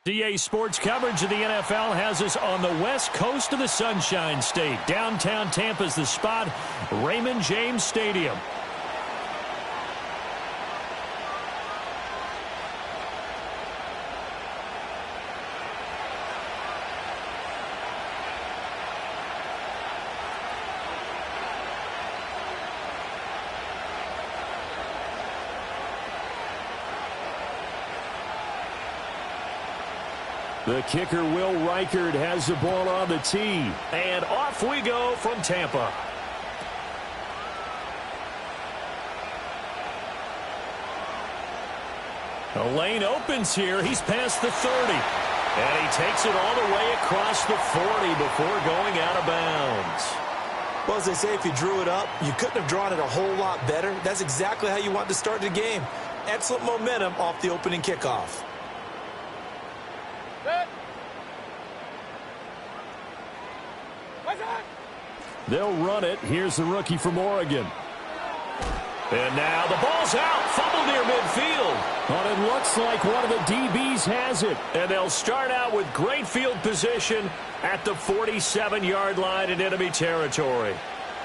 CA Sports coverage of the NFL has us on the west coast of the Sunshine State. Downtown Tampa's the spot, Raymond James Stadium. The kicker, Will Reichard, has the ball on the tee. And off we go from Tampa. The lane opens here. He's past the 30. And he takes it all the way across the 40 before going out of bounds. Well, as they say, if you drew it up, you couldn't have drawn it a whole lot better. That's exactly how you want to start the game. Excellent momentum off the opening kickoff. They'll run it. Here's the rookie from Oregon. And now the ball's out. Fumble near midfield. But it looks like one of the DBs has it. And they'll start out with great field position at the 47-yard line in enemy territory.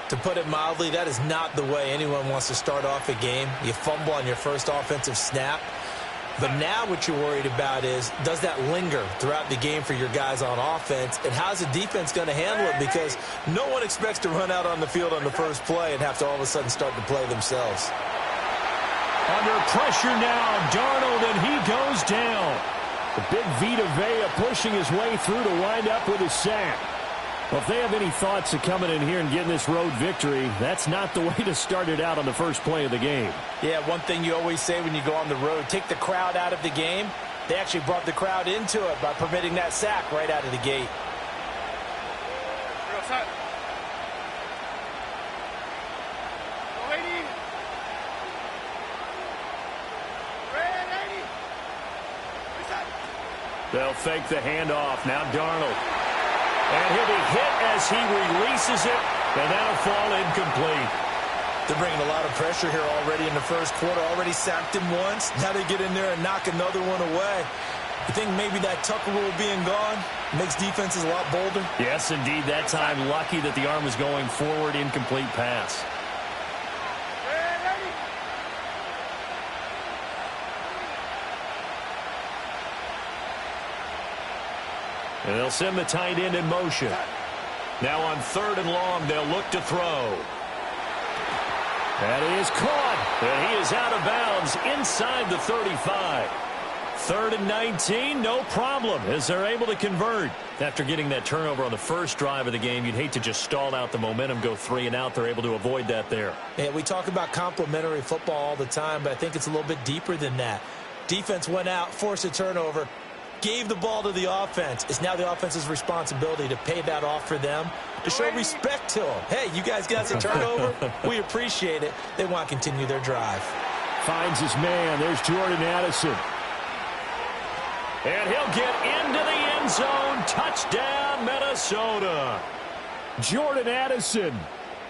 To put it mildly, that is not the way anyone wants to start off a game. You fumble on your first offensive snap. But now what you're worried about is, does that linger throughout the game for your guys on offense? And how's the defense going to handle it? Because no one expects to run out on the field on the first play and have to all of a sudden start to play themselves. Under pressure now, Darnold, and he goes down. The big Vita Vea pushing his way through to wind up with a sack. Well, if they have any thoughts of coming in here and getting this road victory, that's not the way to start it out on the first play of the game. Yeah, one thing you always say when you go on the road, take the crowd out of the game. They actually brought the crowd into it by permitting that sack right out of the gate. They'll fake the handoff. Now Darnold. And he'll be hit as he releases it, and that'll fall incomplete. They're bringing a lot of pressure here already in the first quarter. Already sacked him once. Now they get in there and knock another one away. You think maybe that Tucker rule being gone makes defenses a lot bolder? Yes, indeed. That time lucky that the arm was going forward. Incomplete pass. And they'll send the tight end in motion. Now on 3rd and long, they'll look to throw. And he is caught. And he is out of bounds inside the 35. 3rd and 19, no problem, as they're able to convert. After getting that turnover on the first drive of the game, you'd hate to just stall out the momentum, go 3 and out. They're able to avoid that there. Yeah, we talk about complementary football all the time, but I think it's a little bit deeper than that. Defense went out, forced a turnover, gave the ball to the offense. It's now the offense's responsibility to pay that off for them, to show respect to them. Hey, you guys got a turnover? We appreciate it. They want to continue their drive. Finds his man. There's Jordan Addison. And he'll get into the end zone. Touchdown, Minnesota. Jordan Addison,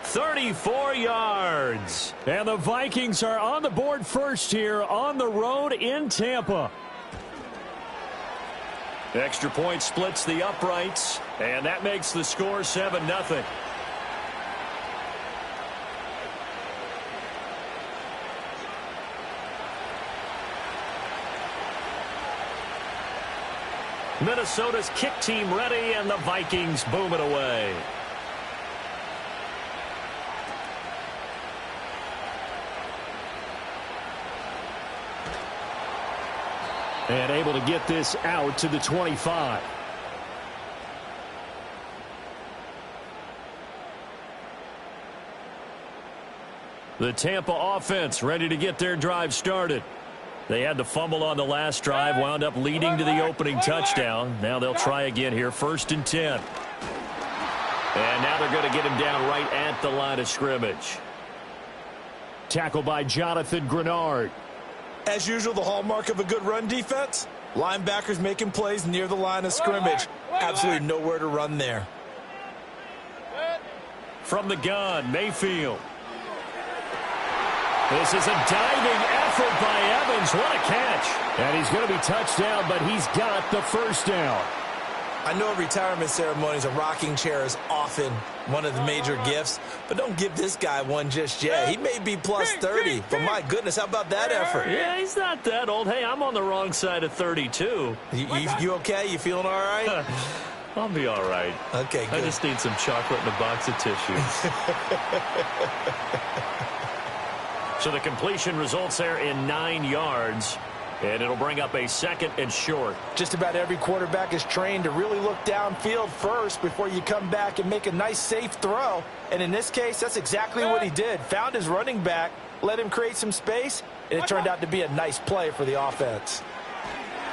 34 yards. And the Vikings are on the board first here on the road in Tampa. Extra point splits the uprights, and that makes the score 7-0. Minnesota's kick team ready, and the Vikings boom it away. And able to get this out to the 25. The Tampa offense ready to get their drive started. They had the fumble on the last drive, wound up leading to the opening touchdown. Now they'll try again here, 1st and 10. And now they're going to get him down right at the line of scrimmage. Tackled by Jonathan Grenard. As usual, the hallmark of a good run defense, linebackers making plays near the line of scrimmage. Absolutely nowhere to run there. From the gun, Mayfield. This is a diving effort by Evans. What a catch. And he's going to be touched down, but he's got the first down. I know retirement ceremonies, a rocking chair is often one of the major gifts, but don't give this guy one just yet. He may be plus 30, but my goodness, how about that effort? Yeah, he's not that old. Hey, I'm on the wrong side of 32. You okay? You feeling all right? I'll be all right. Okay, good. I just need some chocolate and a box of tissues. So the completion results there in 9 yards. And it'll bring up a 2nd and short. Just about every quarterback is trained to really look downfield first before you come back and make a nice, safe throw. And in this case, that's exactly what he did. Found his running back, let him create some space, and it turned out to be a nice play for the offense.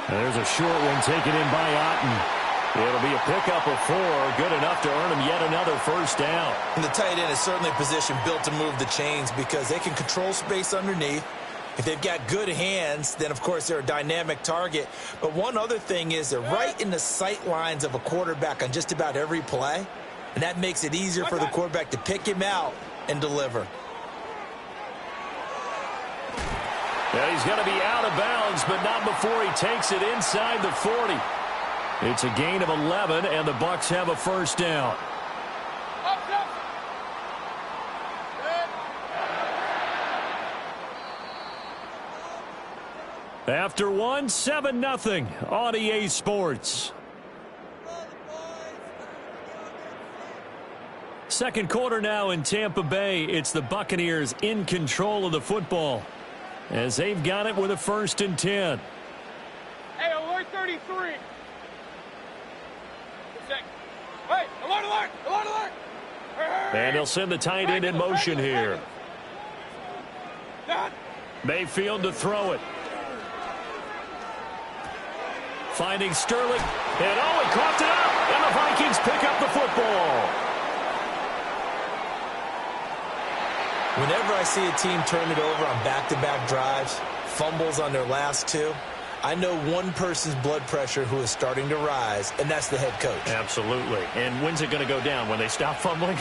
And there's a short one taken in by Otten. It'll be a pickup of 4, good enough to earn him yet another first down. And the tight end is certainly a position built to move the chains because they can control space underneath. If they've got good hands, then, of course, they're a dynamic target. But one other thing is they're right in the sight lines of a quarterback on just about every play, and that makes it easier for the quarterback to pick him out and deliver. And he's going to be out of bounds, but not before he takes it inside the 40. It's a gain of 11, and the Bucs have a first down. After 1, 7-0 on EA Sports. Second quarter now in Tampa Bay. It's the Buccaneers in control of the football as they've got it with a 1st and 10. Hey, alert 33. Hey, alert, alert, alert, alert. And they'll send the tight end in motion here. Mayfield to throw it. Finding Sterling, and he caught it up, and the Vikings pick up the football. Whenever I see a team turn it over on back-to-back drives, fumbles on their last 2, I know one person's blood pressure who is starting to rise, and that's the head coach. Absolutely. And when's it going to go down? When they stop fumbling?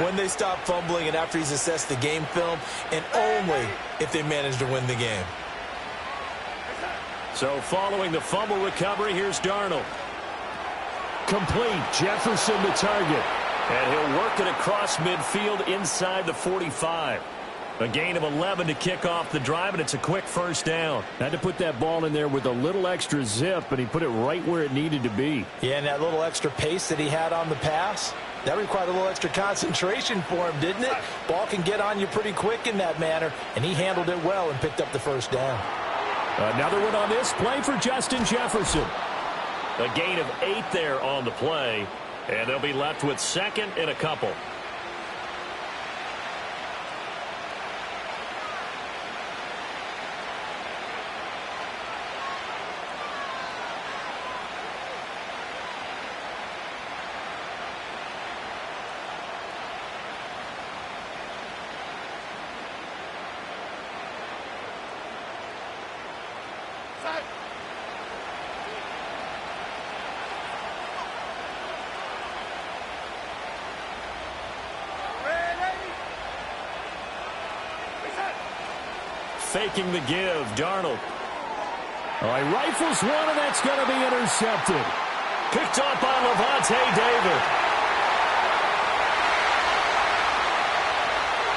When they stop fumbling and after he's assessed the game film, and only if they manage to win the game. So following the fumble recovery, here's Darnold. Complete. Jefferson the target. And he'll work it across midfield inside the 45. A gain of 11 to kick off the drive, and it's a quick first down. Had to put that ball in there with a little extra zip, and he put it right where it needed to be. Yeah, and that little extra pace that he had on the pass, that required a little extra concentration for him, didn't it? Ball can get on you pretty quick in that manner, and he handled it well and picked up the first down. Another one on this play for Justin Jefferson. A gain of 8 there on the play, and they'll be left with 2nd and a couple. Faking the give, Darnold. Oh, he rifles one, and that's going to be intercepted. Picked up by Levante David.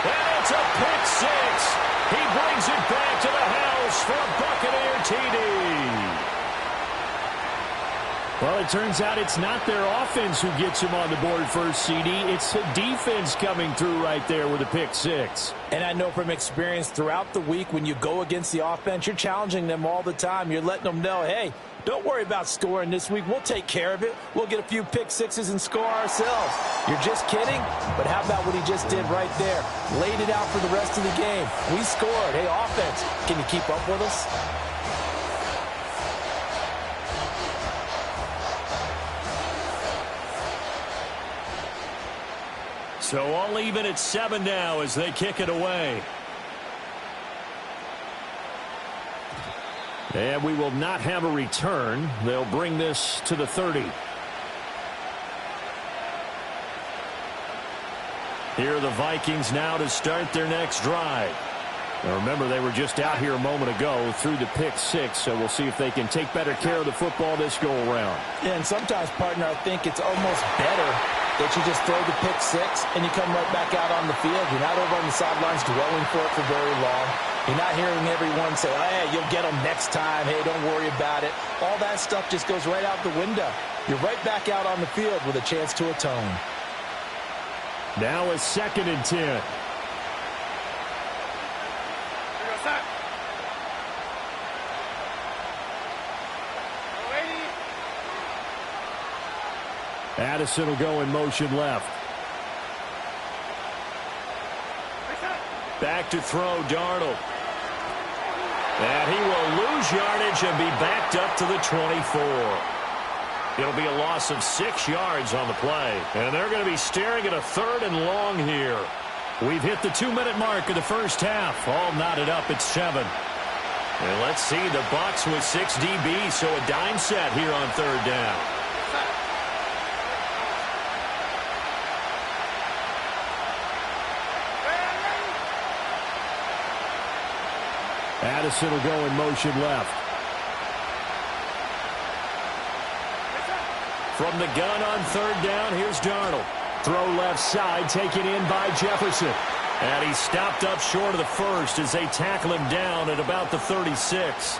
And it's a pick 6. He brings it back to the house for a Buccaneer TD. Well, it turns out it's not their offense who gets him on the board first, CD. It's the defense coming through right there with a pick 6. And I know from experience throughout the week when you go against the offense, you're challenging them all the time. You're letting them know, hey, don't worry about scoring this week. We'll take care of it. We'll get a few pick 6s and score ourselves. You're just kidding? But how about what he just did right there? Laid it out for the rest of the game. We scored. Hey, offense, can you keep up with us? So all even at 7 now as they kick it away. And we will not have a return. They'll bring this to the 30. Here are the Vikings now to start their next drive. Now remember, they were just out here a moment ago through the pick six, so we'll see if they can take better care of the football this go-around. Yeah, and sometimes, partner, I think it's almost better that you just throw the pick six and you come right back out on the field. You're not over on the sidelines dwelling for it for very long. You're not hearing everyone say, oh, hey, you'll get them next time. Hey, don't worry about it. All that stuff just goes right out the window. You're right back out on the field with a chance to atone. Now a 2nd and 10. Addison will go in motion left. Back to throw, Darnold. And he will lose yardage and be backed up to the 24. It'll be a loss of 6 yards on the play. And they're going to be staring at a 3rd and long here. We've hit the 2-minute mark of the first half. All knotted up at 7. And let's see, the Bucs with 6 DBs, so a dime set here on 3rd down. Addison will go in motion left. From the gun on 3rd down, here's Darnold. Throw left side, taken in by Jefferson. And he's stopped up short of the first as they tackle him down at about the 36.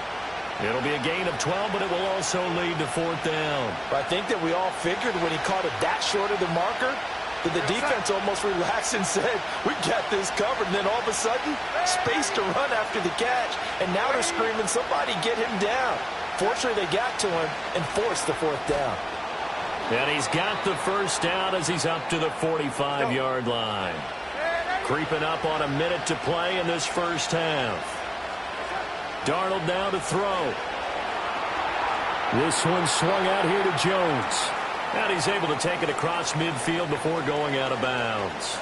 It'll be a gain of 12, but it will also lead to 4th down. I think that we all figured when he caught it that short of the marker, that the defense almost relaxed and said, we got this covered. And then all of a sudden, space to run after the catch. And now they're screaming, somebody get him down. Fortunately, they got to him and forced the 4th down. And he's got the 1st down as he's up to the 45-yard line. Creeping up on a minute to play in this first half. Darnold now to throw. This one swung out here to Jones. And he's able to take it across midfield before going out of bounds.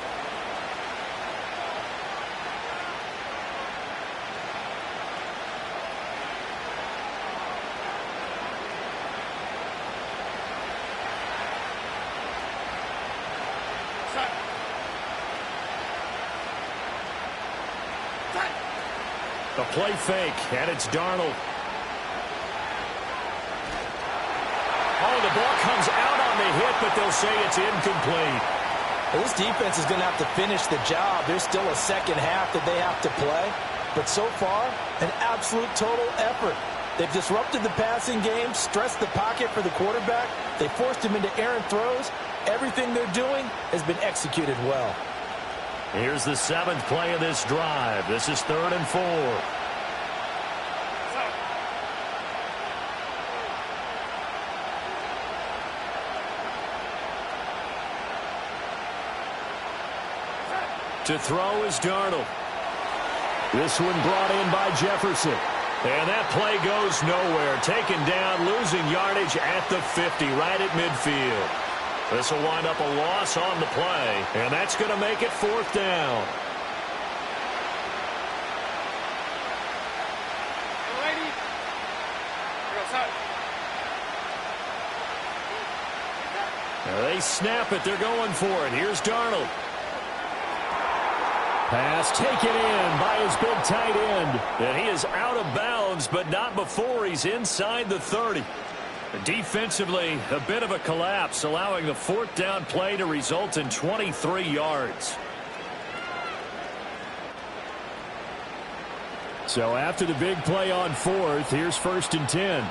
A play fake, and it's Darnold. Oh, the ball comes out on the hit, but they'll say it's incomplete. Well, this defense is going to have to finish the job. There's still a second half that they have to play. But so far, an absolute total effort. They've disrupted the passing game, stressed the pocket for the quarterback. They forced him into errant throws. Everything they're doing has been executed well. Here's the 7th play of this drive. This is 3rd and 4. To throw is Darnold. This one brought in by Jefferson. And that play goes nowhere. Taken down, losing yardage at the 50, right at midfield. This will wind up a loss on the play, and that's going to make it 4th down. Now they snap it. They're going for it. Here's Darnold. Pass taken in by his big tight end. And he is out of bounds, but not before he's inside the 30. Defensively, a bit of a collapse, allowing the 4th down play to result in 23 yards. So after the big play on 4th, here's 1st and 10.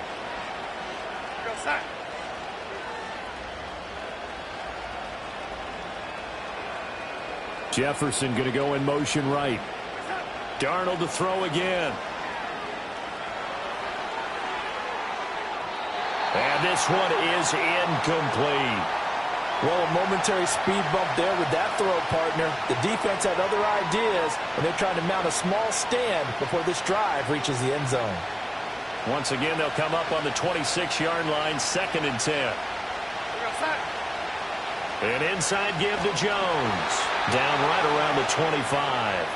Jefferson going to go in motion right. Darnold to throw again. And this one is incomplete. Well, a momentary speed bump there with that throw, partner. The defense had other ideas, and they're trying to mount a small stand before this drive reaches the end zone. Once again, they'll come up on the 26-yard line, 2nd and 10. An inside give to Jones. Down right around the 25.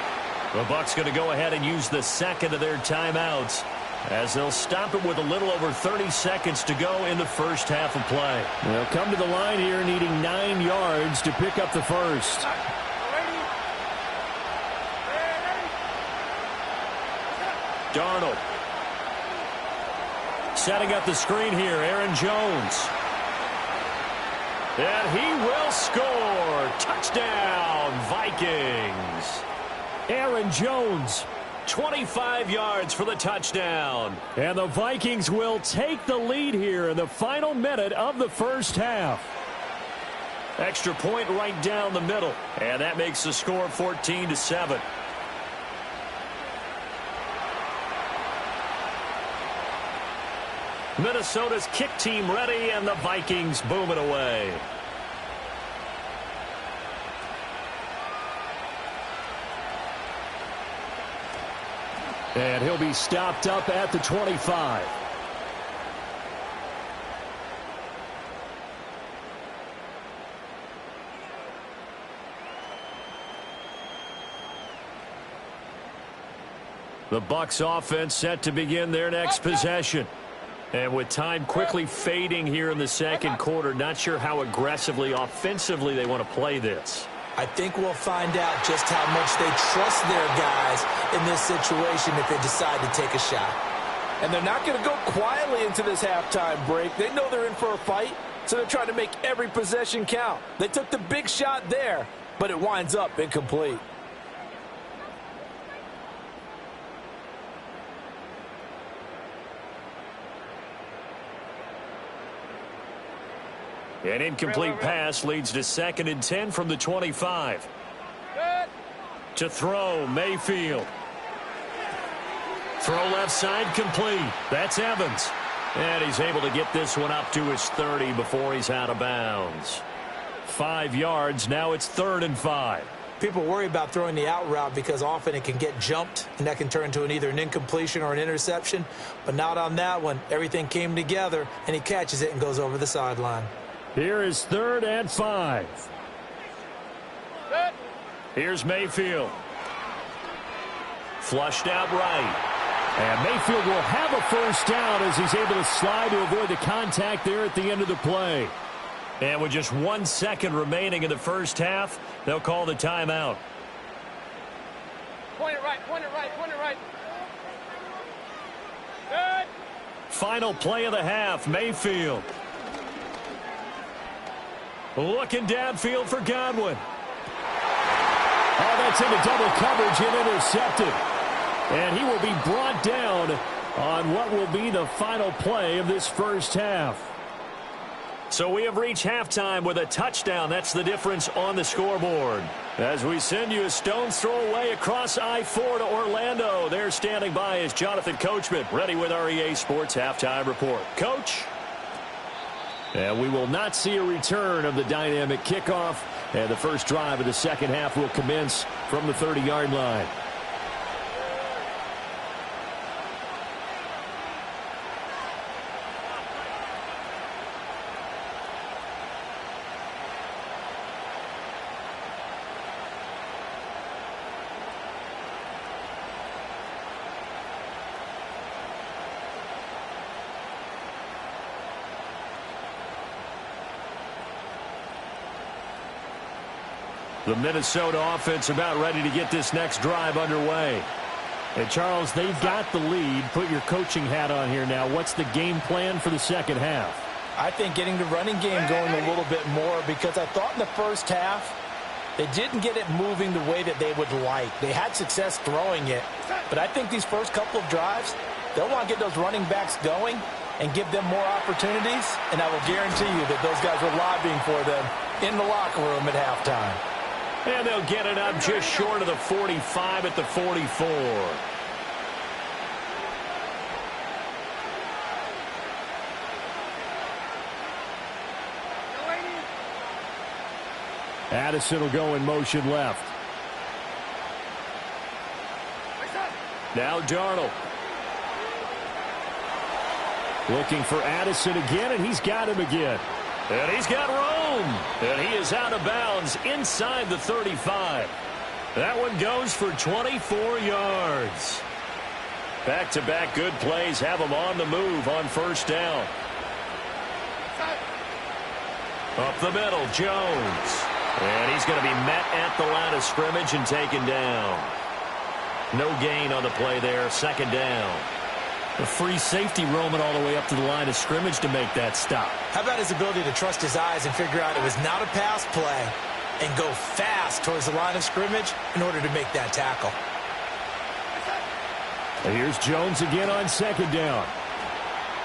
The Bucs going to go ahead and use the 2nd of their timeouts, as they'll stop it with a little over 30 seconds to go in the first half of play. They'll come to the line here needing 9 yards to pick up the first. Darnold. Setting up the screen here, Aaron Jones. And he will score. Touchdown, Vikings. Aaron Jones, 25 yards for the touchdown. And the Vikings will take the lead here in the final minute of the first half. Extra point right down the middle. And that makes the score 14-7. Minnesota's kick team ready, and the Vikings boom it away. And he'll be stopped up at the 25. The Bucs offense set to begin their next possession. And with time quickly fading here in the second quarter, not sure how aggressively, offensively they want to play this. I think we'll find out just how much they trust their guys in this situation if they decide to take a shot. And they're not going to go quietly into this halftime break. They know they're in for a fight, so they're trying to make every possession count. They took the big shot there, but it winds up incomplete. An incomplete pass leads to 2nd and 10 from the 25. To throw, Mayfield. Throw left side complete. That's Evans. And he's able to get this one up to his 30 before he's out of bounds. 5 yards. Now it's 3rd and 5. People worry about throwing the out route because often it can get jumped, and that can turn into either an incompletion or an interception. But not on that one. Everything came together, and he catches it and goes over the sideline. Here is 3rd and 5. Here's Mayfield. Flushed out right. And Mayfield will have a first down as he's able to slide to avoid the contact there at the end of the play. And with just 1 second remaining in the first half, they'll call the timeout. Point it right, point it right, point it right. Good. Final play of the half, Mayfield. Looking downfield for Godwin. Oh, that's into double coverage and intercepted. And he will be brought down on what will be the final play of this first half. So we have reached halftime with a touchdown. That's the difference on the scoreboard. As we send you a stone's throw away across I-4 to Orlando. There standing by is Jonathan Coachman, ready with our EA Sports Halftime Report. Coach? And we will not see a return of the dynamic kickoff. And the first drive of the second half will commence from the 30-yard line. The Minnesota offense about ready to get this next drive underway. And, Charles, they've got the lead. Put your coaching hat on here now. What's the game plan for the second half? I think getting the running game going a little bit more, because I thought in the first half they didn't get it moving the way that they would like. They had success throwing it, but I think these first couple of drives, they'll want to get those running backs going and give them more opportunities, and I will guarantee you that those guys were lobbying for them in the locker room at halftime. And they'll get it up just short of the 45 at the 44. Addison will go in motion left. Now Darnold. Looking for Addison again, and he's got him again. And he's got room. And he is out of bounds inside the 35. That one goes for 24 yards. Back-to-back good plays have him on the move on first down. Up the middle, Jones. And he's going to be met at the line of scrimmage and taken down. No gain on the play there. Second down. The free safety roaming all the way up to the line of scrimmage to make that stop. How about his ability to trust his eyes and figure out it was not a pass play and go fast towards the line of scrimmage in order to make that tackle. Here's Jones again on second down.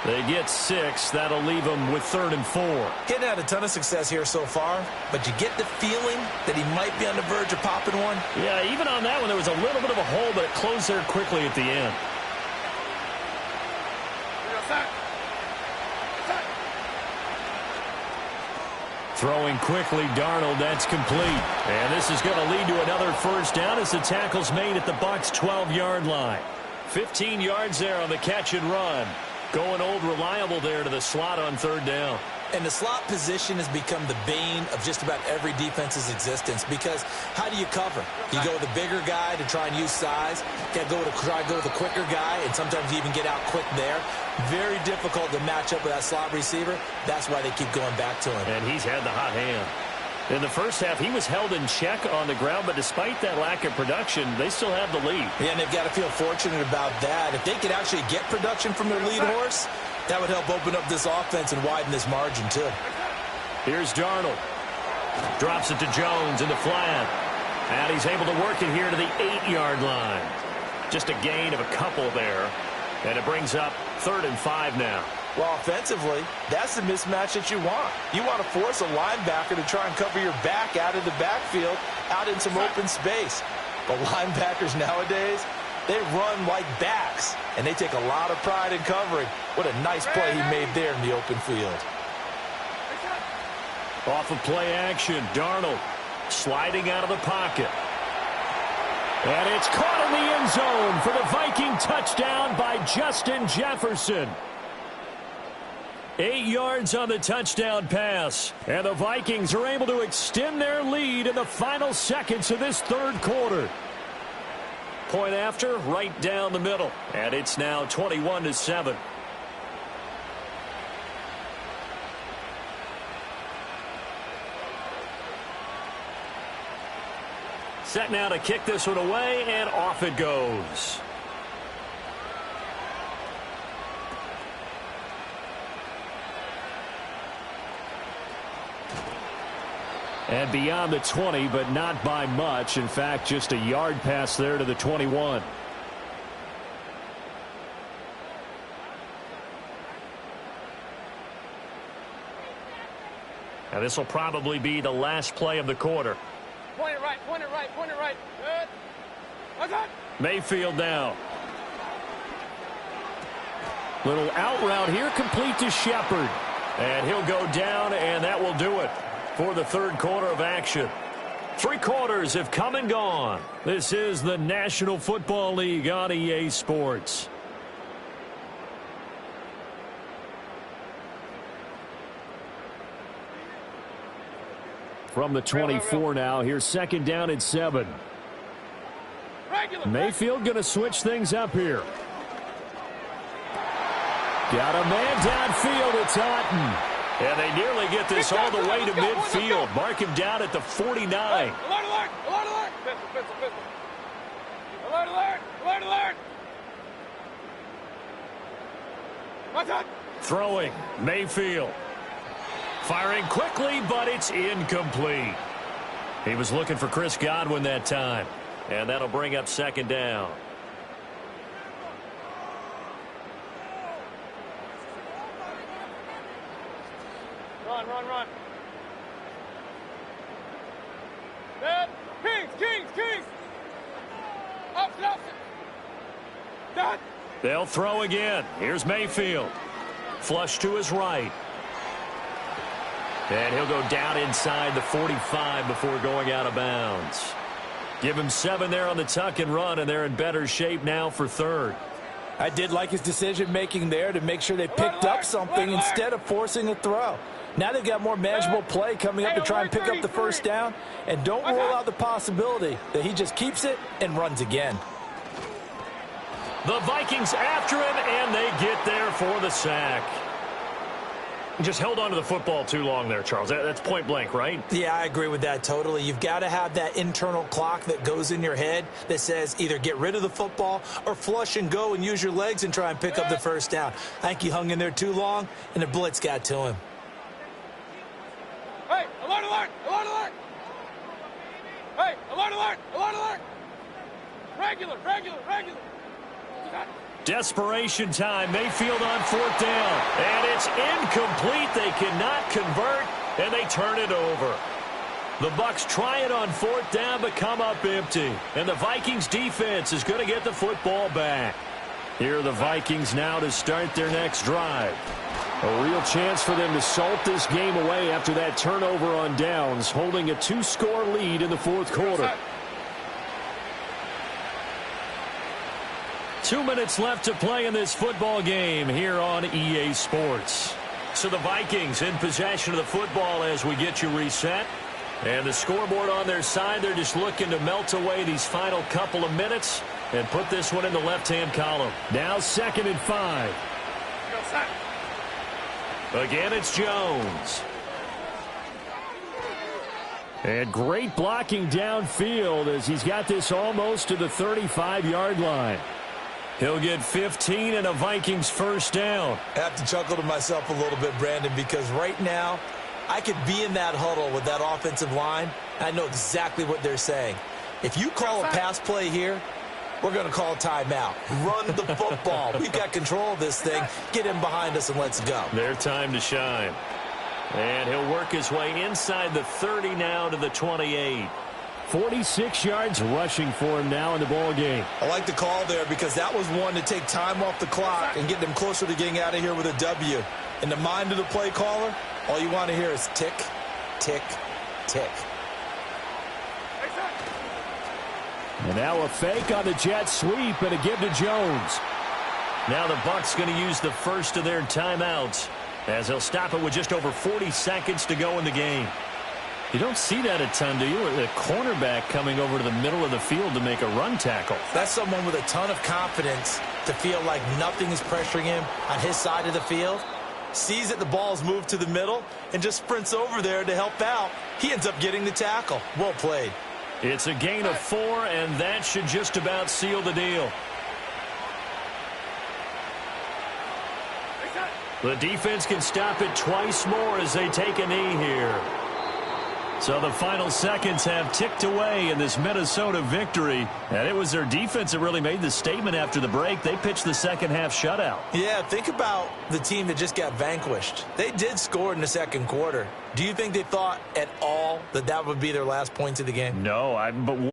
They get 6. That'll leave them with 3rd and 4. Getting had a ton of success here so far, but you get the feeling that he might be on the verge of popping one. Yeah, even on that one, there was a little bit of a hole, but it closed there quickly at the end. Throwing quickly, Darnold, that's complete. And this is going to lead to another first down as the tackle's made at the Bucs' 12-yard line. 15 yards there on the catch and run. Going old reliable there to the slot on 3rd down. And the slot position has become the bane of just about every defense's existence, because how do you cover? You go with the bigger guy to try and use size. You got to try to go with the quicker guy, and sometimes you even get out quick there. Very difficult to match up with that slot receiver. That's why they keep going back to him. And he's had the hot hand. In the first half, he was held in check on the ground, but despite that lack of production, they still have the lead. Yeah, and they've got to feel fortunate about that. If they could actually get production from their lead horse, that would help open up this offense and widen this margin, too. Here's Darnold. Drops it to Jones in the flat. And he's able to work it here to the 8-yard line. Just a gain of a couple there. And it brings up 3rd and 5 now. Well, offensively, that's the mismatch that you want. You want to force a linebacker to try and cover your back out of the backfield, out in some open space. But linebackers nowadays, they run like backs, and they take a lot of pride in covering. What a nice play he made there in the open field. Off of play action, Darnold sliding out of the pocket. And it's caught in the end zone for the Viking touchdown by Justin Jefferson. 8 yards on the touchdown pass. And the Vikings are able to extend their lead in the final seconds of this 3rd quarter. Point after, right down the middle. And it's now 21-7. Set now to kick this one away, and off it goes. And beyond the 20, but not by much. In fact, just a yard pass there to the 21. Now this will probably be the last play of the quarter. Point it right, point it right, point it right. Good. Okay. Mayfield now. Little out route here, complete to Shepard. And he'll go down, and that will do it for the 3rd quarter of action. 3 quarters have come and gone. This is the National Football League on EA Sports. From the 24 now, here's 2nd down and 7. Mayfield going to switch things up here. Got a man downfield. It's Otten. And they nearly get this all the way to midfield. Mark him down at the 49. Alert, alert, alert, alert. Pistol, pistol, pistol. Alert, alert, alert, alert. Watch out. Throwing, Mayfield. Firing quickly, but it's incomplete. He was looking for Chris Godwin that time. And that'll bring up 2nd down. Run, run, run. Dead. Kings, Kings, Kings. Opposite, opposite. Done. They'll throw again. Here's Mayfield. Flush to his right. And he'll go down inside the 45 before going out of bounds. Give him 7 there on the tuck and run, and they're in better shape now for 3rd. I did like his decision-making there to make sure they picked up something instead of forcing a throw. Now they've got more manageable play coming up to try and pick up the first down. And don't rule out the possibility that he just keeps it and runs again. The Vikings after him, and they get there for the sack. Just held on to the football too long there, Charles. That's point blank, right? Yeah, I agree with that totally. You've got to have that internal clock that goes in your head that says either get rid of the football or flush and go and use your legs and try and pick up the first down. I think he hung in there too long, and the blitz got to him. Hey, alert, alert, alert, alert. Hey, alert, alert, alert, alert. Regular, regular, regular. Desperation time. Mayfield on 4th down. And it's incomplete. They cannot convert, and they turn it over. The Bucs try it on 4th down, but come up empty. And the Vikings defense is going to get the football back. Here are the Vikings now to start their next drive. A real chance for them to salt this game away after that turnover on downs, holding a 2-score lead in the 4th quarter. 2 minutes left to play in this football game here on EA Sports. So the Vikings in possession of the football as we get you reset. And the scoreboard on their side, they're just looking to melt away these final couple of minutes and put this one in the left-hand column. Now 2nd and 5. Again, it's Jones. And great blocking downfield as he's got this almost to the 35-yard line. He'll get 15 and a Vikings first down. I have to chuckle to myself a little bit, Brandon, because right now I could be in that huddle with that offensive line. I know exactly what they're saying. If you call a pass play here, we're going to call a timeout. Run the football. We've got control of this thing. Get him behind us and let's go. Their time to shine. And he'll work his way inside the 30 now to the 28. 46 yards rushing for him now in the ball game. I like the call there because that was one to take time off the clock and get them closer to getting out of here with a W. In the mind of the play caller, all you want to hear is tick, tick, tick. And now a fake on the jet sweep and a give to Jones. Now the Bucs going to use the first of their timeouts as they'll stop it with just over 40 seconds to go in the game. You don't see that a ton, do you? A cornerback coming over to the middle of the field to make a run tackle. That's someone with a ton of confidence to feel like nothing is pressuring him on his side of the field. Sees that the ball's moved to the middle and just sprints over there to help out. He ends up getting the tackle. Well played. It's a gain of 4, and that should just about seal the deal. The defense can stop it twice more as they take a knee here. So the final seconds have ticked away in this Minnesota victory. And it was their defense that really made the statement after the break. They pitched the second half shutout. Yeah, think about the team that just got vanquished. They did score in the second quarter. Do you think they thought at all that that would be their last points of the game? No, but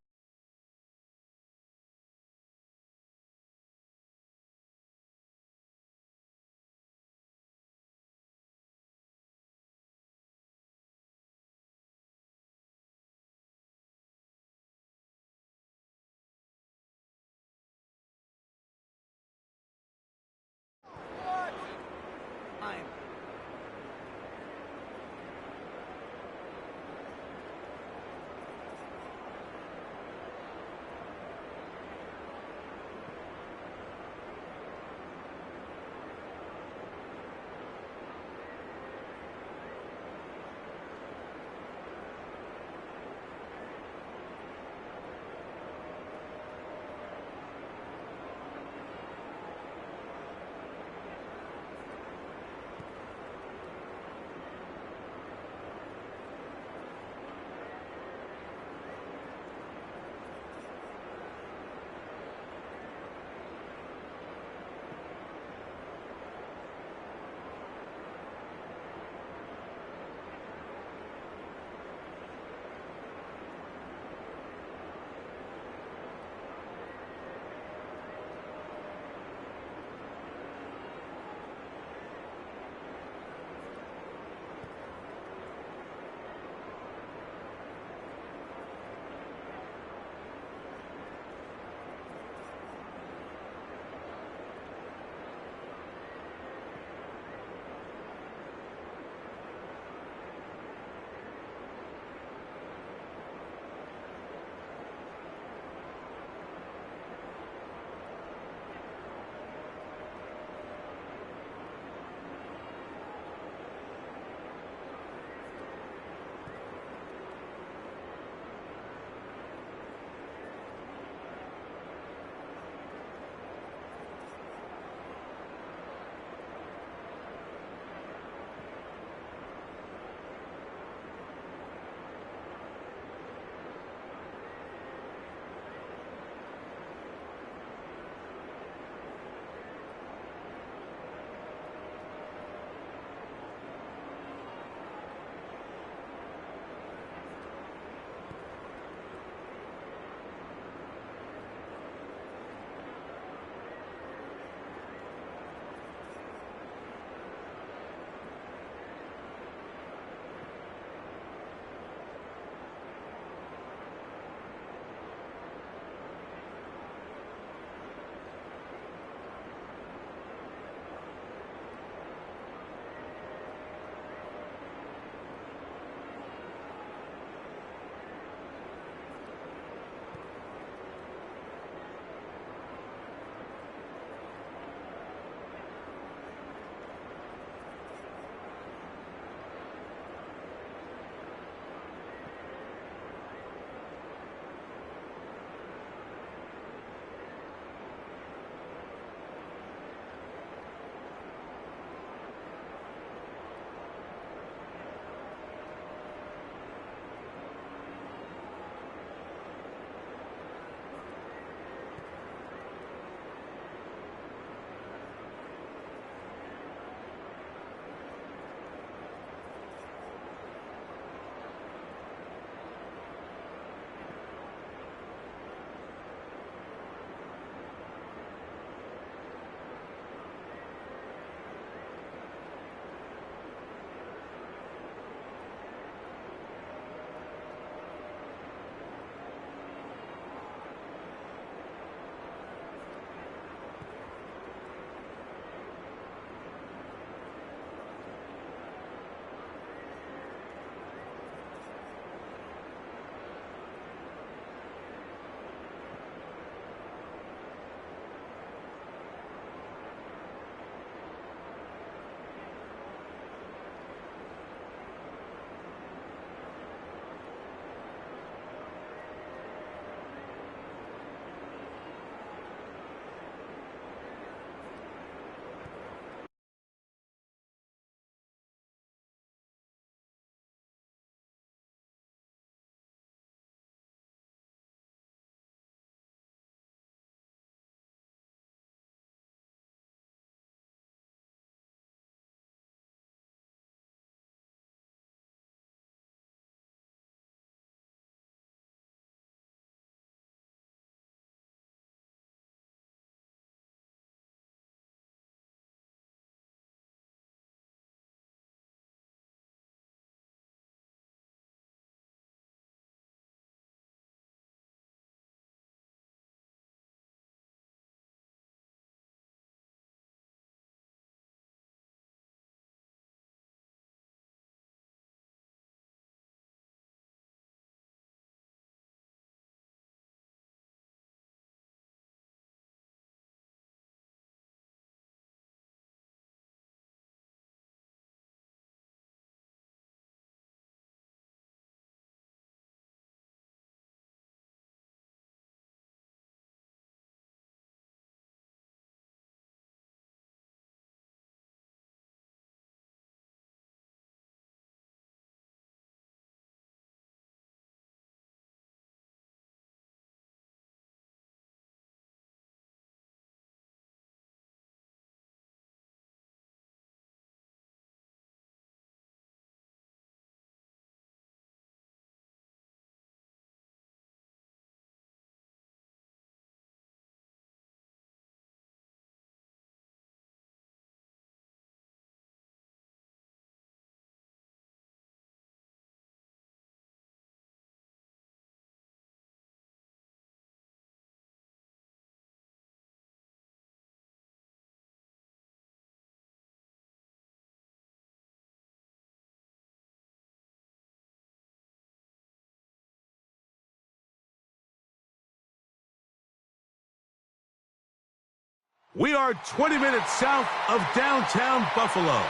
We are 20 minutes south of downtown Buffalo.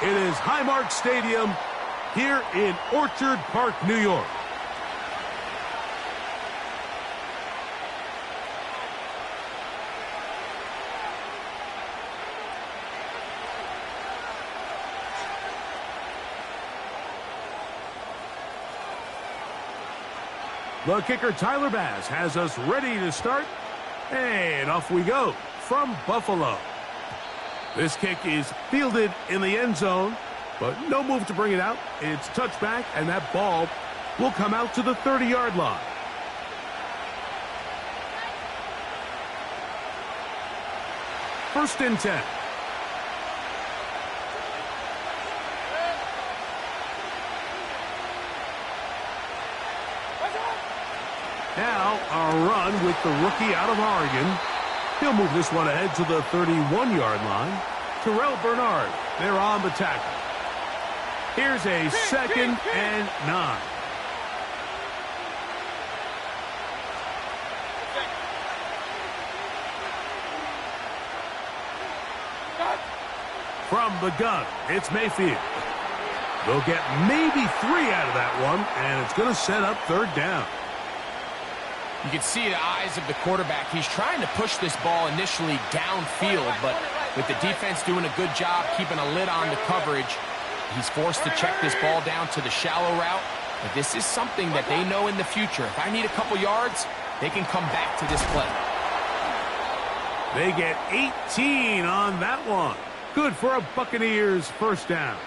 It is Highmark Stadium here in Orchard Park, New York. The kicker, Tyler Bass, has us ready to start. And off we go from Buffalo. This kick is fielded in the end zone, but no move to bring it out. It's touchback, and that ball will come out to the 30-yard line. First and 10. Now, a run with the rookie out of Oregon. He'll move this one ahead to the 31-yard line. Terrell Bernard, they're on the tackle. Here's a second and 9. From the gun, it's Mayfield. They'll get maybe 3 out of that one, and it's going to set up third down. You can see the eyes of the quarterback. He's trying to push this ball initially downfield, but with the defense doing a good job keeping a lid on the coverage, he's forced to check this ball down to the shallow route. But this is something that they know in the future. If I need a couple yards, they can come back to this play. They get 18 on that one. Good for a Buccaneers first down.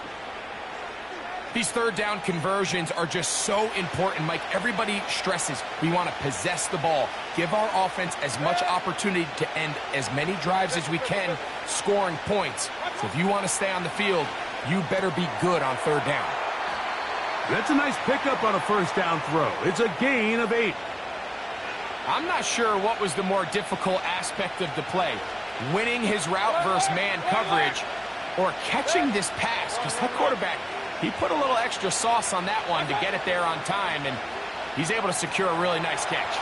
These third down conversions are just so important, Mike. Everybody stresses we want to possess the ball, give our offense as much opportunity to end as many drives as we can, scoring points. So if you want to stay on the field, you better be good on third down. That's a nice pickup on a first down throw. It's a gain of 8. I'm not sure what was the more difficult aspect of the play, winning his route versus man coverage or catching this pass, because that quarterback, he put a little extra sauce on that one to get it there on time, and he's able to secure a really nice catch.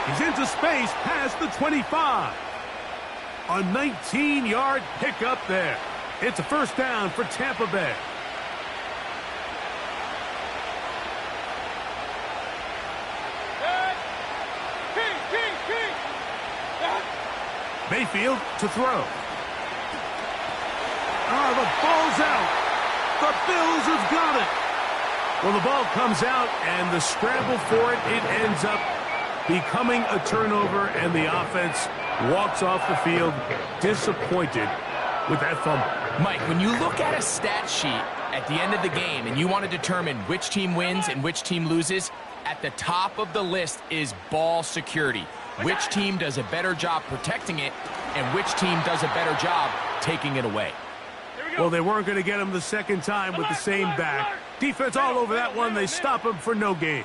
He's into space past the 25. A 19-yard pickup there. It's a first down for Tampa Bay. Mayfield to throw. The ball's out. The Bills have got it. Well, the ball comes out, and the scramble for it, it ends up becoming a turnover, and the offense walks off the field disappointed with that fumble. Mike, when you look at a stat sheet at the end of the game and you want to determine which team wins and which team loses, at the top of the list is ball security. Which team does a better job protecting it, and which team does a better job taking it away. Well, they weren't going to get him the second time with the same back. Defense all over that one. They stop him for no gain.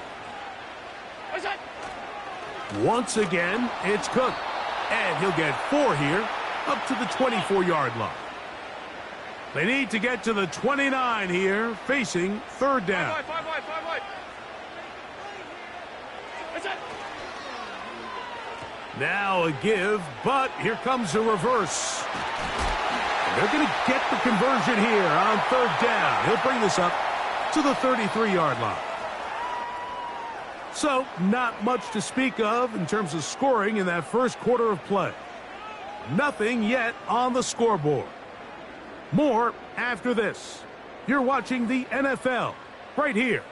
Once again, it's Cook. And he'll get 4 here, up to the 24-yard line. They need to get to the 29 here, facing third down. Now a give, but here comes a reverse. They're going to get the conversion here on third down. He'll bring this up to the 33-yard line. So, not much to speak of in terms of scoring in that first quarter of play. Nothing yet on the scoreboard. More after this. You're watching the NFL right here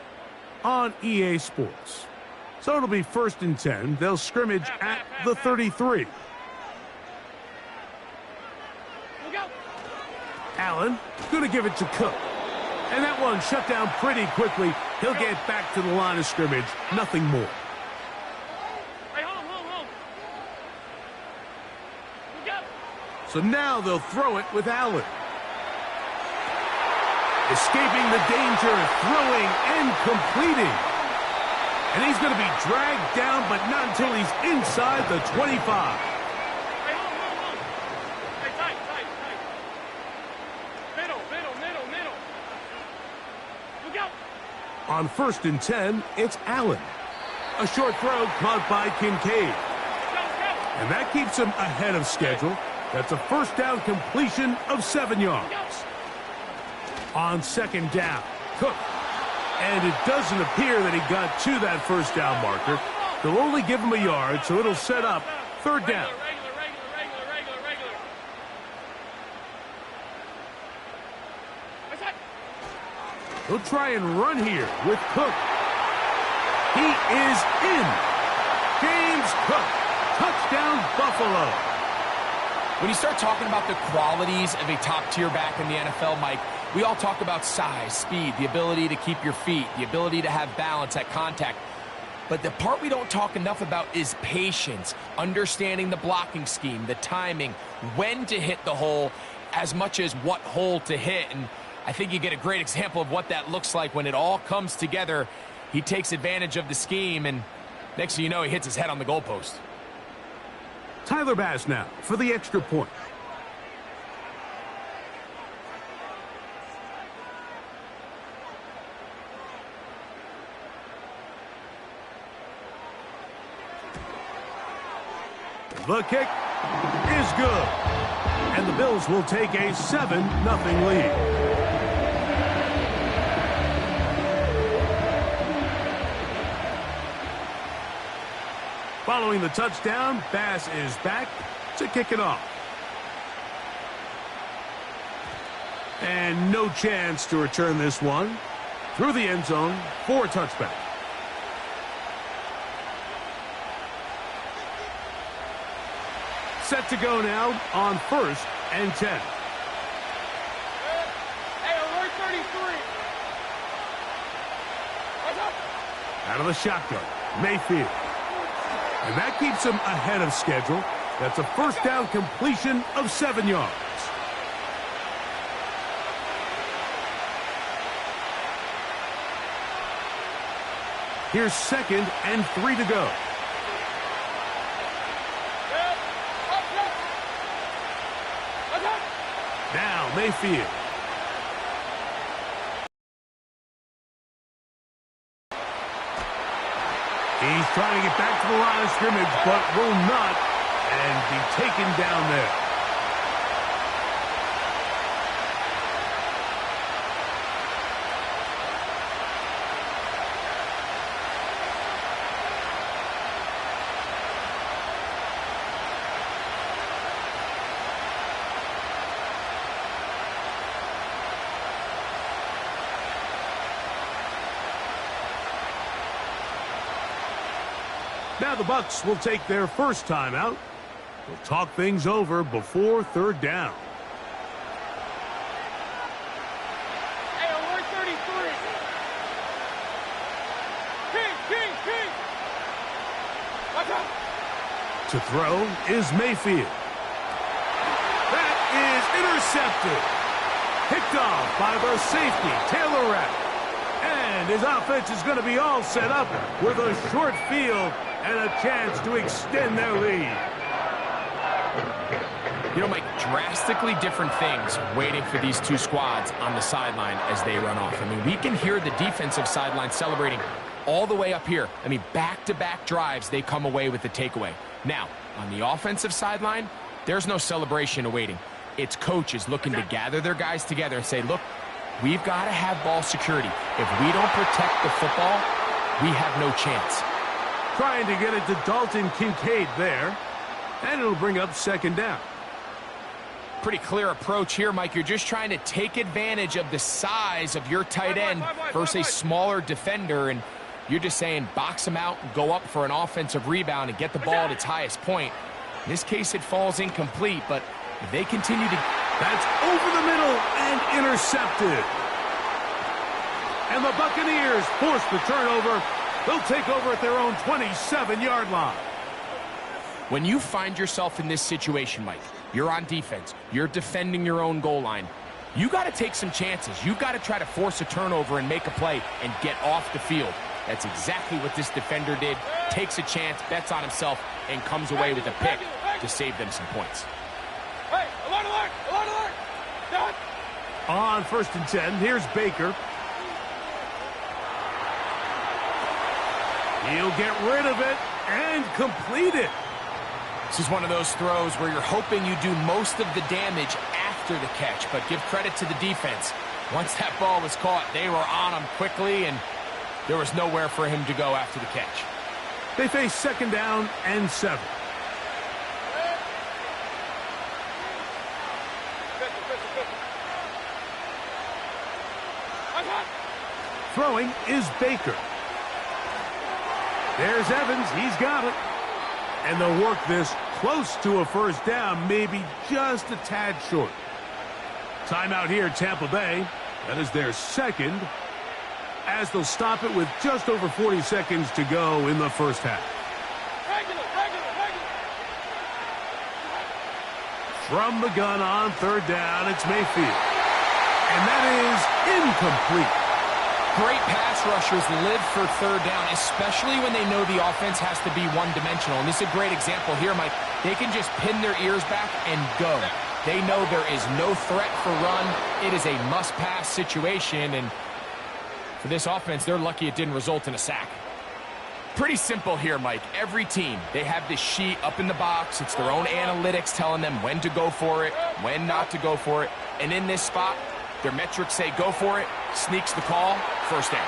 on EA Sports. So it'll be first and 10. They'll scrimmage at the 33. Allen going to give it to Cook. And that one shut down pretty quickly. He'll get back to the line of scrimmage. Nothing more. So now they'll throw it with Allen. Escaping the danger, throwing and completing. And he's going to be dragged down, but not until he's inside the 25. On first and 10, it's Allen. A short throw caught by Kincaid. And that keeps him ahead of schedule. That's a first down completion of 7 yards. On second down, Cook. And it doesn't appear that he got to that first down marker. They'll only give him a yard, so it'll set up third down. He'll try and run here with Cook. He is in. James Cook. Touchdown, Buffalo. When you start talking about the qualities of a top-tier back in the NFL, Mike, we all talk about size, speed, the ability to keep your feet, the ability to have balance at contact. But the part we don't talk enough about is patience, understanding the blocking scheme, the timing, when to hit the hole, as much as what hole to hit. And I think you get a great example of what that looks like when it all comes together. He takes advantage of the scheme, and next thing you know, he hits his head on the goalpost. Tyler Bass now for the extra point. The kick is good. And the Bills will take a 7-0 lead. Following the touchdown, Bass is back to kick it off. And no chance to return this one. Through the end zone for a touchback. Set to go now on 1st and 10. Hey, alert 33. What's up? Out of the shotgun, Mayfield. And that keeps him ahead of schedule. That's a first down completion of 7 yards. Here's 2nd and 3 to go. Now Mayfield. He's trying to get back to the line of scrimmage, but will not, and be taken down there. Now the Bucs will take their first timeout. We'll talk things over before 3rd down. Hey, alert 33. King. Watch out. To throw is Mayfield. That is intercepted. Picked off by the safety, Taylor Rapp. And his offense is going to be all set up with a short field and a chance to extend their lead. You know, Mike, drastically different things waiting for these two squads on the sideline as they run off. I mean, we can hear the defensive sideline celebrating all the way up here. I mean, back-to-back drives, they come away with the takeaway. Now, on the offensive sideline, there's no celebration awaiting. It's coaches looking to gather their guys together and say, look, we've got to have ball security. If we don't protect the football, we have no chance. Trying to get it to Dalton Kincaid there. And it'll bring up 2nd down. Pretty clear approach here, Mike. You're just trying to take advantage of the size of your tight end versus a smaller defender. And you're just saying box him out and go up for an offensive rebound and get the ball at its highest point. In this case, it falls incomplete, but if they continue to... That's over the middle and intercepted. And the Buccaneers force the turnover. They'll take over at their own 27-yard line. When you find yourself in this situation, Mike, you're on defense, you're defending your own goal line, you got to take some chances. You got to try to force a turnover and make a play and get off the field. That's exactly what this defender did. Takes a chance, bets on himself, and comes away with a pick to save them some points. Hey, alert, alert, alert, alert. Done. On 1st and 10, here's Baker. He'll get rid of it and complete it. This is one of those throws where you're hoping you do most of the damage after the catch, but give credit to the defense. Once that ball was caught, they were on him quickly, and there was nowhere for him to go after the catch. They face 2nd down and 7. Throwing is Baker. There's Evans. He's got it. And they'll work this close to a 1st down, maybe just a tad short. Timeout here, Tampa Bay. That is their 2nd, as they'll stop it with just over 40 seconds to go in the 1st half. From the gun on 3rd down, it's Mayfield. And that is incomplete. Great pass rushers live for 3rd down, especially when they know the offense has to be one-dimensional. And this is a great example here, Mike. They can just pin their ears back and go. They know there is no threat for run. It is a must-pass situation, and for this offense, they're lucky it didn't result in a sack. Pretty simple here, Mike. Every team, they have this sheet up in the box. It's their own analytics telling them when to go for it, when not to go for it. And in this spot, their metrics say go for it, sneaks the call, 1st down.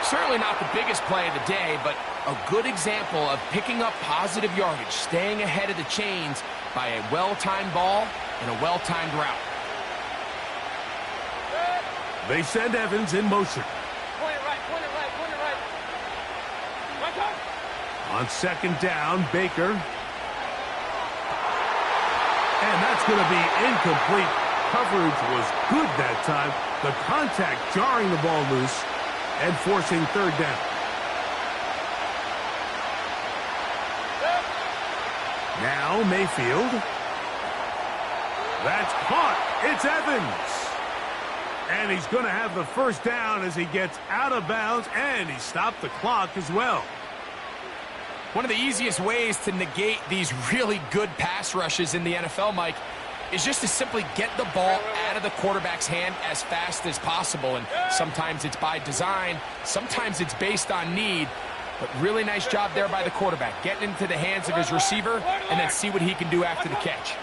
Certainly not the biggest play of the day, but a good example of picking up positive yardage, staying ahead of the chains by a well-timed ball and a well-timed route. They send Evans in motion. Point it right, point it right, point it right. Right on. On 2nd down, Baker. And that's going to be incomplete. Coverage was good that time. The contact jarring the ball loose and forcing 3rd down. Now Mayfield. That's caught. It's Evans. And he's going to have the 1st down as he gets out of bounds, and he stopped the clock as well. One of the easiest ways to negate these really good pass rushes in the NFL, Mike, is just to simply get the ball out of the quarterback's hand as fast as possible. And sometimes it's by design, sometimes it's based on need. But really nice job there by the quarterback, getting into the hands of his receiver and then see what he can do after the catch.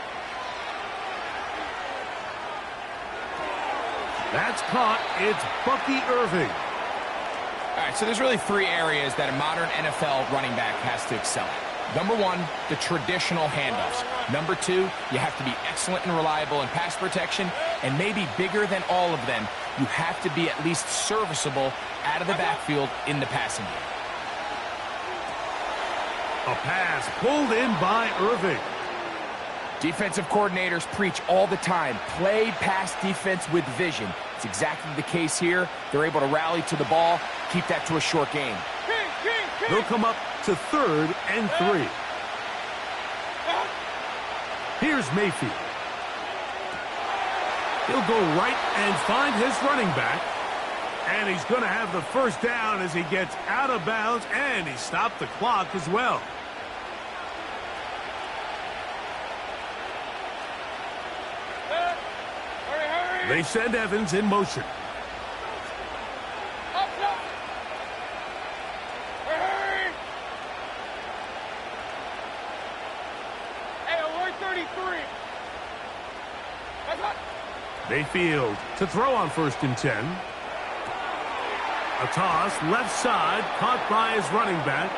That's caught. It's Bucky Irving. All right, so there's really 3 areas that a modern NFL running back has to excel at. Number 1, the traditional handoffs. Number 2, you have to be excellent and reliable in pass protection. And maybe bigger than all of them, you have to be at least serviceable out of the backfield in the passing game. A pass pulled in by Irving. Defensive coordinators preach all the time, play pass defense with vision. It's exactly the case here. They're able to rally to the ball, keep that to a short game. They'll come up to 3rd and 3. Here's Mayfield. He'll go right and find his running back. And he's going to have the 1st down as he gets out of bounds, and he stopped the clock as well. They send Evans in motion. Mayfield to throw on 1st and 10. A toss, left side, caught by his running back.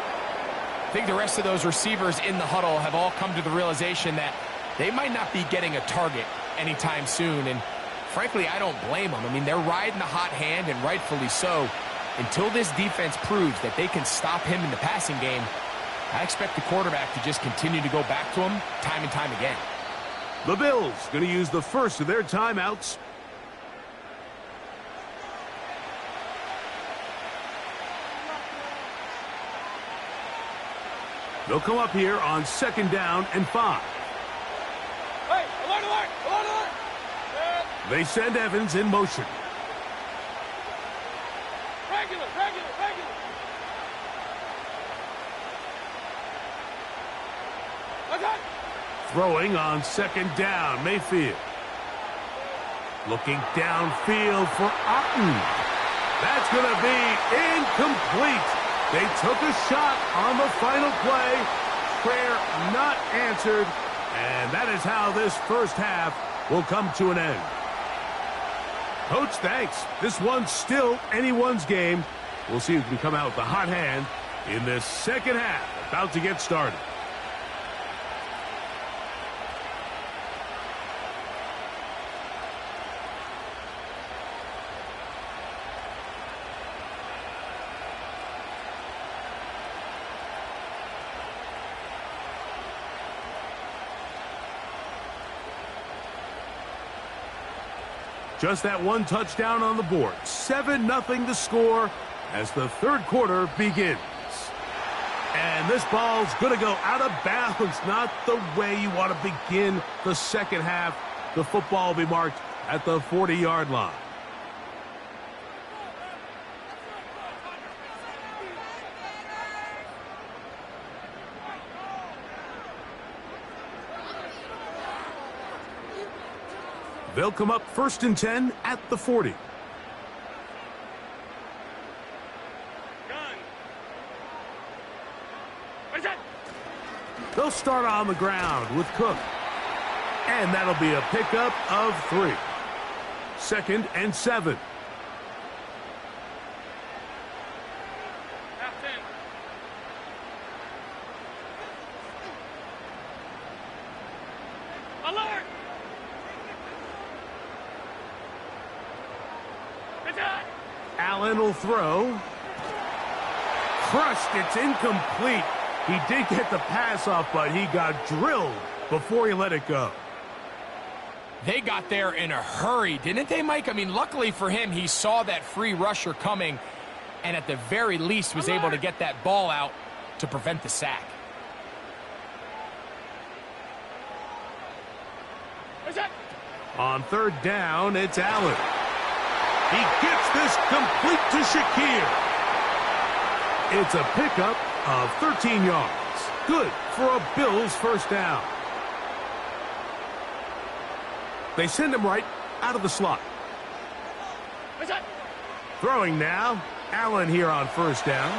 I think the rest of those receivers in the huddle have all come to the realization that they might not be getting a target anytime soon. And frankly, I don't blame them. I mean, they're riding the hot hand, and rightfully so. Until this defense proves that they can stop him in the passing game, I expect the quarterback to just continue to go back to him time and time again. The Bills going to use the first of their timeouts. They'll come up here on 2nd down and 5. Hey, alert, alert, alert, alert. They send Evans in motion. Regular, regular, regular. Okay. Throwing on 2nd down, Mayfield. Looking downfield for Otten. That's going to be incomplete. They took a shot on the final play, prayer not answered, and that is how this first half will come to an end. Coach, thanks. This one's still anyone's game. We'll see who can come out with the hot hand in this second half. About to get started. Just that one touchdown on the board. 7-0 to score as the third quarter begins. And this ball's going to go out of bounds. Not the way you want to begin the second half. The football will be marked at the 40-yard line. They'll come up 1st and 10 at the 40. They'll start on the ground with Cook. And that'll be a pickup of 3. 2nd and 7. Alert! Allen will throw. Crushed. It's incomplete. He did get the pass off, but he got drilled before he let it go. They got there in a hurry, didn't they, Mike? I mean, luckily for him, he saw that free rusher coming and at the very least was able to get that ball out to prevent the sack. On 3rd down, it's Allen. He gets this complete to Shakir. It's a pickup of 13 yards. Good for a Bills first down. They send him right out of the slot. Throwing now. Allen here on 1st down.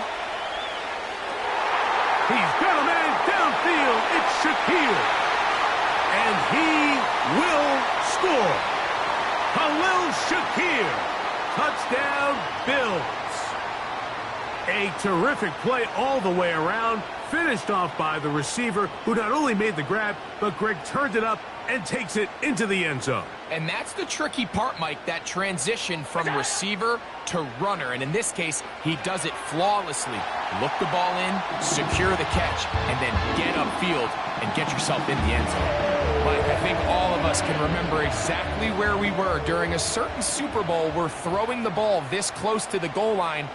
He's got a man downfield. It's Shakir. And he will score. Khalil Shakir. Touchdown, Bills. A terrific play all the way around. Finished off by the receiver, who not only made the grab, but Greg turned it up and takes it into the end zone. And that's the tricky part, Mike, that transition from receiver to runner. And in this case, he does it flawlessly. Look the ball in, secure the catch, and then get upfield and get yourself in the end zone. Mike, I think all of us can remember exactly where we were during a certain Super Bowl where throwing the ball this close to the goal line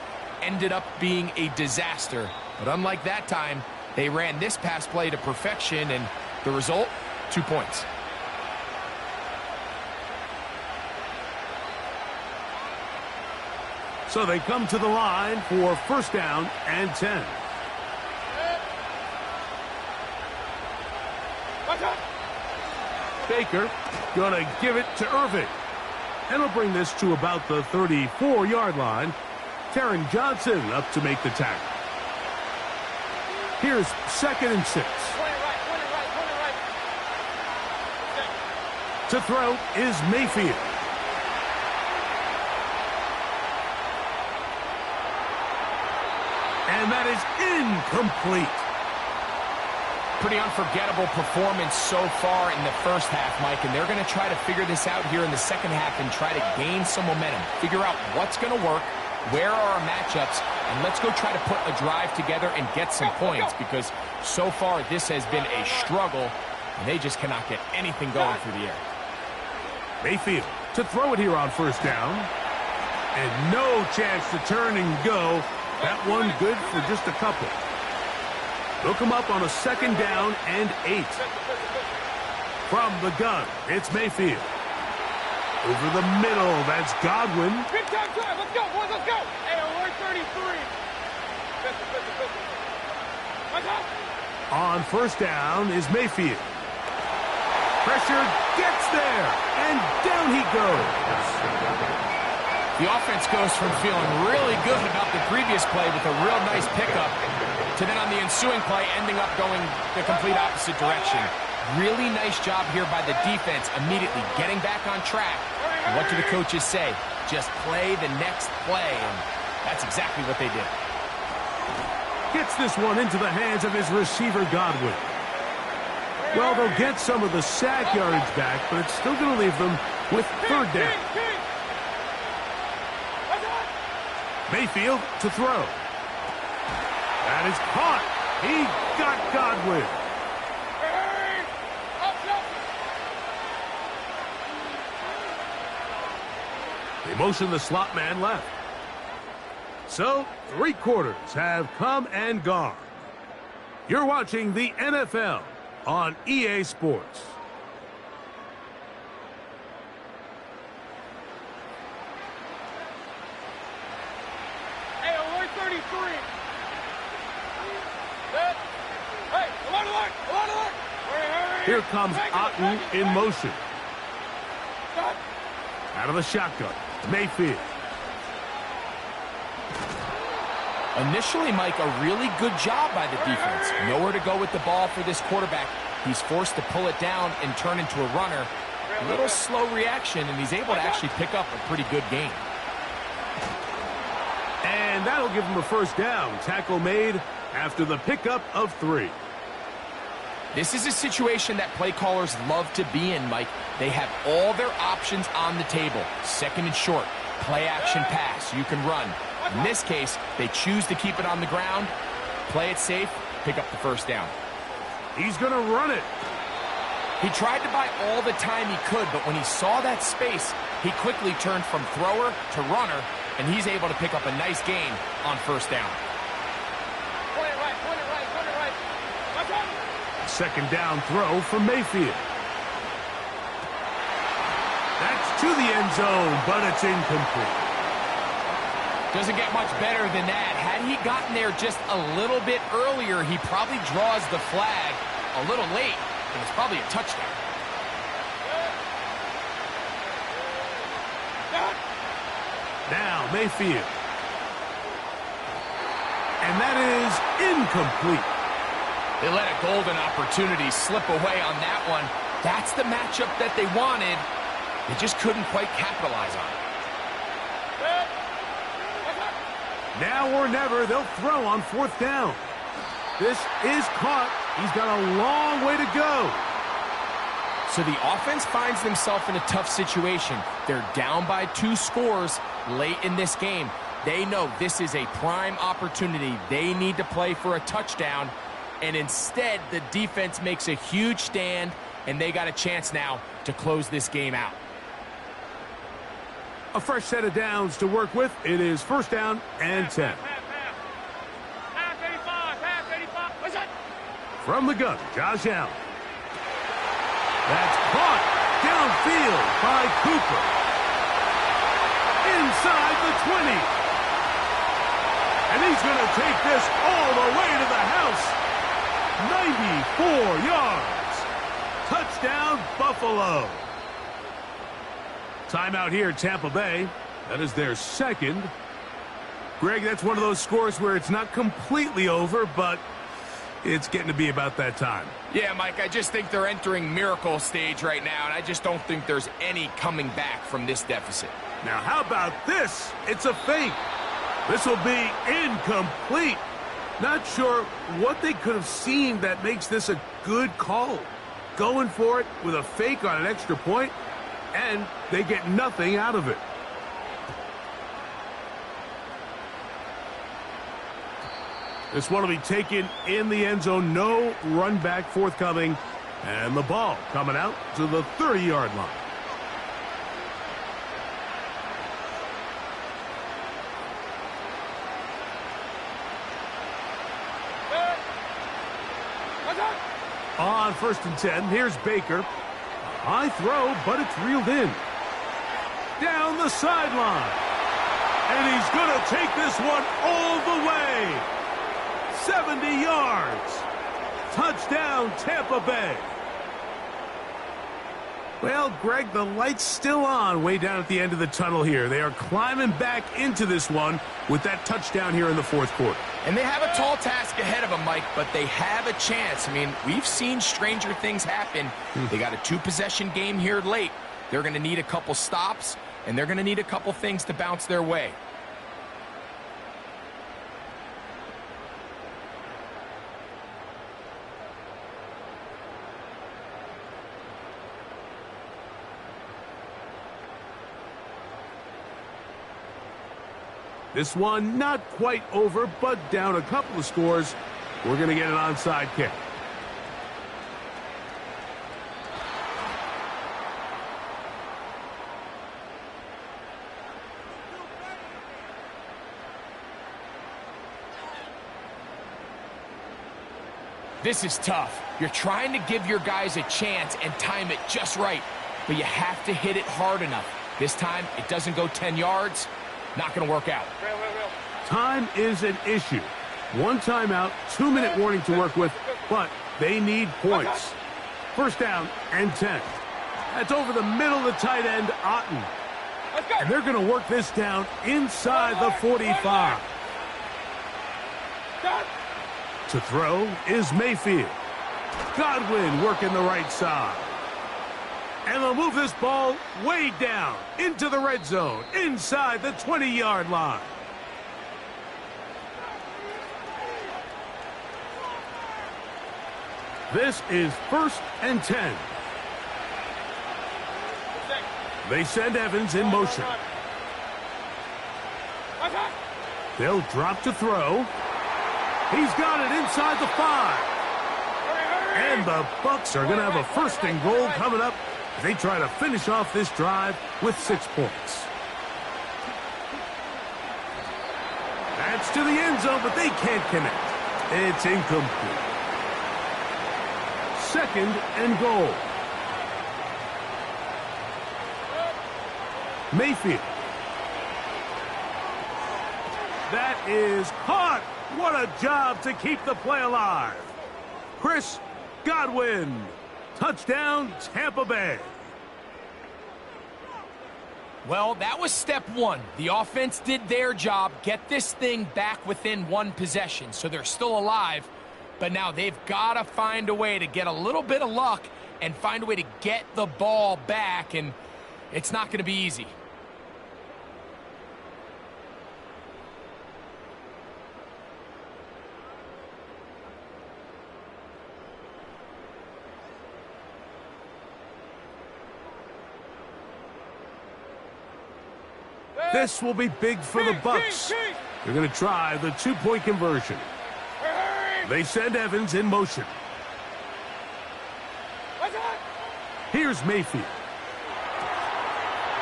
ended up being a disaster. But unlike that time, they ran this pass play to perfection, and the result, 2 points. So they come to the line for 1st down and 10. Baker gonna give it to Irving. And he'll bring this to about the 34-yard line. Taron Johnson up to make the tackle. Here's 2nd and 6. To throw is Mayfield. And that is incomplete. Pretty unforgettable performance so far in the first half, Mike, and they're going to try to figure this out here in the second half and try to gain some momentum. Figure out what's going to work, where are our matchups, and let's go try to put a drive together and get some points, because so far this has been a struggle, and they just cannot get anything going through the air. Mayfield to throw it here on 1st down. And no chance to turn and go. That one good for just a couple. They'll come up on a 2nd down and 8. From the gun, it's Mayfield. Over the middle, that's Godwin. Big time drive. Let's go, boys. Let's go. Hey, we're 33. On 1st down is Mayfield. Pressure gets there, and down he goes. The offense goes from feeling really good about the previous play with a real nice pickup to then on the ensuing play ending up going the complete opposite direction. Really nice job here by the defense, immediately getting back on track. And what do the coaches say? Just play the next play, and that's exactly what they did. Gets this one into the hands of his receiver, Godwin. Well, they'll get some of the sack yardage back, but it's still going to leave them with third down. Mayfield to throw. That is caught. He got Godwin. They motion the slot man left. So, 3 quarters have come and gone. You're watching the NFL on EA Sports. Hey, alert 33. Hey, alert, alert, alert, alert. Hurry. Here comes Otten in motion. Out of the shotgun, Mayfield. Initially, Mike, a really good job by the defense. Nowhere to go with the ball for this quarterback. He's forced to pull it down and turn into a runner. A little slow reaction, and he's able to actually pick up a pretty good gain. And that'll give him a first down. Tackle made after the pickup of 3. This is a situation that play callers love to be in, Mike. They have all their options on the table. Second and short, play action pass. You can run. In this case, they choose to keep it on the ground, play it safe, pick up the first down. He's going to run it. He tried to buy all the time he could, but when he saw that space, he quickly turned from thrower to runner, and he's able to pick up a nice gain on first down. Point it right. Second down throw for Mayfield. That's to the end zone, but it's incomplete. Doesn't get much better than that. Had he gotten there just a little bit earlier, he probably draws the flag a little late, and it's probably a touchdown. Now Mayfield. And that is incomplete. They let a golden opportunity slip away on that one. That's the matchup that they wanted. They just couldn't quite capitalize on it. Now or never, they'll throw on 4th down. This is caught. He's got a long way to go. So the offense finds themselves in a tough situation. They're down by 2 scores late in this game. They know this is a prime opportunity. They need to play for a touchdown. And instead, the defense makes a huge stand, and they got a chance now to close this game out. A fresh set of downs to work with. It is 1st down and 10. Pass 85. What's that? From the gun, Josh Allen. That's caught downfield by Cooper. Inside the 20. And he's going to take this all the way to the house. 94 yards. Touchdown, Buffalo. Timeout here, Tampa Bay. That is their second. Greg, that's one of those scores where it's not completely over, but it's getting to be about that time. Yeah, Mike, I just think they're entering miracle stage right now, and I just don't think there's any coming back from this deficit. Now, how about this? It's a fake. This will be incomplete. Not sure what they could have seen that makes this a good call. Going for it with a fake on an extra point, and they get nothing out of it. This one will be taken in the end zone. No run back forthcoming. And the ball coming out to the 30-yard line. On 1st and 10, here's Baker. High throw, but it's reeled in. Down the sideline. And he's going to take this one all the way. 70 yards. Touchdown, Tampa Bay. Well, Greg, the light's still on way down at the end of the tunnel here. They are climbing back into this one with that touchdown here in the 4th quarter. And they have a tall task ahead of them, Mike, but they have a chance. I mean, we've seen stranger things happen. They got a 2-possession game here late. They're going to need a couple stops, and they're going to need a couple things to bounce their way. This one not quite over, but down a couple of scores. We're going to get an onside kick. This is tough. You're trying to give your guys a chance and time it just right, but you have to hit it hard enough. This time, it doesn't go 10 yards. Not going to work out. Time is an issue. 1 timeout, 2-minute warning to work with, but they need points. First down and 10. That's over the middle of the tight end, Otten. And they're going to work this down inside the 45. To throw is Mayfield. Godwin working the right side. And they'll move this ball way down into the red zone, inside the 20-yard line. This is 1st and 10. They send Evans in motion. They'll drop to throw. He's got it inside the 5. And the Bucs are going to have a 1st and goal coming up. They try to finish off this drive with 6 points. That's to the end zone, but they can't connect. It's incomplete. 2nd and goal. Mayfield. That is caught. What a job to keep the play alive. Chris Godwin. Touchdown, Tampa Bay. Well, that was step 1. The offense did their job, get this thing back within 1 possession, so they're still alive. But now they've got to find a way to get a little bit of luck and find a way to get the ball back, and it's not going to be easy. This will be big for the Bucs. They're going to try the 2-point conversion. They send Evans in motion. Here's Mayfield.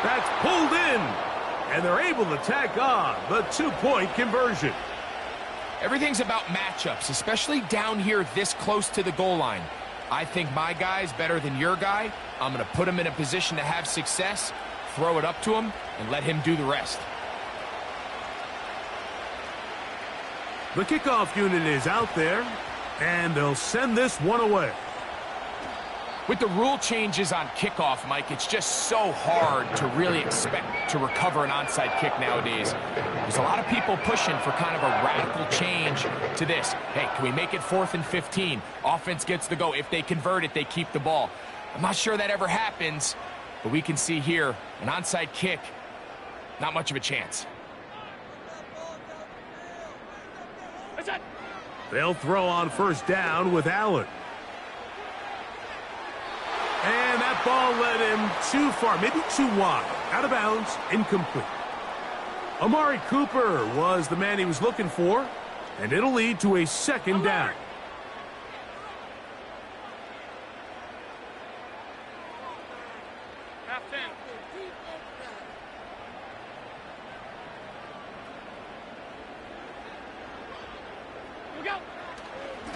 That's pulled in. And they're able to tack on the 2-point conversion. Everything's about matchups, especially down here this close to the goal line. I think my guy's better than your guy. I'm going to put him in a position to have success, throw it up to him, and let him do the rest. The kickoff unit is out there, and they'll send this one away. With the rule changes on kickoff, Mike, it's just so hard to really expect to recover an onside kick nowadays. There's a lot of people pushing for kind of a radical change to this. Hey, can we make it 4th and 15? Offense gets the go. If they convert it, they keep the ball. I'm not sure that ever happens, but we can see here an onside kick, not much of a chance. They'll throw on 1st down with Allen. And that ball led him too far, maybe too wide. Out of bounds, incomplete. Amari Cooper was the man he was looking for, and it'll lead to a 2nd down.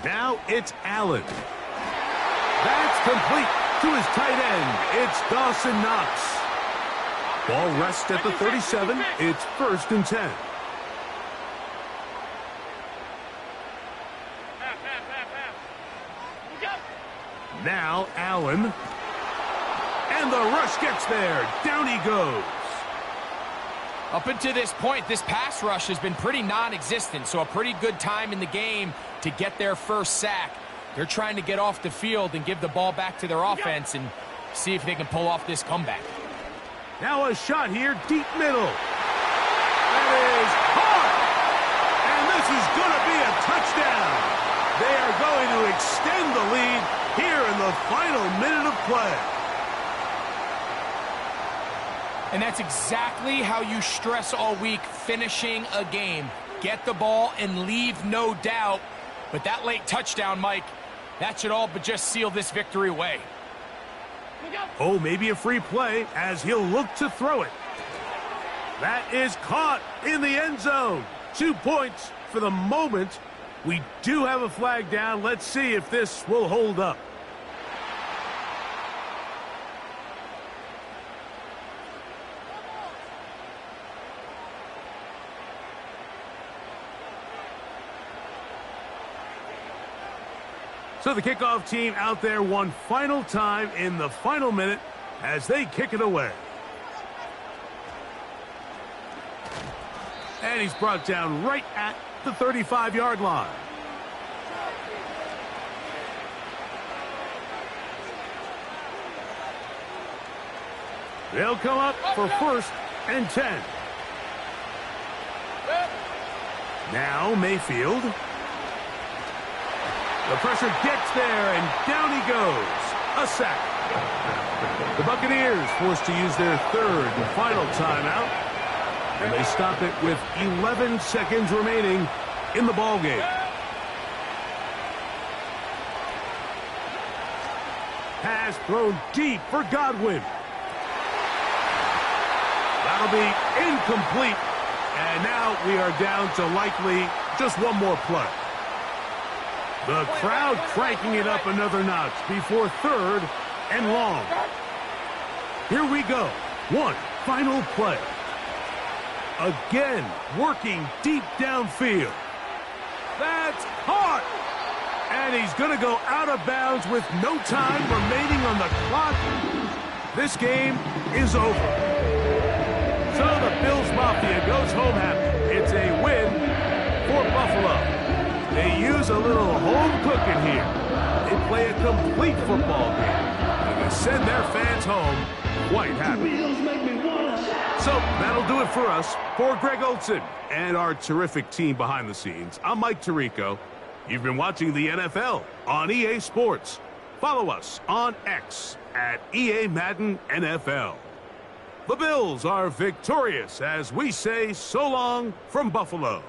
Now it's Allen. That's complete to his tight end. It's Dawson Knox. Ball rests at the 37. It's 1st and 10. Now Allen. And the rush gets there. Down he goes. Up until this point, this pass rush has been pretty non-existent, so a pretty good time in the game to get their first sack. They're trying to get off the field and give the ball back to their offense and see if they can pull off this comeback. Now a shot here, deep middle. That is caught! And this is going to be a touchdown. They are going to extend the lead here in the final minute of play. And that's exactly how you stress all week, finishing a game. Get the ball and leave no doubt. But that late touchdown, Mike, that should all but just seal this victory away. Oh, maybe a free play as he'll look to throw it. That is caught in the end zone. 2 points for the moment. We do have a flag down. Let's see if this will hold up. So the kickoff team out there one final time in the final minute as they kick it away. And he's brought down right at the 35-yard line. They'll come up for 1st and 10. Now Mayfield. The pressure gets there, and down he goes. A sack. The Buccaneers forced to use their 3rd and final timeout, and they stop it with 11 seconds remaining in the ballgame. Pass thrown deep for Godwin. That'll be incomplete, and now we are down to likely just one more play. The crowd cranking it up another notch before 3rd and long. Here we go. One final play. Again, working deep downfield. That's caught. And he's going to go out of bounds with no time remaining on the clock. This game is over. So the Bills Mafia goes home happy. It's a win for Buffalo. They use a little home cooking here. They play a complete football game. And they send their fans home quite happy. So that'll do it for us. For Greg Olson and our terrific team behind the scenes, I'm Mike Tirico. You've been watching the NFL on EA Sports. Follow us on X at EA Madden NFL. The Bills are victorious as we say so long from Buffalo.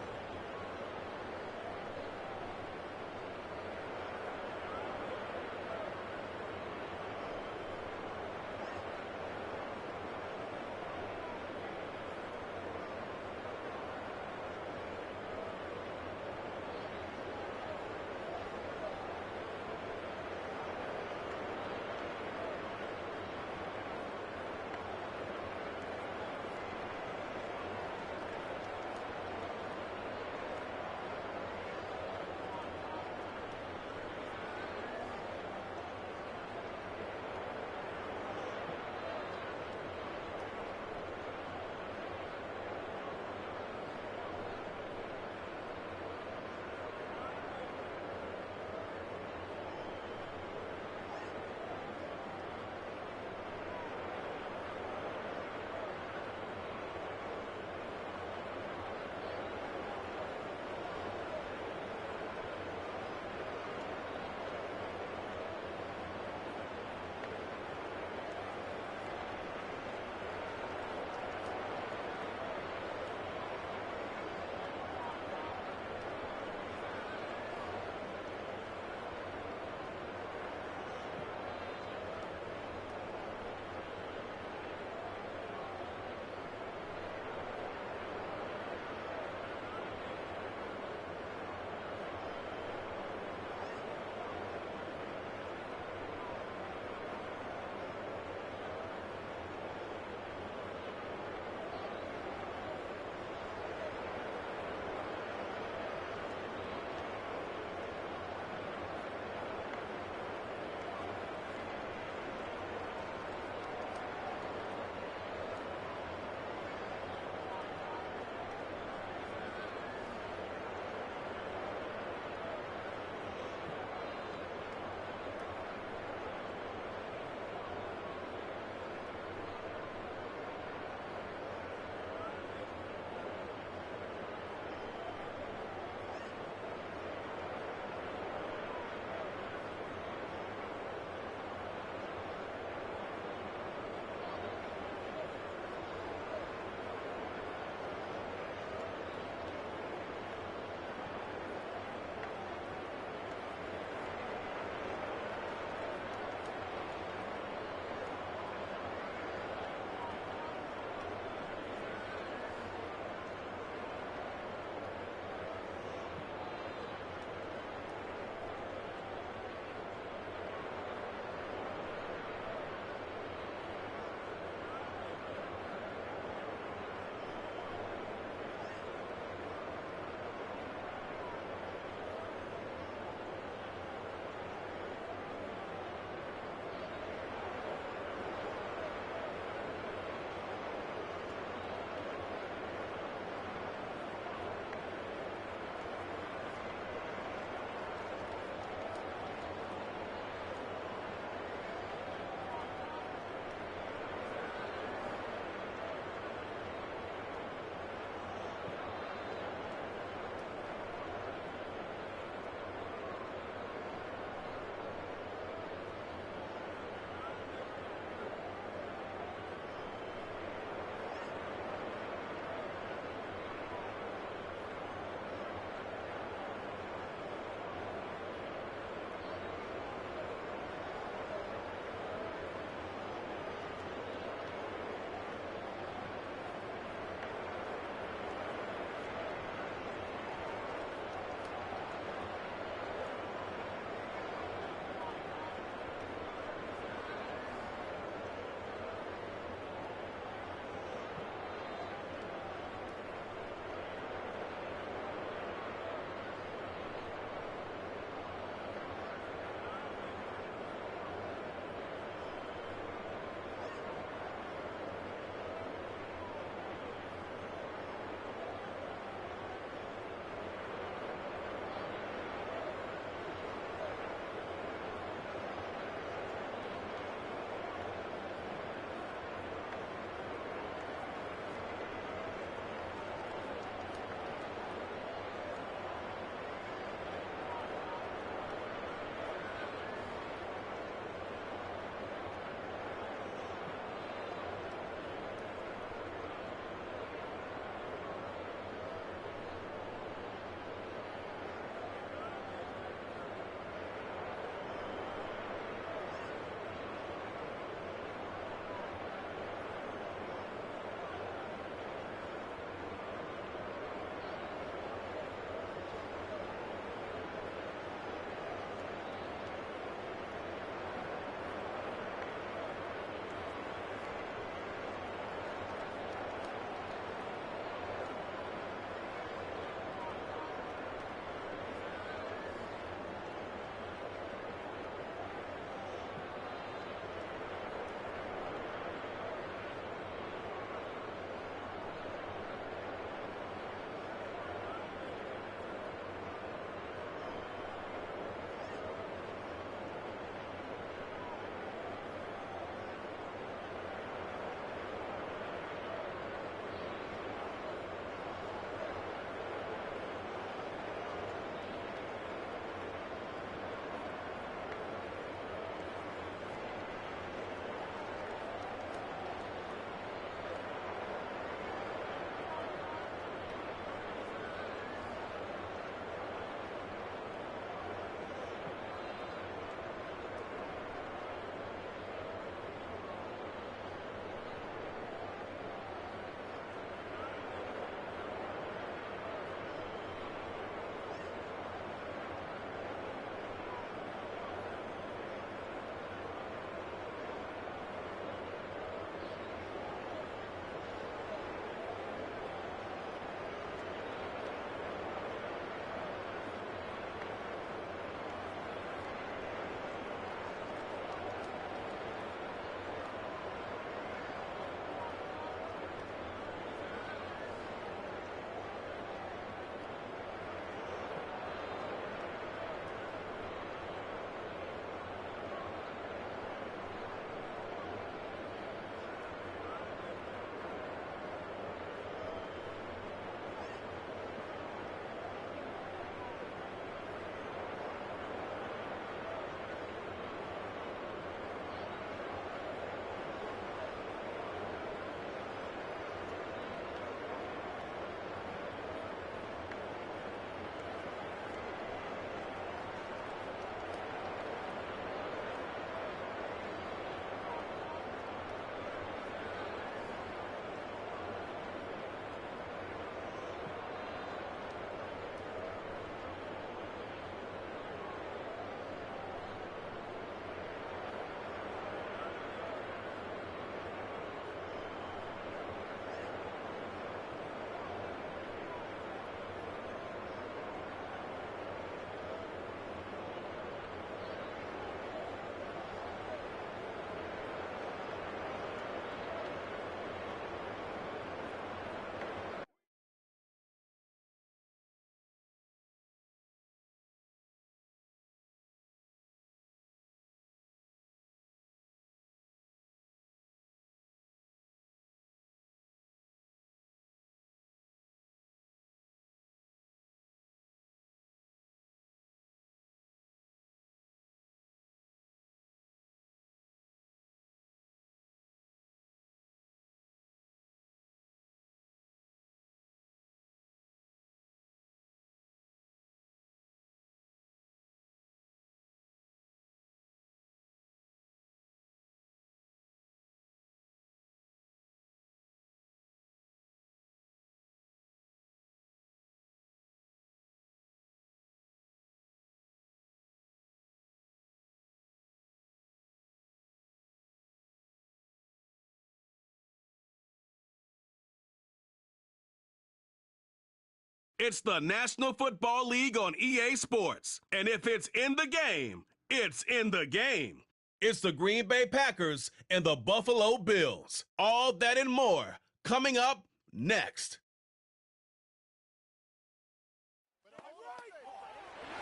It's the National Football League on EA Sports. And if it's in the game, it's in the game. It's the Green Bay Packers and the Buffalo Bills. All that and more coming up next.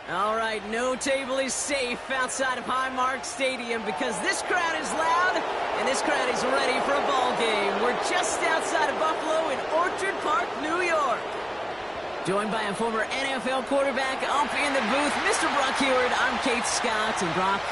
All right, no table is safe outside of Highmark Stadium because this crowd is loud and this crowd is ready for a ball game. We're just outside of Buffalo in Orchard Park, New York. Joined by a former NFL quarterback up in the booth, Mr. Brock Heward. I'm Kate Scott, and Brock,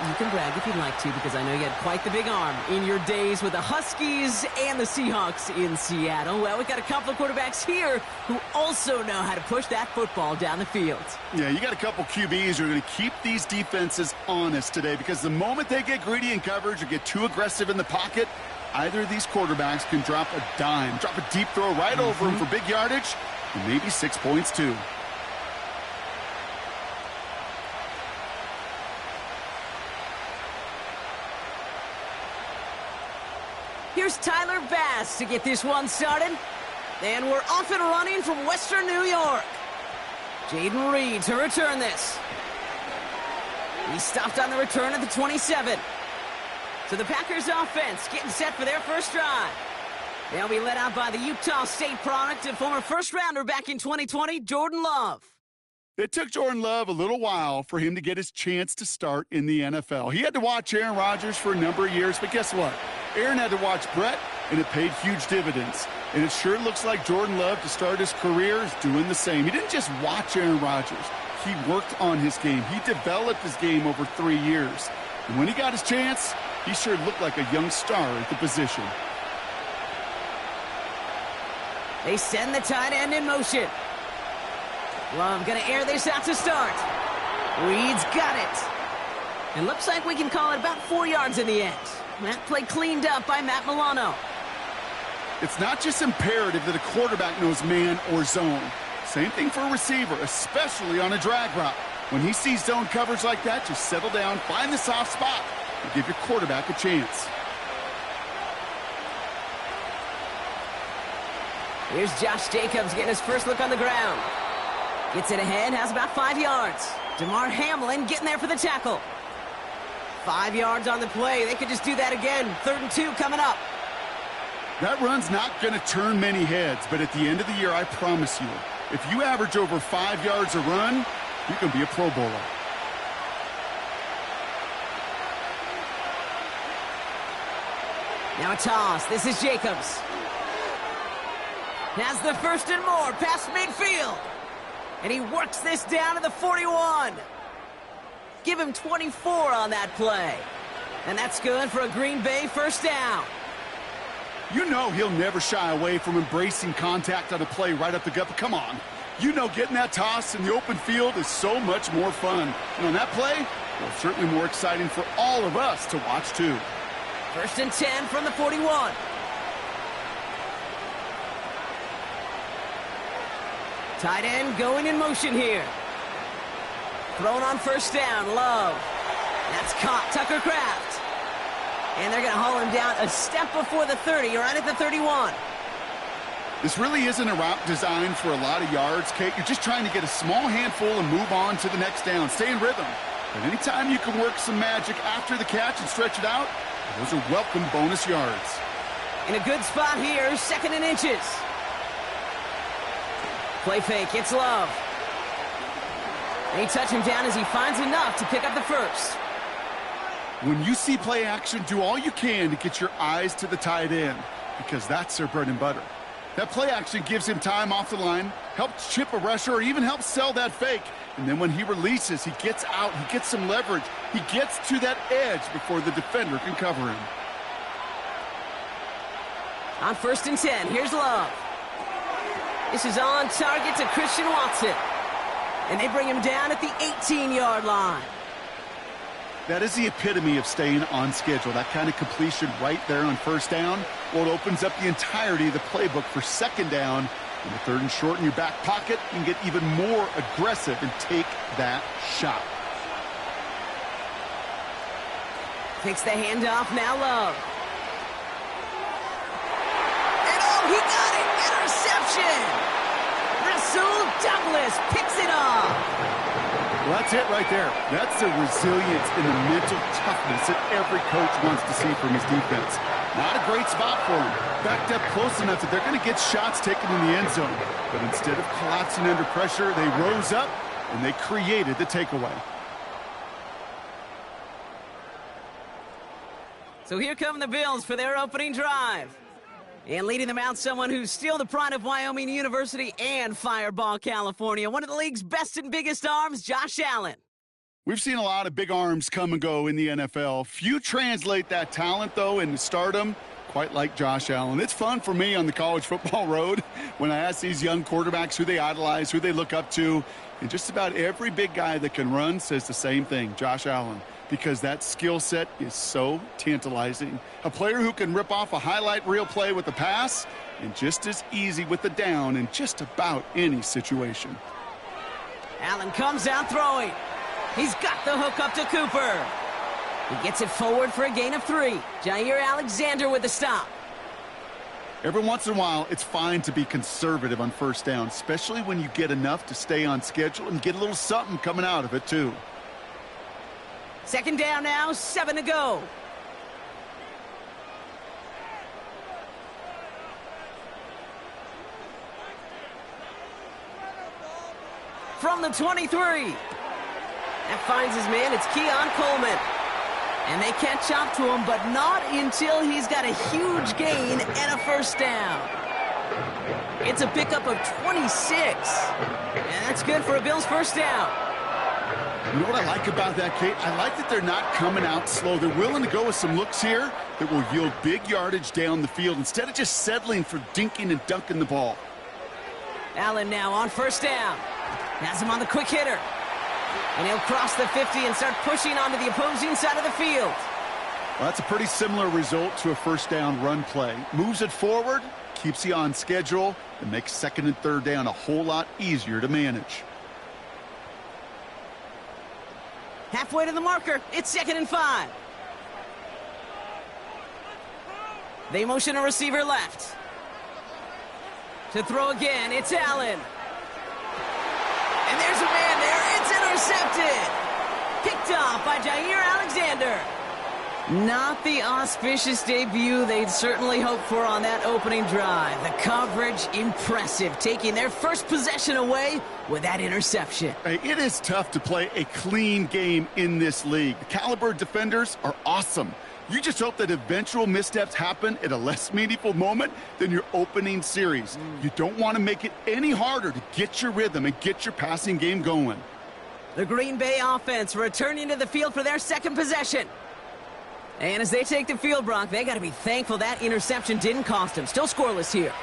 you can brag if you'd like to because I know you had quite the big arm in your days with the Huskies and the Seahawks in Seattle. Well, we've got a couple of quarterbacks here who also know how to push that football down the field. Yeah, you got a couple QBs who are going to keep these defenses honest today because the moment they get greedy in coverage or get too aggressive in the pocket, either of these quarterbacks can drop a dime, drop a deep throw right over them for big yardage, and maybe 6 points too. Here's Tyler Bass to get this one started. And we're off and running from Western New York. Jaden Reed to return this. He stopped on the return at the 27. So the Packers offense getting set for their first drive. They'll be led out by the Utah State product and former first-rounder back in 2020, Jordan Love. It took Jordan Love a little while for him to get his chance to start in the NFL. He had to watch Aaron Rodgers for a number of years, but guess what? Aaron had to watch Brett, and it paid huge dividends. And it sure looks like Jordan Love, to start his career, is doing the same. He didn't just watch Aaron Rodgers. He worked on his game. He developed his game over 3 years. And when he got his chance, he sure looked like a young star at the position. They send the tight end in motion. Love going to air this out to start. Reed's got it. It looks like we can call it about 4 yards in the end. That play cleaned up by Matt Milano. It's not just imperative that a quarterback knows man or zone. Same thing for a receiver, especially on a drag route. When he sees zone coverage like that, just settle down, find the soft spot, and give your quarterback a chance. Here's Josh Jacobs getting his first look on the ground. Gets it ahead, has about 5 yards. DeMar Hamlin getting there for the tackle. 5 yards on the play. They could just do that again. 3rd and 2 coming up. That run's not going to turn many heads, but at the end of the year, I promise you, if you average over 5 yards a run, you can be a Pro Bowler. Now a toss. This is Jacobs. Has the 1st and more past midfield. And he works this down to the 41. Give him 24 on that play. And that's good for a Green Bay first down. You know he'll never shy away from embracing contact on a play right up the gut. But come on. You know getting that toss in the open field is so much more fun. And on that play, well, certainly more exciting for all of us to watch too. 1st and 10 from the 41. Tight end going in motion here. Thrown on 1st down, Love. That's caught, Tucker Kraft. And they're going to haul him down a step before the 30, right at the 31. This really isn't a route designed for a lot of yards, Kate. You're just trying to get a small handful and move on to the next down. Stay in rhythm. But anytime you can work some magic after the catch and stretch it out, those are welcome bonus yards. In a good spot here, 2nd and inches. Play fake, it's Love. They touch him down as he finds enough to pick up the 1st. When you see play action, do all you can to get your eyes to the tight end because that's their bread and butter. That play action gives him time off the line, helps chip a rusher, or even helps sell that fake. And then when he releases, he gets out, he gets some leverage. He gets to that edge before the defender can cover him. On 1st and 10, here's Love. This is on target to Christian Watson. And they bring him down at the 18-yard line. That is the epitome of staying on schedule. That kind of completion right there on 1st down. Well, it opens up the entirety of the playbook for 2nd down. And the 3rd and short in your back pocket, you can get even more aggressive and take that shot. Takes the handoff, now Love. And oh, he got it! Interception! Rasul Douglas picks it off. Well, that's it right there. That's the resilience and the mental toughness that every coach wants to see from his defense. Not a great spot for him. Backed up close enough that they're going to get shots taken in the end zone. But instead of collapsing under pressure, they rose up and they created the takeaway. So here come the Bills for their opening drive. And leading them out, someone who's still the pride of Wyoming University and Fireball, California. One of the league's best and biggest arms, Josh Allen. We've seen a lot of big arms come and go in the NFL. Few translate that talent, though, into stardom, quite like Josh Allen. It's fun for me on the college football road when I ask these young quarterbacks who they idolize, who they look up to. And just about every big guy that can run says the same thing, Josh Allen, because that skill set is so tantalizing. A player who can rip off a highlight reel play with a pass and just as easy with the down in just about any situation. Allen comes out throwing. He's got the hook up to Cooper. He gets it forward for a gain of 3. Jair Alexander with the stop. Every once in a while, it's fine to be conservative on first down, especially when you get enough to stay on schedule and get a little something coming out of it, too. Second down now, 7 to go. From the 23. That finds his man. It's Keon Coleman. And they catch up to him, but not until he's got a huge gain and a first down. It's a pickup of 26. And that's good for a Bills first down. You know what I like about that, Kate? I like that they're not coming out slow. They're willing to go with some looks here that will yield big yardage down the field instead of just settling for dinking and dunking the ball. Allen now on first down. Has him on the quick hitter. And he'll cross the 50 and start pushing onto the opposing side of the field. Well, that's a pretty similar result to a first down run play. Moves it forward, keeps you on schedule, and makes second and third down a whole lot easier to manage. Halfway to the marker. It's 2nd and 5. They motion a receiver left. To throw again, it's Allen. And there's a man there. It's intercepted. Picked off by Jair Alexander. Not the auspicious debut they'd certainly hoped for on that opening drive. The coverage, impressive, taking their first possession away with that interception. Hey, it is tough to play a clean game in this league. The caliber defenders are awesome. You just hope that eventual missteps happen at a less meaningful moment than your opening series. You don't want to make it any harder to get your rhythm and get your passing game going. The Green Bay offense returning to the field for their second possession. And as they take the field, Brock, they got to be thankful that interception didn't cost them. Still scoreless here.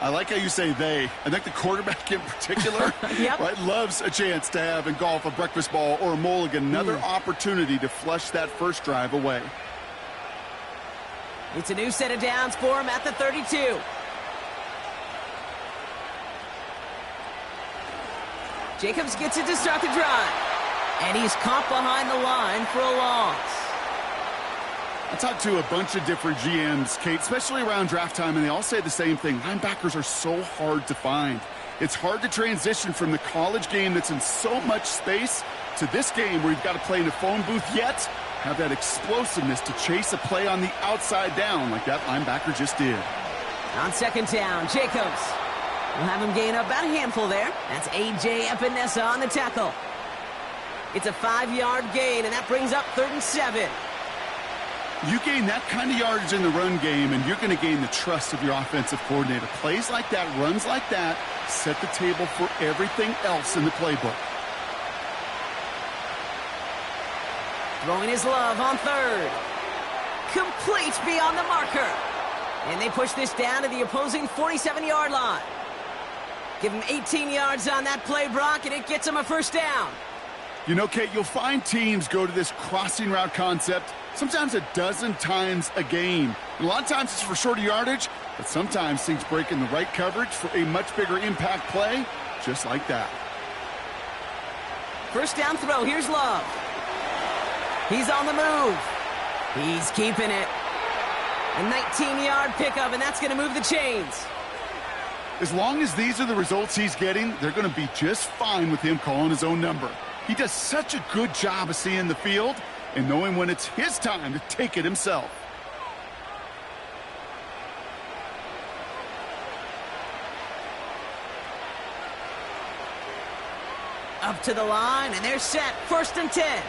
I like how you say they. I think the quarterback in particular Yep. right, loves a chance to have in golf a breakfast ball or a mulligan. Another opportunity to flush that first drive away. It's a new set of downs for him at the 32. Jacobs gets it to start the drive. And he's caught behind the line for a loss. I talked to a bunch of different GMs, Kate, especially around draft time, and they all say the same thing. Linebackers are so hard to find. It's hard to transition from the college game that's in so much space to this game where you've got to play in a phone booth, yet have that explosiveness to chase a play on the outside down like that linebacker just did. On second down, Jacobs will have him gain about a handful there. That's A.J. Epinesa on the tackle. It's a 5-yard gain, and that brings up 3rd and 7. You gain that kind of yardage in the run game, and you're going to gain the trust of your offensive coordinator. Plays like that, runs like that, set the table for everything else in the playbook. Throwing his love on 3rd. Complete beyond the marker. And they push this down to the opposing 47-yard line. Give him 18 yards on that play, Brock, and it gets him a first down. You know, Kate, you'll find teams go to this crossing route concept sometimes a dozen times a game. And a lot of times it's for shorter yardage, but sometimes things break in the right coverage for a much bigger impact play, just like that. First down throw. Here's Love. He's on the move. He's keeping it. A 19-yard pickup, and that's going to move the chains. As long as these are the results he's getting, they're going to be just fine with him calling his own number. He does such a good job of seeing the field and knowing when it's his time to take it himself. Up to the line, and they're set. 1st and 10.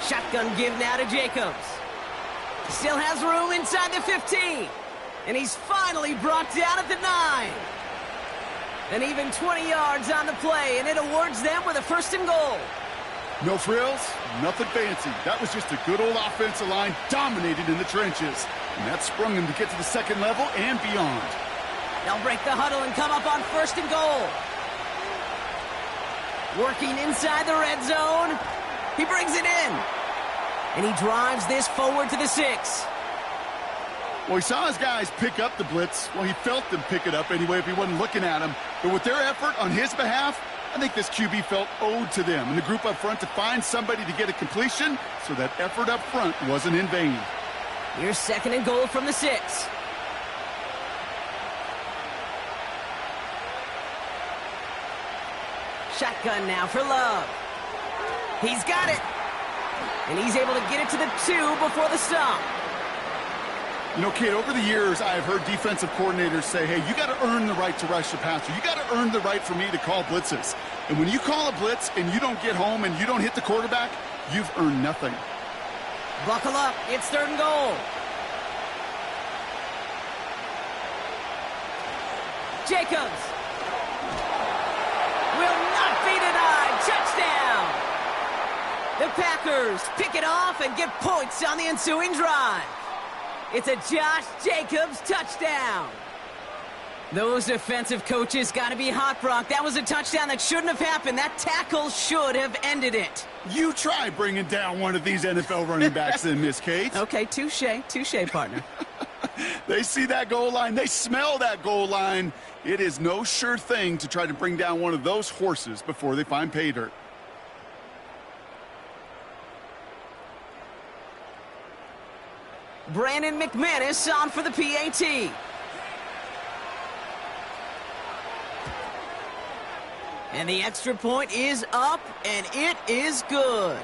Shotgun give now to Jacobs. Still has room inside the 15. And he's finally brought down at the 9. And even 20 yards on the play, and it awards them with a 1st and goal. No frills, nothing fancy. That was just a good old offensive line dominated in the trenches. And that sprung him to get to the 2nd level and beyond. They'll break the huddle and come up on 1st and goal. Working inside the red zone. He brings it in. And he drives this forward to the 6. Well, he saw his guys pick up the blitz. Well, he felt them pick it up anyway if he wasn't looking at him. But with their effort on his behalf, I think this QB felt owed to them and the group up front to find somebody to get a completion so that effort up front wasn't in vain. Here's 2nd and goal from the 6. Shotgun now for Love. He's got it. And he's able to get it to the 2 before the stop. You know, kid, over the years, I've heard defensive coordinators say, hey, you got to earn the right to rush the passer. You got to earn the right for me to call blitzes. And when you call a blitz and you don't get home and you don't hit the quarterback, you've earned nothing. Buckle up. It's 3rd and goal. Jacobs. Will not be denied. Touchdown. The Packers pick it off and get points on the ensuing drive. It's a Josh Jacobs touchdown. Those defensive coaches got to be hot, Brock. That was a touchdown that shouldn't have happened. That tackle should have ended it. You try bringing down one of these NFL running backs then, Miss Kate. Okay, touche, partner. They see that goal line. They smell that goal line. It is no sure thing to try to bring down one of those horses before they find pay dirt. Brandon McManus on for the PAT. And the extra point is up, and it is good.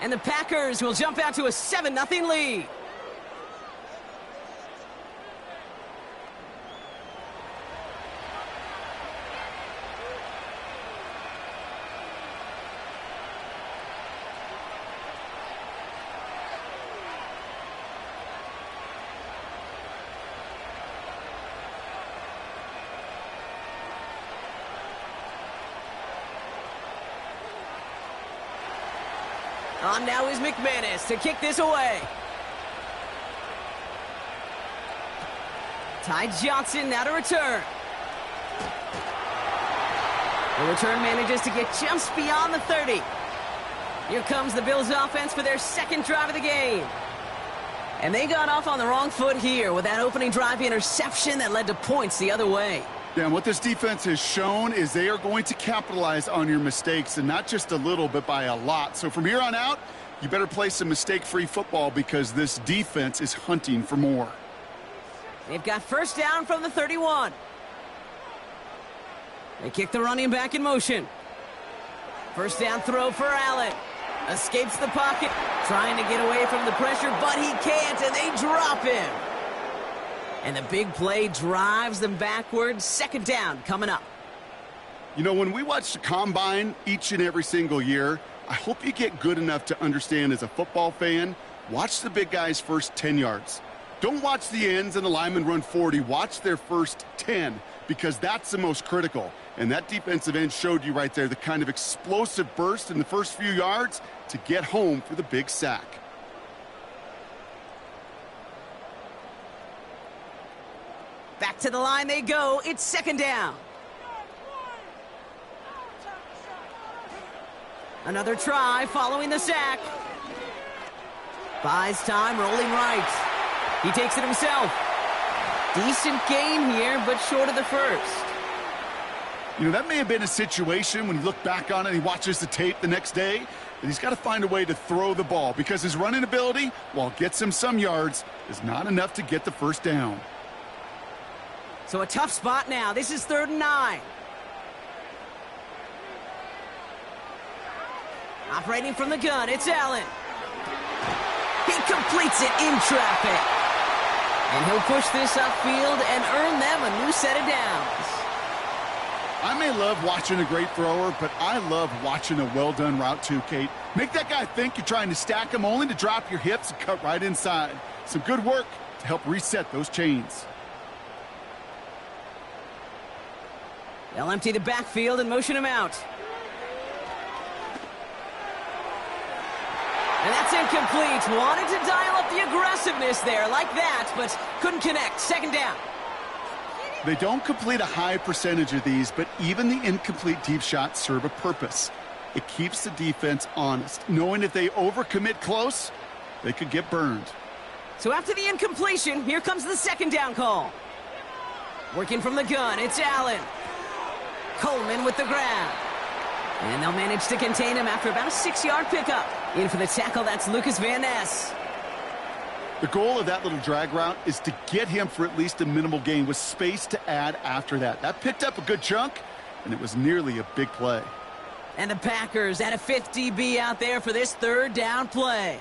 And the Packers will jump out to a 7-0 lead. On now is McManus to kick this away. Ty Johnson now to return. The return manages to get just beyond the 30. Here comes the Bills offense for their 2nd drive of the game. And they got off on the wrong foot here with that opening drive interception that led to points the other way. Yeah, and what this defense has shown is they are going to capitalize on your mistakes, and not just a little, but by a lot. So from here on out, you better play some mistake-free football because this defense is hunting for more. They've got 1st down from the 31. They kick the running back in motion. 1st down throw for Allen. Escapes the pocket, trying to get away from the pressure, but he can't, and they drop him. And the big play drives them backwards. 2nd down coming up. You know, when we watch the combine each and every single year, I hope you get good enough to understand as a football fan, watch the big guys' first 10 yards. Don't watch the ends and the linemen run 40. Watch their first 10 because that's the most critical. And that defensive end showed you right there the kind of explosive burst in the first few yards to get home for the big sack. Back to the line they go. It's 2nd down. Another try following the sack. Buys time, rolling right. He takes it himself. Decent gain here, but short of the 1st. You know, that may have been a situation when you look back on it and he watches the tape the next day, that he's got to find a way to throw the ball because his running ability, while it gets him some yards, is not enough to get the first down. So a tough spot now. This is 3rd and 9. Operating from the gun, it's Allen. He completes it in traffic. And he'll push this upfield and earn them a new set of downs. I may love watching a great thrower, but I love watching a well-done route too, Kate. Make that guy think you're trying to stack him only to drop your hips and cut right inside. Some good work to help reset those chains. They'll empty the backfield and motion him out. And that's incomplete. Wanted to dial up the aggressiveness there like that, but couldn't connect. 2nd down. They don't complete a high percentage of these, but even the incomplete deep shots serve a purpose. It keeps the defense honest, knowing if they overcommit close, they could get burned. So after the incompletion, here comes the 2nd down call. Working from the gun, it's Allen. Coleman with the grab. And they'll manage to contain him after about a 6-yard pickup. In for the tackle, that's Lucas Van Ness. The goal of that little drag route is to get him for at least a minimal gain with space to add after that. That picked up a good chunk, and it was nearly a big play. And the Packers at a 5th DB out there for this 3rd down play.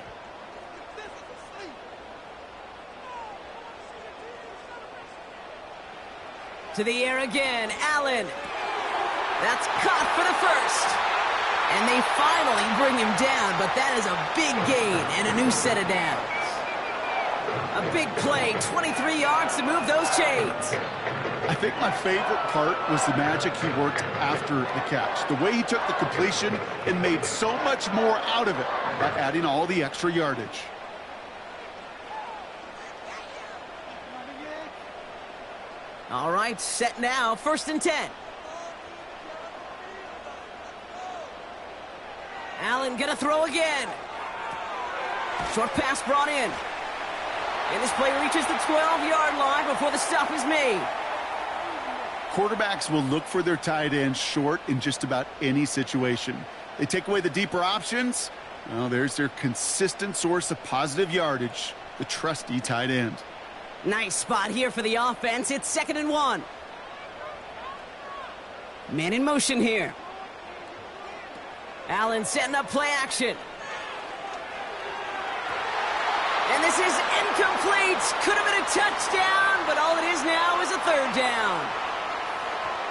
To the air again, Allen. That's caught for the first. And they finally bring him down, but that is a big gain and a new set of downs. A big play, 23 yards to move those chains. I think my favorite part was the magic he worked after the catch. The way he took the completion and made so much more out of it by adding all the extra yardage. All right, set now, 1st and 10. Allen gonna throw again. Short pass brought in. And this play reaches the 12-yard line before the stop is made. Quarterbacks will look for their tight end short in just about any situation. They take away the deeper options. Well, there's their consistent source of positive yardage, the trusty tight end. Nice spot here for the offense. It's 2nd and 1. Man in motion here. Allen setting up play action. And this is incomplete. Could have been a touchdown, but all it is now is a 3rd down.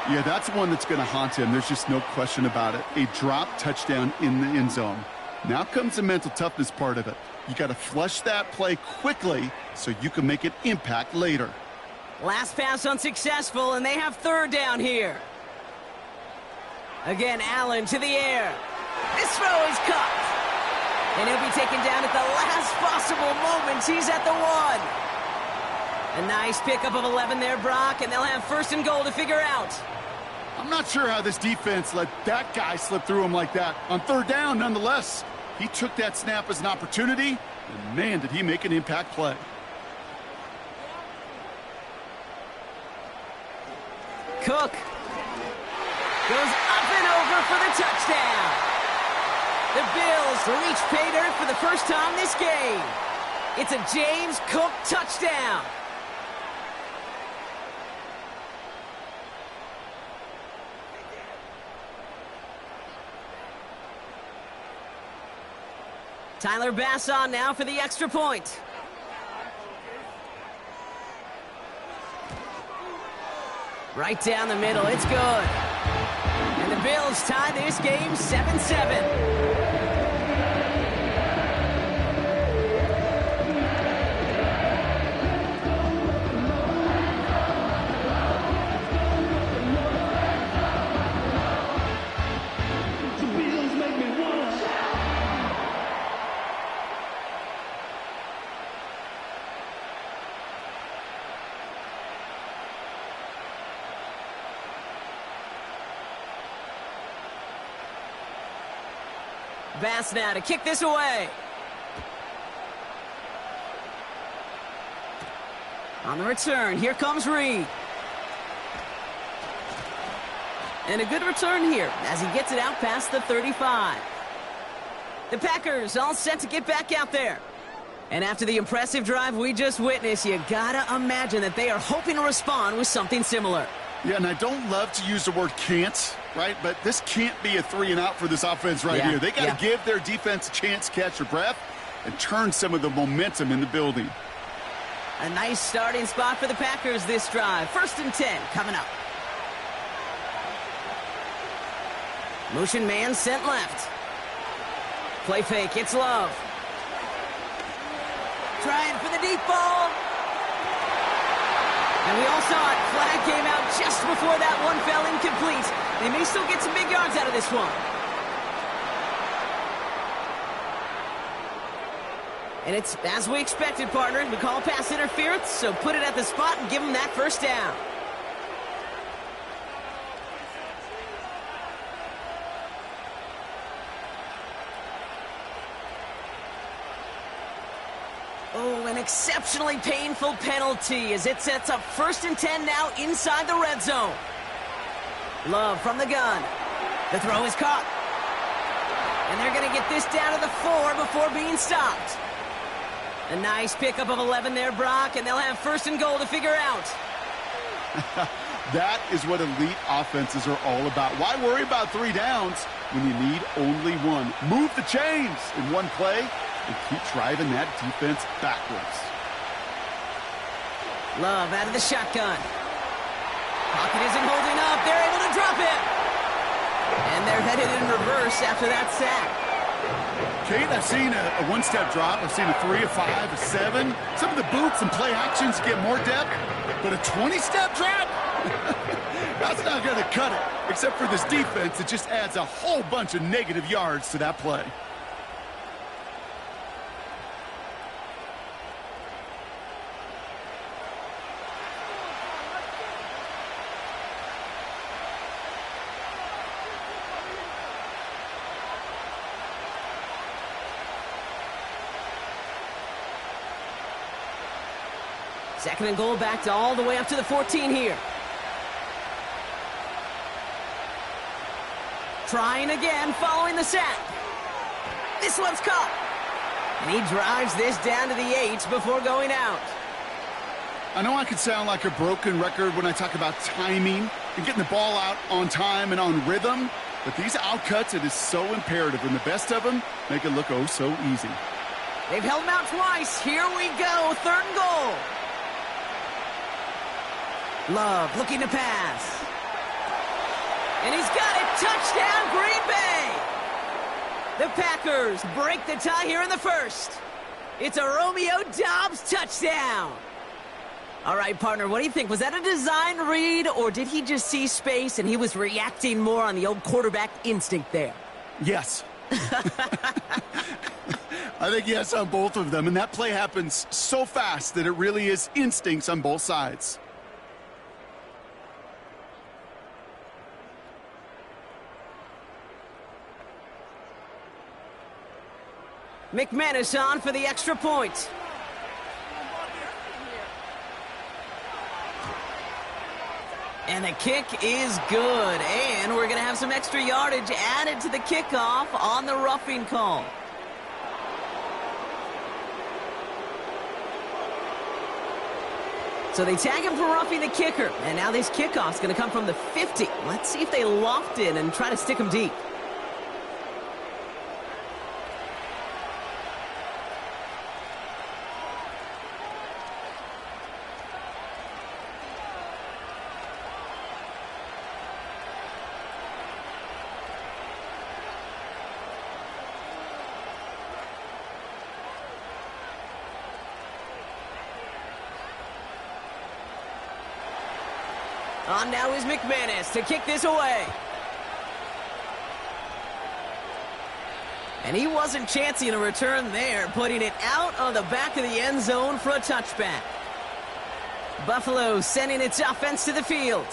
Yeah, that's one that's going to haunt him. There's just no question about it. A drop touchdown in the end zone. Now comes the mental toughness part of it. You got to flush that play quickly so you can make an impact later. Last pass unsuccessful, and they have 3rd down here. Again, Allen to the air. This throw is caught. And he'll be taken down at the last possible moment. He's at the 1. A nice pickup of 11 there, Brock, and they'll have 1st and goal to figure out. I'm not sure how this defense let that guy slip through him like that. On 3rd down, nonetheless, he took that snap as an opportunity, and man, did he make an impact play. Cook goes up and over for the touchdown. The Bills reach pay dirt for the first time this game. It's a James Cook touchdown. Tyler Bass on now for the extra point. Right down the middle, it's good. And the Bills tie this game 7-7. Bass now to kick this away. On the return, here comes Reed. And a good return here as he gets it out past the 35. The Packers all set to get back out there. And after the impressive drive we just witnessed, you gotta imagine that they are hoping to respond with something similar. Yeah, and I don't love to use the word can't, right? But this can't be a 3-and-out for this offense right here. They got to give their defense a chance to catch their breath and turn some of the momentum in the building. A nice starting spot for the Packers this drive. 1st and 10 coming up. Motion man sent left. Play fake, it's Love. Trying for the deep ball. And we all saw it. Flag came out just before that one fell incomplete. They may still get some big yards out of this one. And it's as we expected, partner. We call pass interference, so put it at the spot and give them that first down. Oh, an exceptionally painful penalty as it sets up 1st and 10 now inside the red zone. Love from the gun. The throw is caught. And they're going to get this down to the 4 before being stopped. A nice pickup of 11 there, Brock, and they'll have 1st and goal to figure out. That is what elite offenses are all about. Why worry about 3 downs when you need only 1? Move the chains in one play and keep driving that defense backwards. Love out of the shotgun. Pocket isn't holding up. They're able to drop it. And they're headed in reverse after that sack. Kate, I've seen a one-step drop. I've seen a 3, a 5, a 7. Some of the boots and play actions get more depth. But a 20-step drop? That's not going to cut it. Except for this defense, it just adds a whole bunch of negative yards to that play. Second and goal back to all the way up to the 14 here. Trying again following the sack. This one's caught. And he drives this down to the 8 before going out. I know I could sound like a broken record when I talk about timing and getting the ball out on time and on rhythm, but these outcuts, it is so imperative, and the best of them make it look oh so easy. They've held him out twice. Here we go, 3rd and goal. Love looking to pass. And he's got it. Touchdown, Green Bay. The Packers break the tie here in the 1st. It's a Romeo Doubs touchdown. All right, partner, what do you think? Was that a design read, or did he just see space and he was reacting more on the old quarterback instinct there? Yes. I think yes on both of them, and that play happens so fast that it really is instincts on both sides. McManus on for the extra point. And the kick is good. And we're going to have some extra yardage added to the kickoff on the roughing call. So they tag him for roughing the kicker. And now this kickoff's going to come from the 50. Let's see if they loft in and try to stick him deep. On now is McManus to kick this away. And he wasn't chancing a return there, putting it out on the back of the end zone for a touchback. Buffalo sending its offense to the field.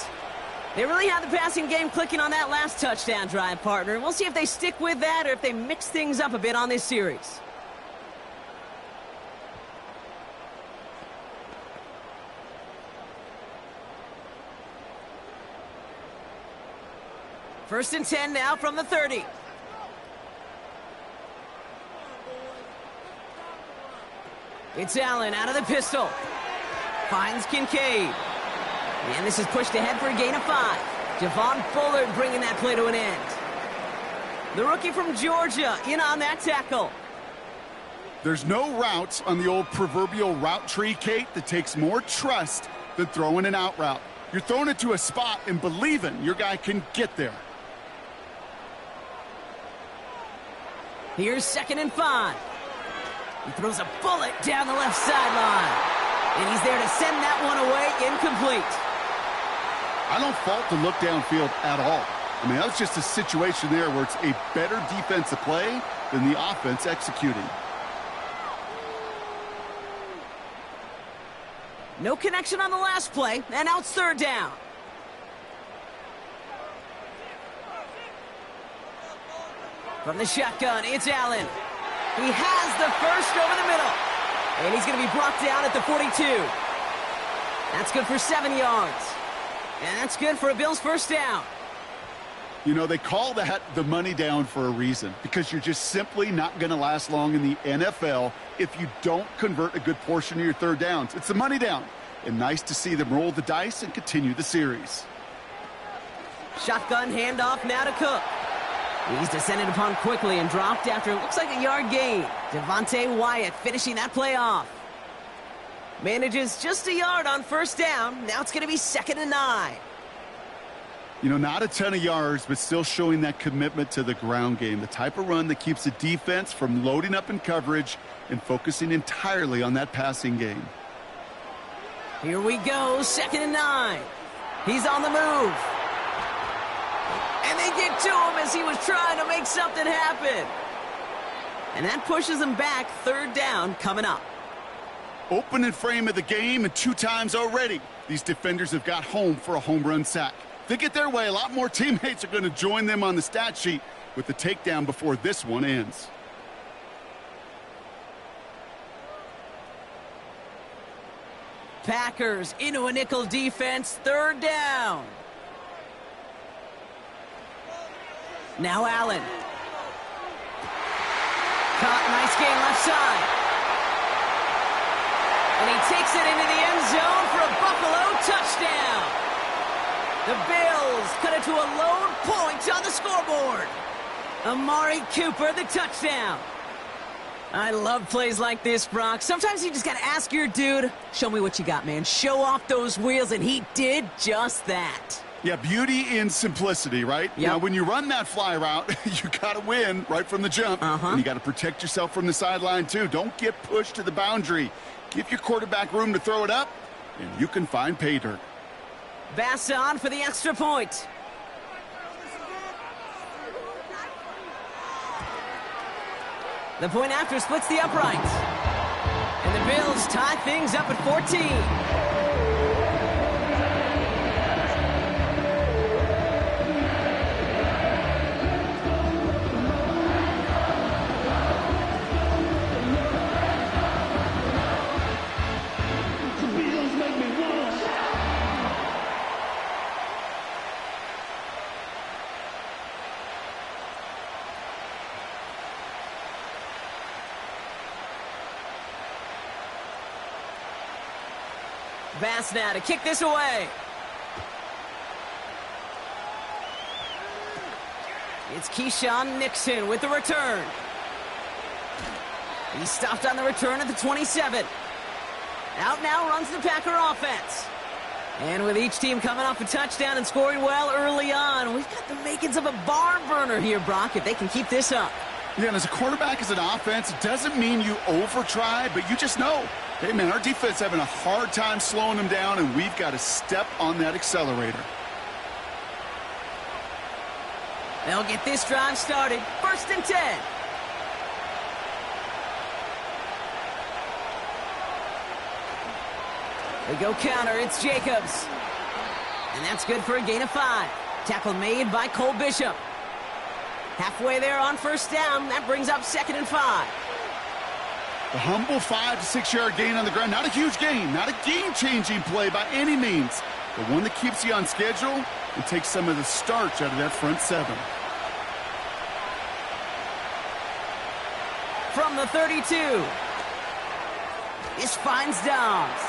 They really had the passing game clicking on that last touchdown drive, partner. We'll see if they stick with that or if they mix things up a bit on this series. First and 10 now from the 30. It's Allen out of the pistol. Finds Kincaid. And this is pushed ahead for a gain of 5. Javon Bullard bringing that play to an end. The rookie from Georgia in on that tackle. There's no routes on the old proverbial route tree, Kate, that takes more trust than throwing an out route. You're throwing it to a spot and believing your guy can get there. Here's 2nd and 5. He throws a bullet down the left sideline. And he's there to send that one away, incomplete. I don't fault the look downfield at all. I mean, that was just a situation there where it's a better defensive play than the offense executing. No connection on the last play, and now it's 3rd down. From the shotgun, it's Allen. He has the first over the middle. And he's going to be brought down at the 42. That's good for 7 yards. And that's good for a Bills first down. You know, they call that the money down for a reason, because you're just simply not going to last long in the NFL if you don't convert a good portion of your 3rd downs. It's the money down. And nice to see them roll the dice and continue the series. Shotgun handoff now to Cook. He's descended upon quickly and dropped after it looks like a yard gain. Devontae Wyatt finishing that play off. Manages just a yard on first down. Now it's going to be 2nd and 9. You know, not a ton of yards, but still showing that commitment to the ground game. The type of run that keeps the defense from loading up in coverage and focusing entirely on that passing game. Here we go, 2nd and 9. He's on the move. And they get to him as he was trying to make something happen. And that pushes him back, 3rd down coming up. Opening frame of the game, and 2 times already, these defenders have got home for a home run sack. If they get their way, a lot more teammates are going to join them on the stat sheet with the takedown before this one ends. Packers into a nickel defense, 3rd down. Now Allen. Caught, nice gain left side. And he takes it into the end zone for a Buffalo touchdown. The Bills cut it to a lone point on the scoreboard. Amari Cooper, the touchdown. I love plays like this, Brock. Sometimes you just got to ask your dude, show me what you got, man. Show off those wheels, and he did just that. Yeah, beauty in simplicity, right? Yep. Now, when you run that fly route, you got to win right from the jump. And you got to protect yourself from the sideline, too. Don't get pushed to the boundary. Give your quarterback room to throw it up, and you can find pay dirt. Bass on for the extra point. The point after splits the uprights. And the Bills tie things up at 14. Bass now to kick this away. It's Keyshawn Nixon with the return. He stopped on the return at the 27. Out now runs the Packer offense. And with each team coming off a touchdown and scoring well early on, we've got the makings of a barn burner here, Brock, if they can keep this up. Yeah, and as a quarterback, as an offense, it doesn't mean you over-try, but you just know, hey, man, our defense having a hard time slowing them down, and we've got to step on that accelerator. They'll get this drive started. 1st and 10. They go counter. It's Jacobs. And that's good for a gain of 5. Tackle made by Cole Bishop. Halfway there on first down. That brings up 2nd and 5. A humble 5 to 6 yard gain on the ground. Not a huge gain. Not a game-changing play by any means. the one that keeps you on schedule and takes some of the starch out of that front seven. From the 32. This finds Dobbs.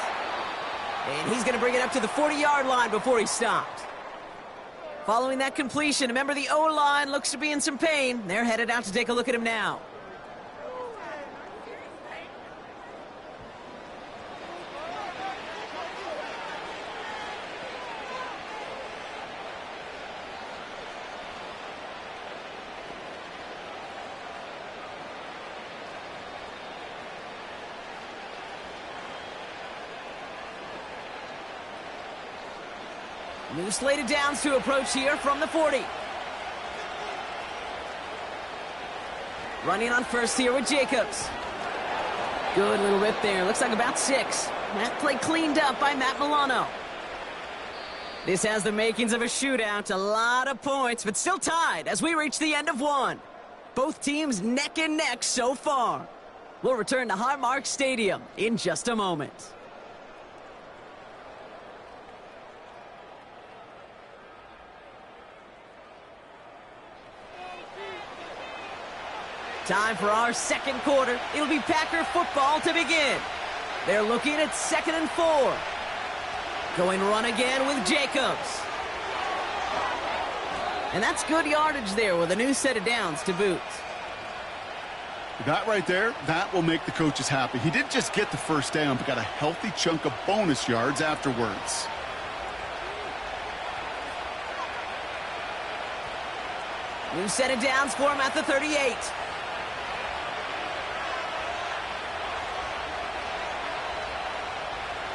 And he's going to bring it up to the 40-yard line before he stopped. Following that completion, remember the O-line looks to be in some pain. They're headed out to take a look at him now. New slated downs to approach here from the 40. Running on first here with Jacobs. Good little rip there. Looks like about 6. That play cleaned up by Matt Milano. This has the makings of a shootout. A lot of points, but still tied as we reach the end of one. Both teams neck and neck so far. We'll return to Highmark Stadium in just a moment. Time for our second quarter. It'll be Packer football to begin. They're looking at 2nd and 4. Going run again with Jacobs. And that's good yardage there with a new set of downs to boot. That right there, that will make the coaches happy. He didn't just get the first down, but got a healthy chunk of bonus yards afterwards. New set of downs for him at the 38.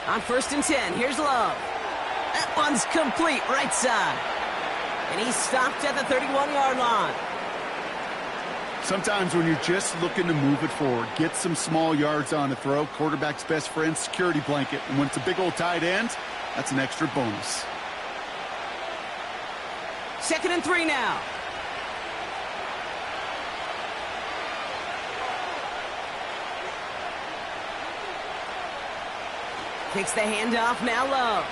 On 1st and 10, here's Love. That one's complete, right side. And he's stopped at the 31-yard line. Sometimes when you're just looking to move it forward, get some small yards on a throw, quarterback's best friend, security blanket. And when it's a big old tight end, that's an extra bonus. 2nd and 3 now. Takes the handoff, now Love.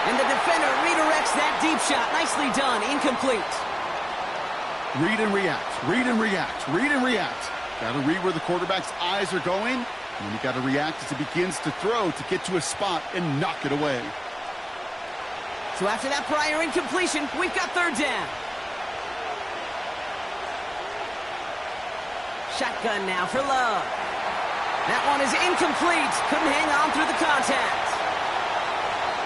And the defender redirects that deep shot. Nicely done, incomplete. Read and react, read and react, read and react. Got to read where the quarterback's eyes are going, and then you got to react as he begins to throw to get to a spot and knock it away. So after that prior incompletion, we've got 3rd down. Shotgun now for Love. That one is incomplete. Couldn't hang on through the contact.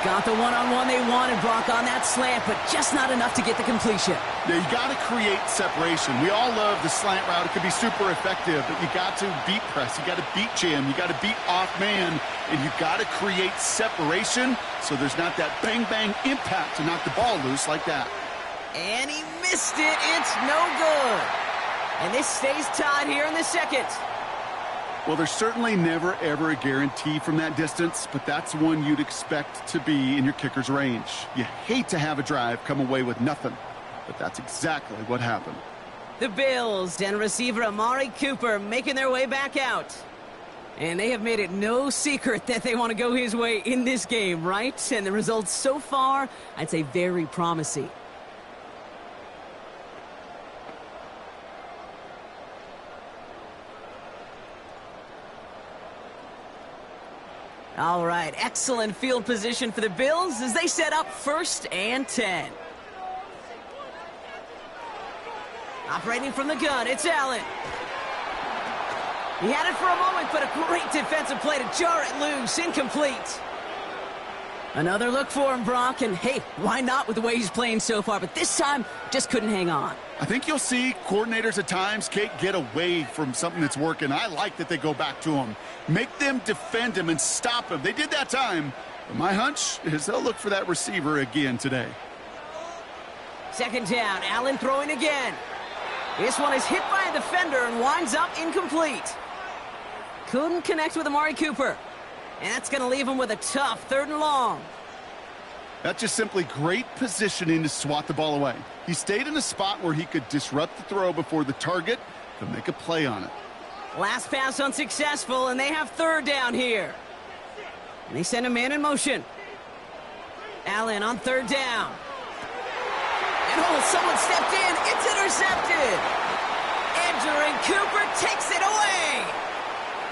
Got the one-on-one they wanted, Brock, on that slant, but just not enough to get the completion. Yeah, you got to create separation. We all love the slant route. It could be super effective, but you got to beat press. You got to beat jam. You got to beat off man, and you got to create separation so there's not that bang-bang impact to knock the ball loose like that. And he missed it. It's no good. And this stays tied here in the 2nd. Well, there's certainly never, ever a guarantee from that distance, but that's one you'd expect to be in your kicker's range. You hate to have a drive come away with nothing, but that's exactly what happened. The Bills and receiver Amari Cooper making their way back out. And they have made it no secret that they want to go his way in this game, right? And the results so far, I'd say very promising. All right, excellent field position for the Bills as they set up 1st and 10. Operating from the gun, it's Allen. He had it for a moment, but a great defensive play to jar it loose, incomplete. Another look for him, Brock, and hey, why not with the way he's playing so far, but this time just couldn't hang on. I think you'll see coordinators at times can't get away from something that's working. I like that they go back to him. Make them defend him and stop him. They did that time. But my hunch is they'll look for that receiver again today. 2nd down, Allen throwing again. This one is hit by a defender and winds up incomplete. Couldn't connect with Amari Cooper. And that's going to leave him with a tough 3rd and long. That's just simply great positioning to swat the ball away. He stayed in a spot where he could disrupt the throw before the target could make a play on it. Last pass unsuccessful, and they have third down here. And they send a man in motion. Allen on third down. And someone stepped in. It's intercepted. Andrew Cooper takes it away.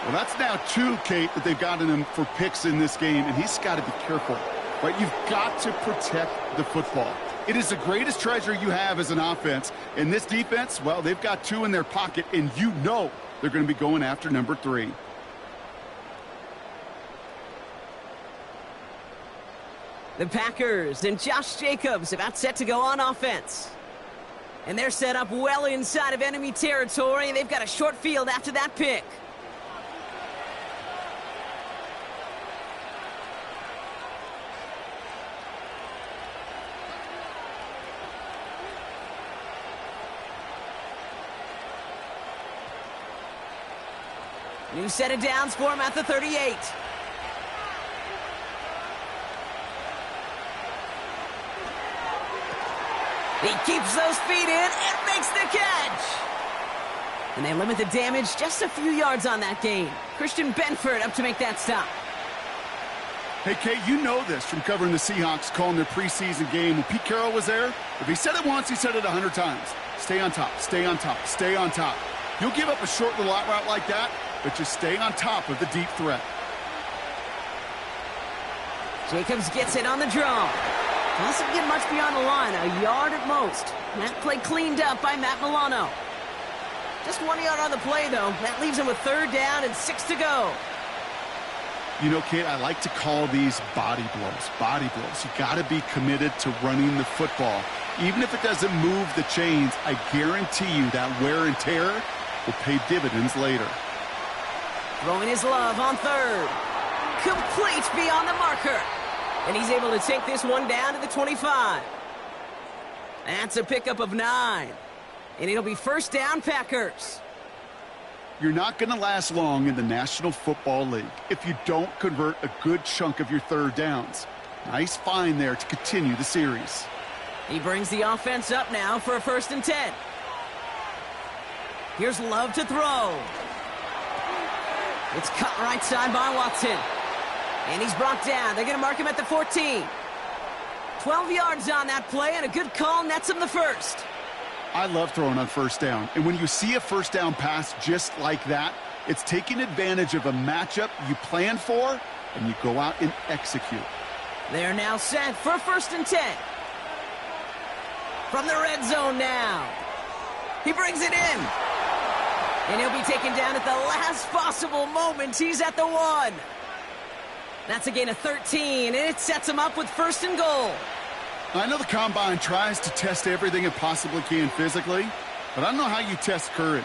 Well, that's now 2, Kate, that they've gotten him for picks in this game, and he's got to be careful. Right? You've got to protect the football. It is the greatest treasure you have as an offense. And this defense, well, they've got 2 in their pocket, and you know they're going to be going after number 3. The Packers and Josh Jacobs about set to go on offense. And they're set up well inside of enemy territory, and they've got a short field after that pick. New set of downs for him at the 38. He keeps those feet in and makes the catch. And they limit the damage just a few yards on that gain. Christian Benford up to make that stop. Hey, Kate, you know this from covering the Seahawks, calling their preseason game. When Pete Carroll was there, if he said it once, he said it 100 times. Stay on top, stay on top, stay on top. You'll give up a short little out route like that, but just stay on top of the deep threat. Jacobs gets it on the draw. Doesn't get much beyond the line, a yard at most. That play cleaned up by Matt Milano. Just 1 yard on the play, though. That leaves him with third down and 6 to go. You know, Kate, I like to call these body blows. Body blows. You got to be committed to running the football. Even if it doesn't move the chains, I guarantee you that wear and tear will pay dividends later. Throwing his love on third. Complete beyond the marker. And he's able to take this one down to the 25. That's a pickup of 9. And it'll be first down, Packers. You're not going to last long in the National Football League if you don't convert a good chunk of your third downs. Nice find there to continue the series. He brings the offense up now for a 1st and 10. Here's Love to throw. It's cut right side by Watson. And he's brought down. They're going to mark him at the 14. 12 yards on that play, and a good call nets him the first. I love throwing on first down. And when you see a first down pass just like that, it's taking advantage of a matchup you plan for, and you go out and execute. They're now set for 1st and 10. From the red zone now. He brings it in. And he'll be taken down at the last possible moment. He's at the 1. That's a gain of 13, and it sets him up with 1st and goal. I know the Combine tries to test everything it possibly can physically, but I don't know how you test courage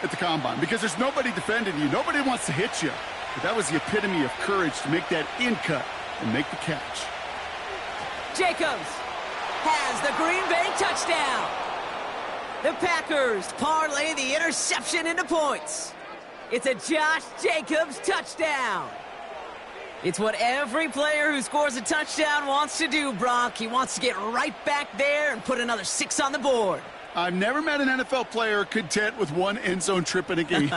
at the Combine because there's nobody defending you. Nobody wants to hit you. But that was the epitome of courage to make that in cut and make the catch. Jacobs has the Green Bay touchdown. The Packers parlay the interception into points. It's a Josh Jacobs touchdown. It's what every player who scores a touchdown wants to do, Brock. He wants to get right back there and put another 6 on the board. I've never met an NFL player content with one end zone trip in a game.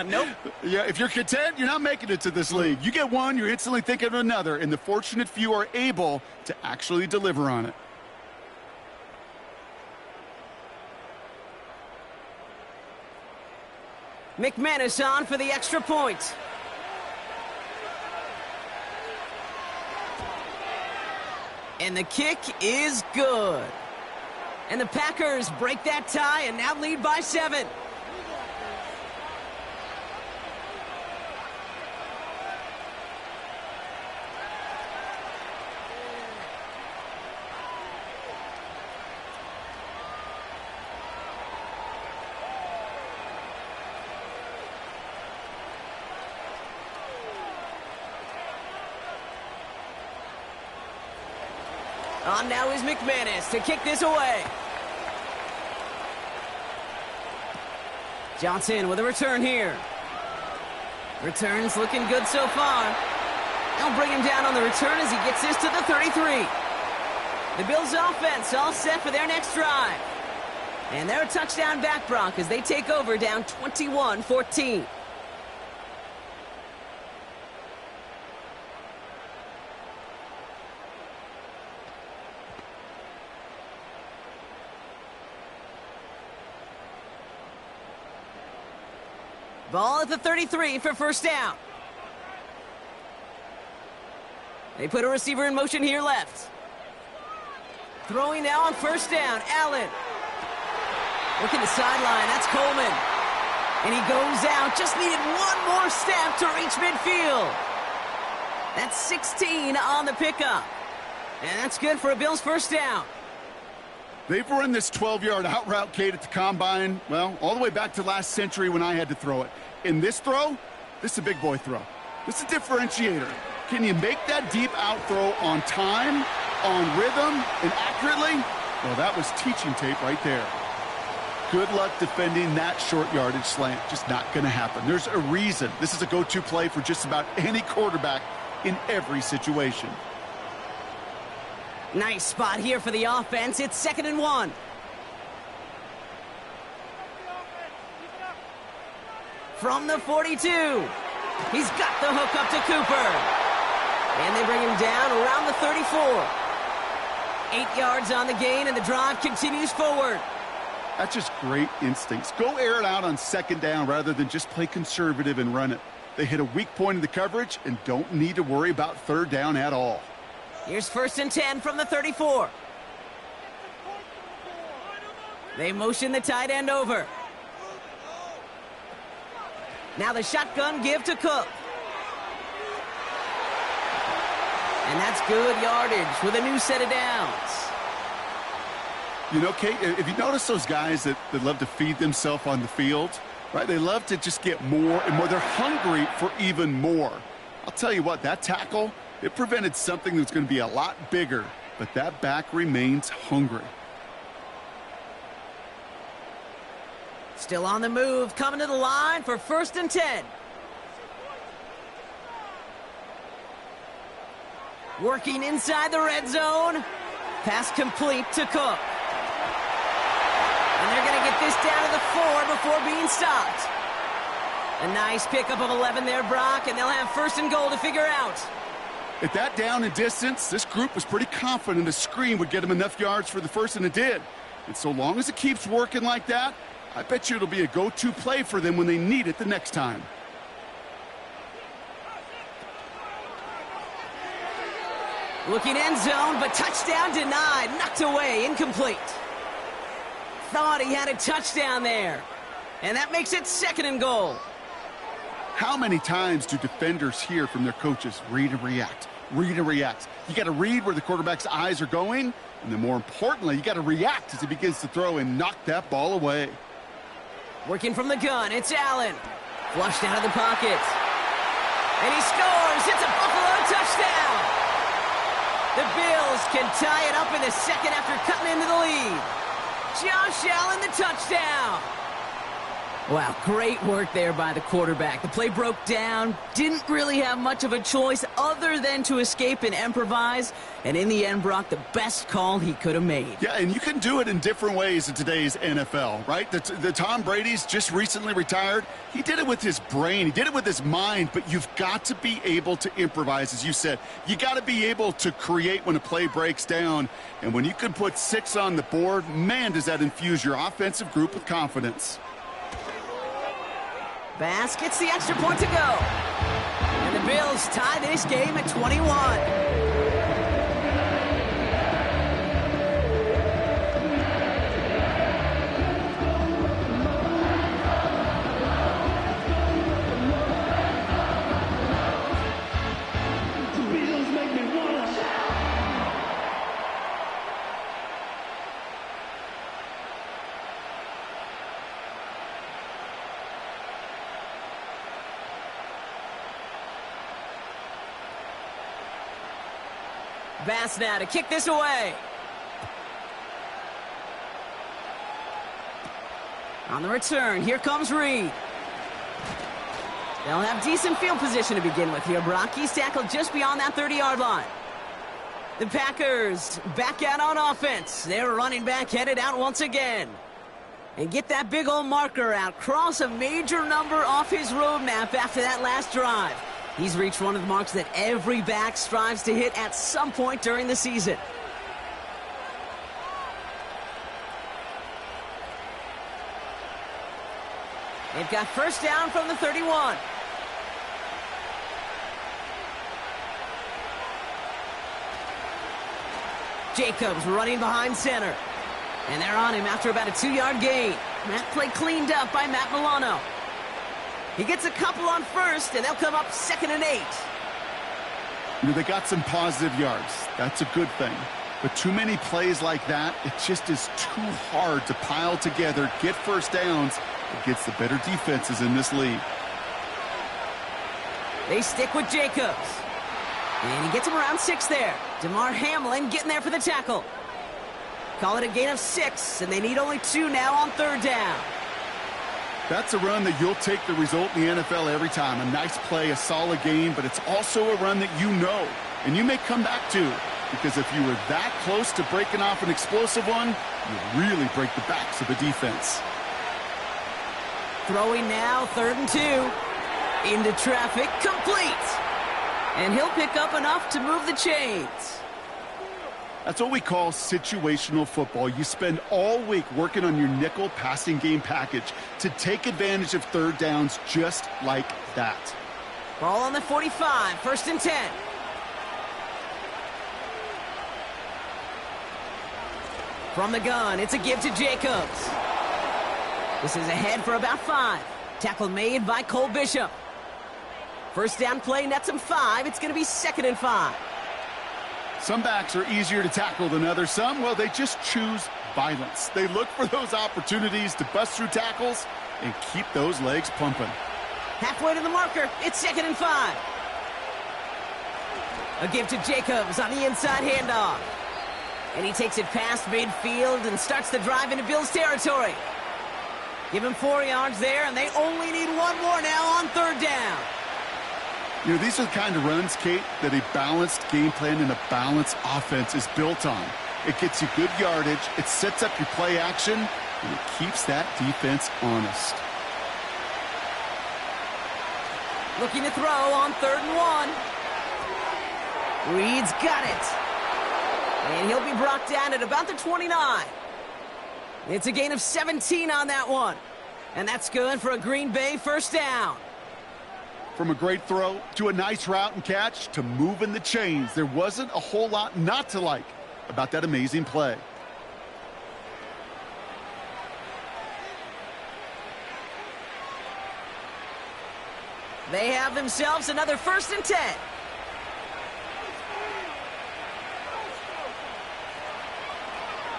Nope. Yeah, if you're content, you're not making it to this league. You get one, you're instantly thinking of another, and the fortunate few are able to actually deliver on it. McManus on for the extra point. And the kick is good. And the Packers break that tie and now lead by 7. On now is McManus to kick this away. Johnson with a return here. Returns looking good so far. They'll bring him down on the return as he gets this to the 33. The Bills offense all set for their next drive. And they're a touchdown back, Brock, as they take over down 21-14. Ball at the 33 for first down. They put a receiver in motion here left. Throwing now on first down, Allen. Working the sideline, that's Coleman. And he goes out, just needed one more step to reach midfield. That's 16 on the pickup. And that's good for a Bills first down. They've run this 12-yard out route, Kate, at the combine, well, all the way back to last century when I had to throw it. In this throw, this is a big boy throw. This is a differentiator. Can you make that deep out throw on time, on rhythm, and accurately? Well, that was teaching tape right there. Good luck defending that short yardage slant. Just not going to happen. There's a reason. This is a go-to play for just about any quarterback in every situation. Nice spot here for the offense. It's 2nd and 1. From the 42. He's got the hook up to Cooper. And they bring him down around the 34. 8 yards on the gain, and the drive continues forward. That's just great instincts. Go air it out on 2nd down rather than just play conservative and run it. They hit a weak point in the coverage and don't need to worry about 3rd down at all. Here's 1st and 10 from the 34. They motion the tight end over. Now the shotgun give to Cook. And that's good yardage with a new set of downs. You know, Kate, if you notice those guys that love to feed themselves on the field, right? They love to just get more and more. They're hungry for even more. I'll tell you what, that tackle, it prevented something that's going to be a lot bigger, but that back remains hungry. Still on the move, coming to the line for 1st and 10. Working inside the red zone. Pass complete to Cook. And they're going to get this down to the 4 before being stopped. A nice pickup of 11 there, Brock, and they'll have 1st and goal to figure out. At that down and distance, this group was pretty confident a screen would get them enough yards for the first, and it did. And so long as it keeps working like that, I bet you it'll be a go-to play for them when they need it the next time. Looking end zone, but touchdown denied. Knocked away, incomplete. Thought he had a touchdown there. And that makes it 2nd and goal. How many times do defenders hear from their coaches, read and react, read and react? You got to read where the quarterback's eyes are going, and then more importantly, you got to react as he begins to throw and knock that ball away. Working from the gun, it's Allen. Flushed out of the pocket. And he scores. It's a Buffalo touchdown. The Bills can tie it up in the 2nd after cutting into the lead. Josh Allen, the touchdown. Wow, great work there by the quarterback. The play broke down, didn't really have much of a choice other than to escape and improvise, and in the end, Brock, the best call he could have made. Yeah, and you can do it in different ways in today's NFL, right? The Tom Brady's just recently retired. He did it with his brain. He did it with his mind, but you've got to be able to improvise, as you said. You got to be able to create when a play breaks down, and when you can put 6 on the board, man, does that infuse your offensive group with confidence. Bass gets the extra point to go. And the Bills tie this game at 21. Bass now to kick this away. On the return, here comes Reed. They'll have decent field position to begin with here. Brock, he's tackled just beyond that 30-yard line. The Packers back out on offense. Their running back headed out once again. And get that big old marker out. Cross a major number off his roadmap after that last drive. He's reached one of the marks that every back strives to hit at some point during the season. They've got first down from the 31. Jacobs running behind center. And they're on him after about a 2-yard gain. That play cleaned up by Matt Milano. He gets a couple on first, and they'll come up 2nd and 8. You know, they got some positive yards. That's a good thing. But too many plays like that, it just is too hard to pile together, get first downs against the better defenses in this league. They stick with Jacobs. And he gets him around 6 there. DeMar Hamlin getting there for the tackle. Call it a gain of 6, and they need only 2 now on 3rd down. That's a run that you'll take the result in the NFL every time. A nice play, a solid game, but it's also a run that you know, and you may come back to. Because if you were that close to breaking off an explosive one, you really break the backs of the defense. Throwing now, 3rd and 2. Into traffic, complete. And he'll pick up enough to move the chains. That's what we call situational football. You spend all week working on your nickel passing game package to take advantage of 3rd downs just like that. Ball on the 45, 1st and 10. From the gun, it's a give to Jacobs. This is ahead for about 5. Tackle made by Cole Bishop. First down play nets him 5. It's going to be 2nd and 5. Some backs are easier to tackle than others. Some, well, they just choose violence. They look for those opportunities to bust through tackles and keep those legs pumping. Halfway to the marker, it's 2nd and 5. A give to Jacobs on the inside handoff. And he takes it past midfield and starts the drive into Bills territory. Give him 4 yards there, and they only need 1 more now on 3rd down. You know, these are the kind of runs, Kate, that a balanced game plan and a balanced offense is built on. It gets you good yardage, it sets up your play action, and it keeps that defense honest. Looking to throw on 3rd and 1. Reed's got it. And he'll be brought down at about the 29. It's a gain of 17 on that one. And that's good for a Green Bay first down. From a great throw to a nice route and catch to moving the chains, there wasn't a whole lot not to like about that amazing play. They have themselves another 1st and 10.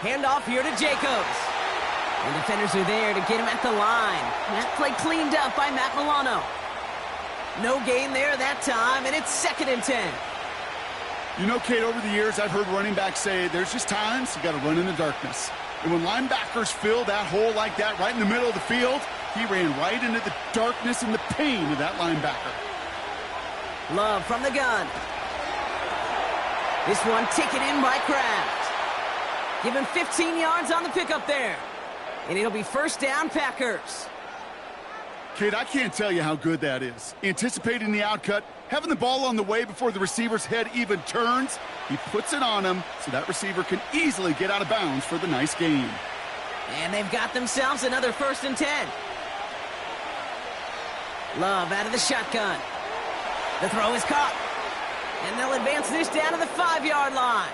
Handoff here to Jacobs. And defenders are there to get him at the line. That play cleaned up by Matt Milano. No gain there that time, and it's 2nd and 10. You know, Kate, over the years, I've heard running backs say there's just times you got to run in the darkness. And when linebackers fill that hole like that right in the middle of the field, he ran right into the darkness and the pain of that linebacker. Love from the gun. This one taken in by Kraft. Give him 15 yards on the pickup there. And it'll be first down, Packers. Kate, I can't tell you how good that is. Anticipating the outcut, having the ball on the way before the receiver's head even turns, he puts it on him so that receiver can easily get out of bounds for the nice gain. And they've got themselves another 1st and 10. Love out of the shotgun. The throw is caught. And they'll advance this down to the 5-yard line.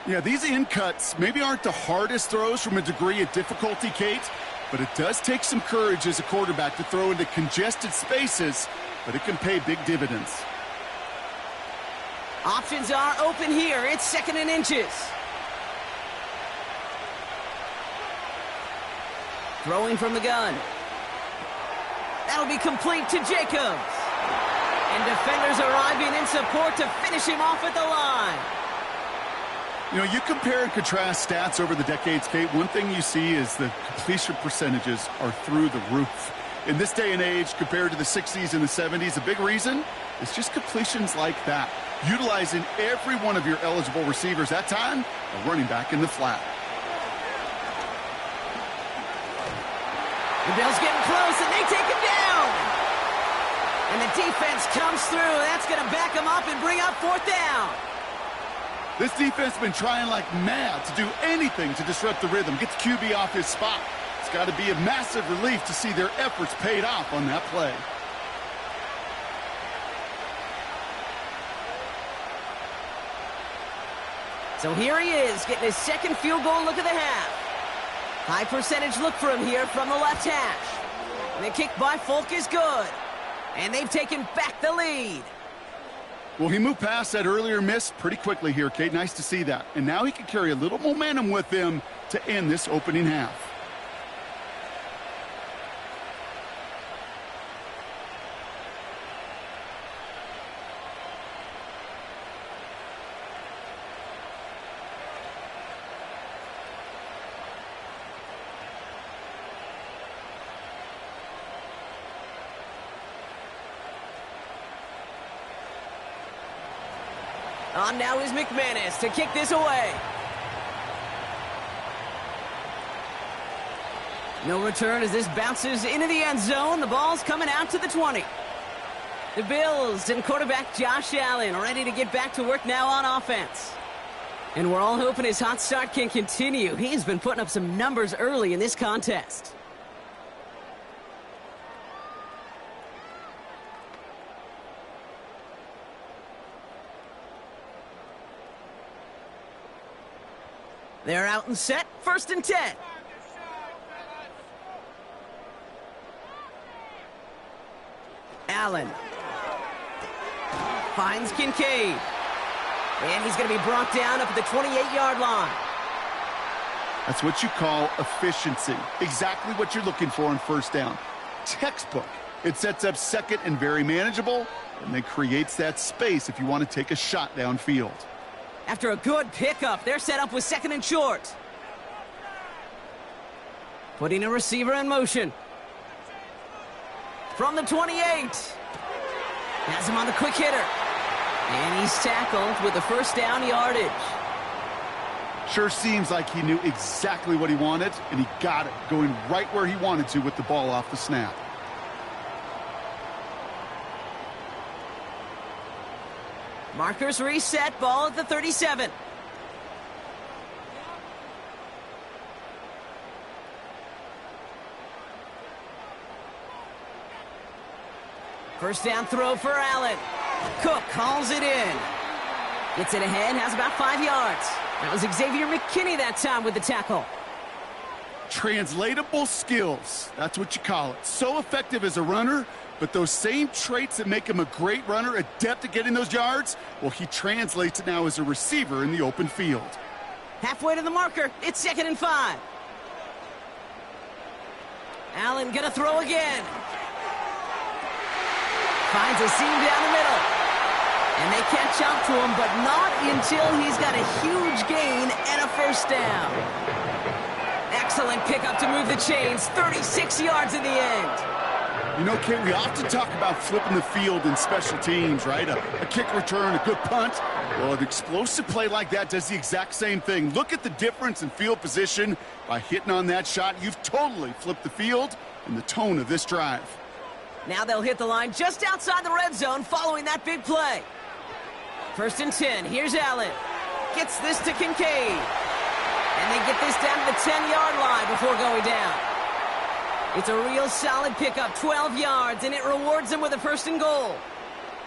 Yeah, these in cuts maybe aren't the hardest throws from a degree of difficulty, Kate, but it does take some courage as a quarterback to throw into congested spaces, but it can pay big dividends. Options are open here. It's 2nd and inches. Throwing from the gun. That'll be complete to Jacobs. And defenders arriving in support to finish him off at the line. You know, you compare and contrast stats over the decades, Kate. One thing you see is the completion percentages are through the roof. In this day and age, compared to the 60s and the 70s, a big reason is just completions like that. Utilizing every one of your eligible receivers. That time, a running back in the flat. The Bills getting close, and they take him down. And the defense comes through. That's going to back him up and bring up 4th down. This defense has been trying like mad to do anything to disrupt the rhythm, get the QB off his spot. It's got to be a massive relief to see their efforts paid off on that play. So here he is, getting his second field goal look of the half. High percentage look for him here from the left hash. And the kick by Folk is good. And they've taken back the lead. Well, he moved past that earlier miss pretty quickly here, Kate. Nice to see that. And now he can carry a little momentum with him to end this opening half. On now is McManus to kick this away. No return as this bounces into the end zone. The ball's coming out to the 20. The Bills and quarterback Josh Allen ready to get back to work now on offense. And we're all hoping his hot start can continue. He's been putting up some numbers early in this contest. They're out and set, 1st and 10. Allen finds Kincaid. And he's going to be brought down up at the 28-yard line. That's what you call efficiency. Exactly what you're looking for on first down. Textbook. It sets up second and very manageable, and then creates that space if you want to take a shot downfield. After a good pickup, they're set up with 2nd and short. Putting a receiver in motion. From the 28. Has him on the quick hitter. And he's tackled with the first down yardage. Sure seems like he knew exactly what he wanted, and he got it, going right where he wanted to with the ball off the snap. Markers reset, ball at the 37. First down throw for Allen. Cook calls it in. Gets it ahead, has about 5 yards. That was Xavier McKinney that time with the tackle. Translatable skills. That's what you call it. So effective as a runner, but those same traits that make him a great runner, adept at getting those yards, well, he translates it now as a receiver in the open field. Halfway to the marker. It's 2nd and 5. Allen gonna throw again. Finds a seam down the middle. And they catch up to him, but not until he's got a huge gain and a first down. Excellent pickup to move the chains. 36 yards in the end. You know, Kate, we often talk about flipping the field in special teams, right? A kick return, a good punt. Well, an explosive play like that does the exact same thing. Look at the difference in field position. By hitting on that shot, you've totally flipped the field and the tone of this drive. Now they'll hit the line just outside the red zone following that big play. 1st and 10. Here's Allen. Gets this to Kincaid. And they get this down to the 10-yard line before going down. It's a real solid pickup, 12 yards, and it rewards them with a 1st and goal.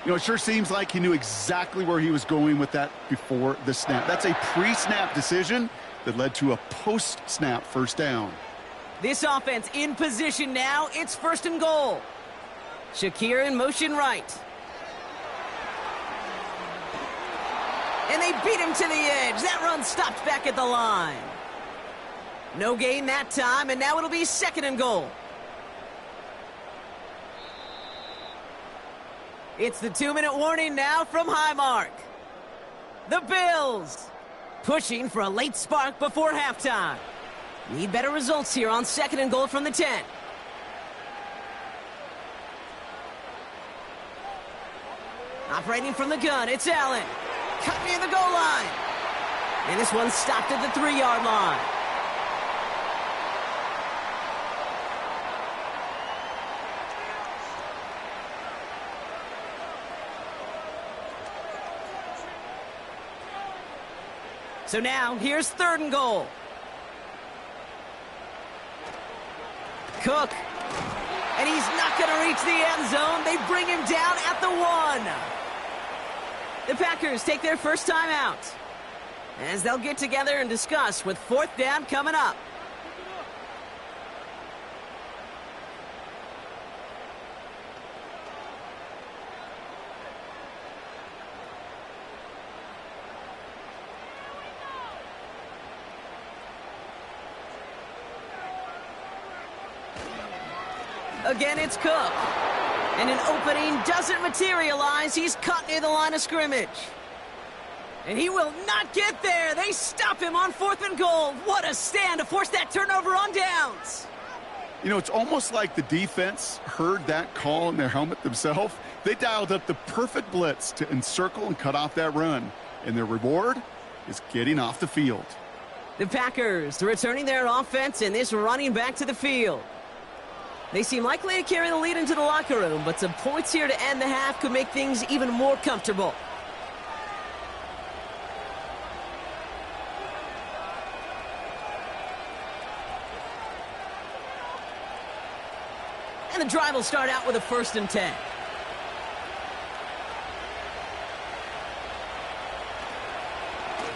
You know, it sure seems like he knew exactly where he was going with that before the snap. That's a pre-snap decision that led to a post-snap first down. This offense in position now. It's 1st and goal. Shakir in motion right. And they beat him to the edge. That run stopped back at the line. No gain that time, and now it'll be 2nd and goal. It's the 2-minute warning now from Highmark. The Bills pushing for a late spark before halftime. Need better results here on 2nd and goal from the 10. Operating from the gun, it's Allen. Cut near the goal line. And this one stopped at the 3-yard line. So now, here's 3rd and goal. Cook. And he's not going to reach the end zone. They bring him down at the 1. The Packers take their first time out, as they'll get together and discuss with 4th down coming up. Again, it's Cook. And an opening doesn't materialize. He's cut near the line of scrimmage. And he will not get there. They stop him on 4th and goal. What a stand to force that turnover on downs. You know, it's almost like the defense heard that call in their helmet themselves. They dialed up the perfect blitz to encircle and cut off that run. And their reward is getting off the field. The Packers returning their offense and this running back to the field. They seem likely to carry the lead into the locker room, but some points here to end the half could make things even more comfortable. And the drive will start out with a 1st and 10.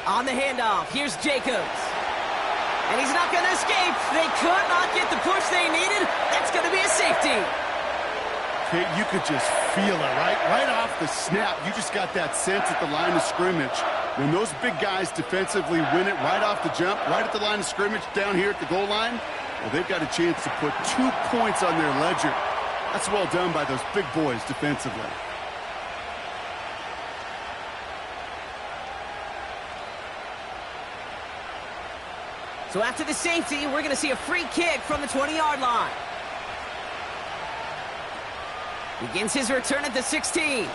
On the handoff, here's Jacobs. And he's not going to escape. They could not get the push they needed. That's going to be a safety. Okay, you could just feel it, right? Right off the snap, you just got that sense at the line of scrimmage. When those big guys defensively win it right off the jump, right at the line of scrimmage down here at the goal line, well, they've got a chance to put 2 points on their ledger. That's well done by those big boys defensively. So after the safety, we're going to see a free kick from the 20-yard line. Begins his return at the 16.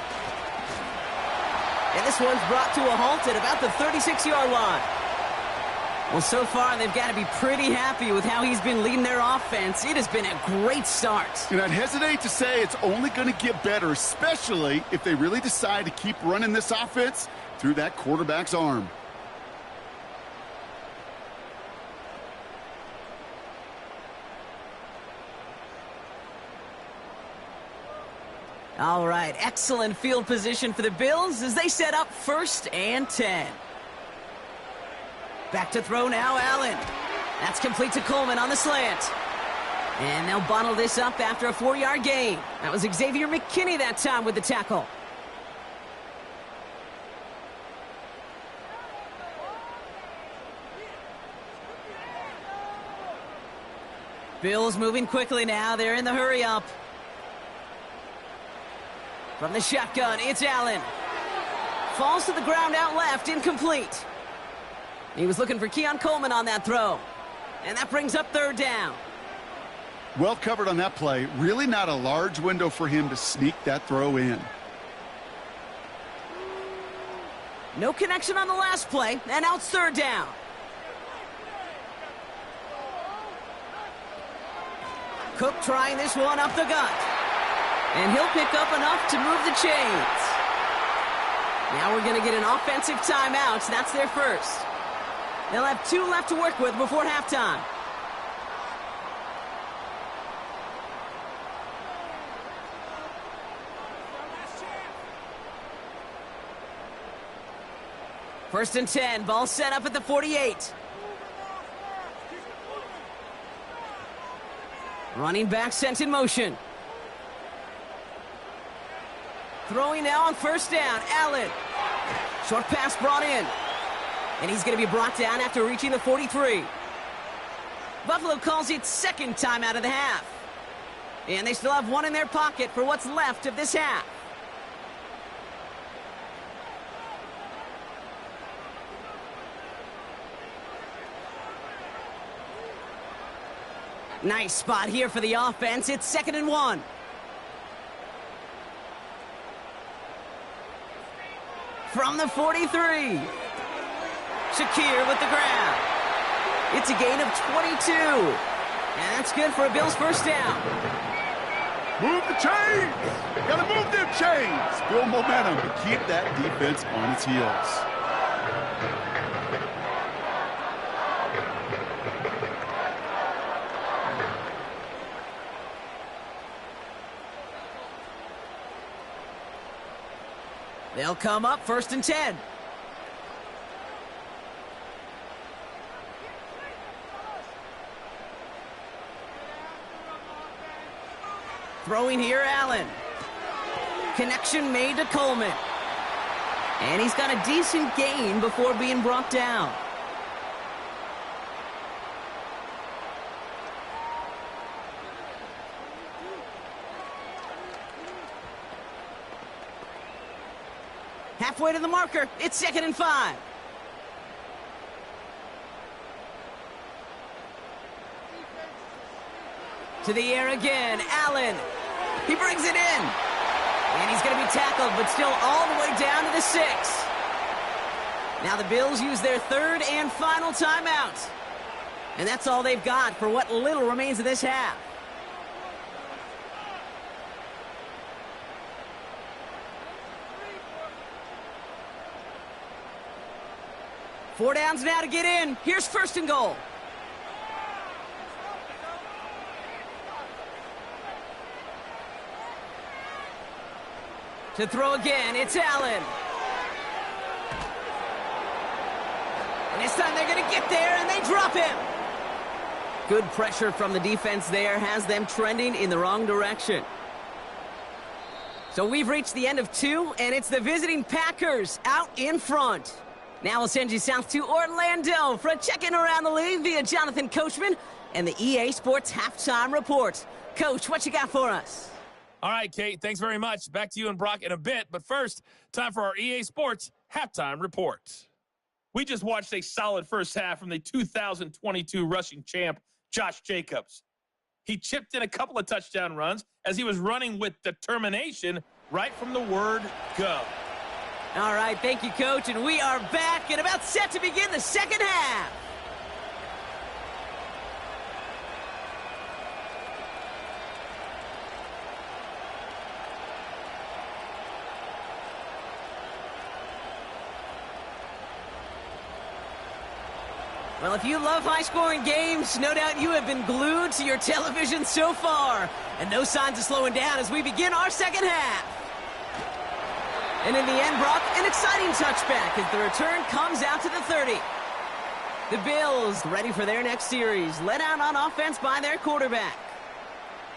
And this one's brought to a halt at about the 36-yard line. Well, so far, they've got to be pretty happy with how he's been leading their offense. It has been a great start. And I'd hesitate to say it's only going to get better, especially if they really decide to keep running this offense through that quarterback's arm. All right, excellent field position for the Bills as they set up 1st and 10. Back to throw now, Allen. That's complete to Coleman on the slant. And they'll bottle this up after a 4-yard gain. That was Xavier McKinney that time with the tackle. Bills moving quickly now. They're in the hurry up. From the shotgun, it's Allen. Falls to the ground out left, incomplete. He was looking for Keon Coleman on that throw. And that brings up 3rd down. Well covered on that play. Really not a large window for him to sneak that throw in. No connection on the last play, and now it's 3rd down. Cook trying this one up the gut. And he'll pick up enough to move the chains. Now we're going to get an offensive timeout. That's their first. They'll have 2 left to work with before halftime. First and 10. Ball set up at the 48. Running back sent in motion. Throwing now on 1st down, Allen. Short pass brought in. And he's going to be brought down after reaching the 43. Buffalo calls it 2nd time out of the half. And they still have 1 in their pocket for what's left of this half. Nice spot here for the offense. It's 2nd and 1. From the 43. Shakir with the grab. It's a gain of 22. And that's good for a Bills 1st down. Move the chains! Gotta move them chains! Build momentum to keep that defense on its heels. They'll come up 1st and 10. Throwing here, Allen. Connection made to Coleman. And he's got a decent gain before being brought down. Halfway to the marker. It's 2nd and 5. To the air again. Allen. He brings it in. And he's going to be tackled, but still all the way down to the 6. Now the Bills use their 3rd and final timeout. And that's all they've got for what little remains of this half. Four downs now to get in. Here's 1st and goal. To throw again, it's Allen. And this time they're going to get there, and they drop him. Good pressure from the defense there has them trending in the wrong direction. So we've reached the end of 2, and it's the visiting Packers out in front. Now we'll send you south to Orlando for a check-in around the league via Jonathan Coachman and the EA Sports Halftime Report. Coach, what you got for us? All right, Kate, thanks very much. Back to you and Brock in a bit. But first, time for our EA Sports Halftime Report. We just watched a solid first half from the 2022 rushing champ, Josh Jacobs. He chipped in a couple of touchdown runs as he was running with determination right from the word go. All right, thank you, Coach, and we are back and about set to begin the second half. Well, if you love high-scoring games, no doubt you have been glued to your television so far. And no signs of slowing down as we begin our second half. And in the end, Brock, an exciting touchback as the return comes out to the 30. The Bills ready for their next series, led out on offense by their quarterback.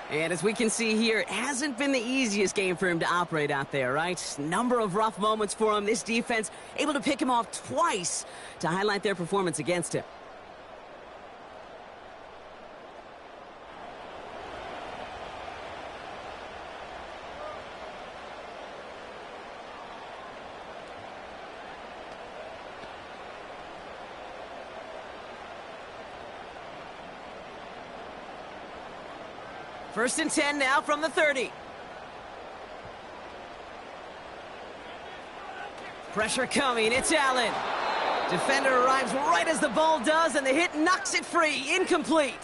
And as we can see here, it hasn't been the easiest game for him to operate out there, right? Number of rough moments for him. This defense able to pick him off twice to highlight their performance against him. First and 10 now from the 30. Pressure coming. It's Allen. Defender arrives right as the ball does, and the hit knocks it free. Incomplete.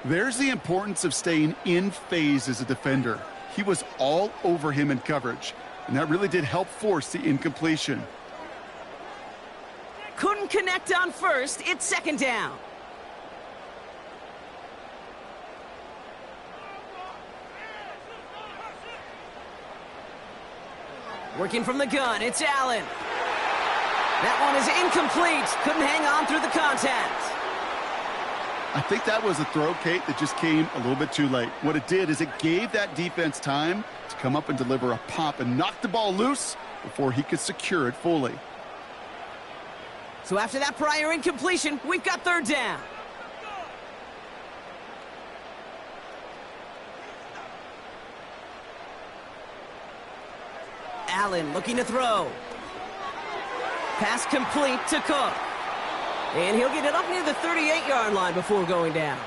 There's the importance of staying in phase as a defender. He was all over him in coverage, and that really did help force the incompletion. Couldn't connect on first. It's second down. Working from the gun, it's Allen. That one is incomplete. Couldn't hang on through the contact. I think that was a throw, Kate, that just came a little bit too late. What it did is it gave that defense time to come up and deliver a pop and knock the ball loose before he could secure it fully. So after that prior incompletion, we've got third down. Allen looking to throw. Pass complete to Cook. And he'll get it up near the 38-yard line before going down.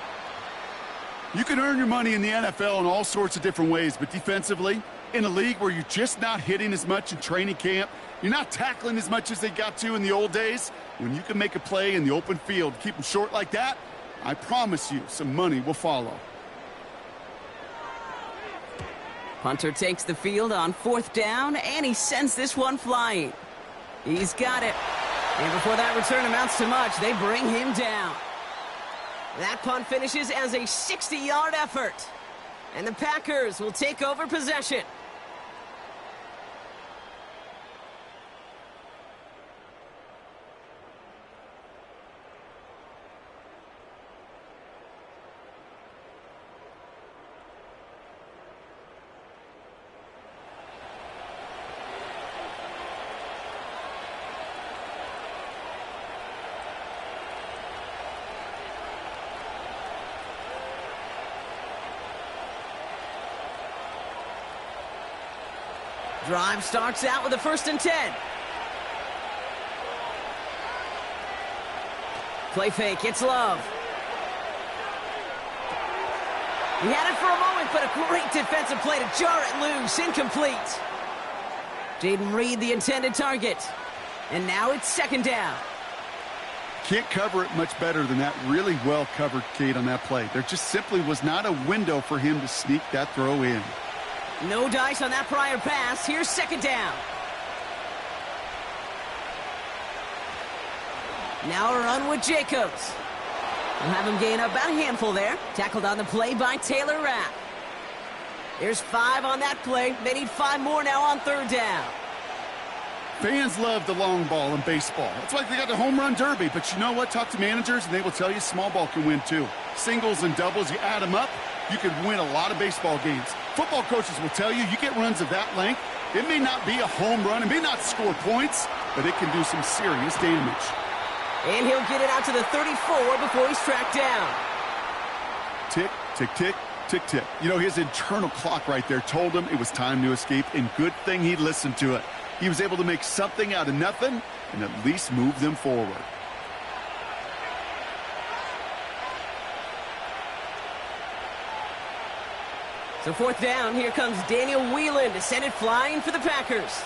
You can earn your money in the NFL in all sorts of different ways, but defensively, in a league where you're just not hitting as much in training camp, you're not tackling as much as they got to in the old days, when you can make a play in the open field, keep them short like that, I promise you some money will follow. Punter takes the field on fourth down, and he sends this one flying. He's got it. And before that return amounts to much, they bring him down. That punt finishes as a 60-yard effort. And the Packers will take over possession. Drive starts out with a 1st and 10. Play fake, it's Love. He had it for a moment, but a great defensive play to jar it loose. Incomplete. Jaden Reed, the intended target. And now it's 2nd down. Can't cover it much better than that. Really well covered, Kate, on that play. There just simply was not a window for him to sneak that throw in. No dice on that prior pass. Here's 2nd down. Now a run with Jacobs. We'll have him gain about a handful there. Tackled on the play by Taylor Rapp. There's 5 on that play. They need 5 more now on 3rd down. Fans love the long ball in baseball. That's why they got the home run derby. But you know what? Talk to managers, and they will tell you small ball can win too. Singles and doubles, you add them up, you can win a lot of baseball games. Football coaches will tell you, you get runs of that length, it may not be a home run, it may not score points, but it can do some serious damage. And he'll get it out to the 34 before he's tracked down. Tick, tick, tick, tick, tick. You know, his internal clock right there told him it was time to escape, and good thing he listened to it. He was able to make something out of nothing and at least move them forward. So 4th down, here comes Daniel Whelan to send it flying for the Packers.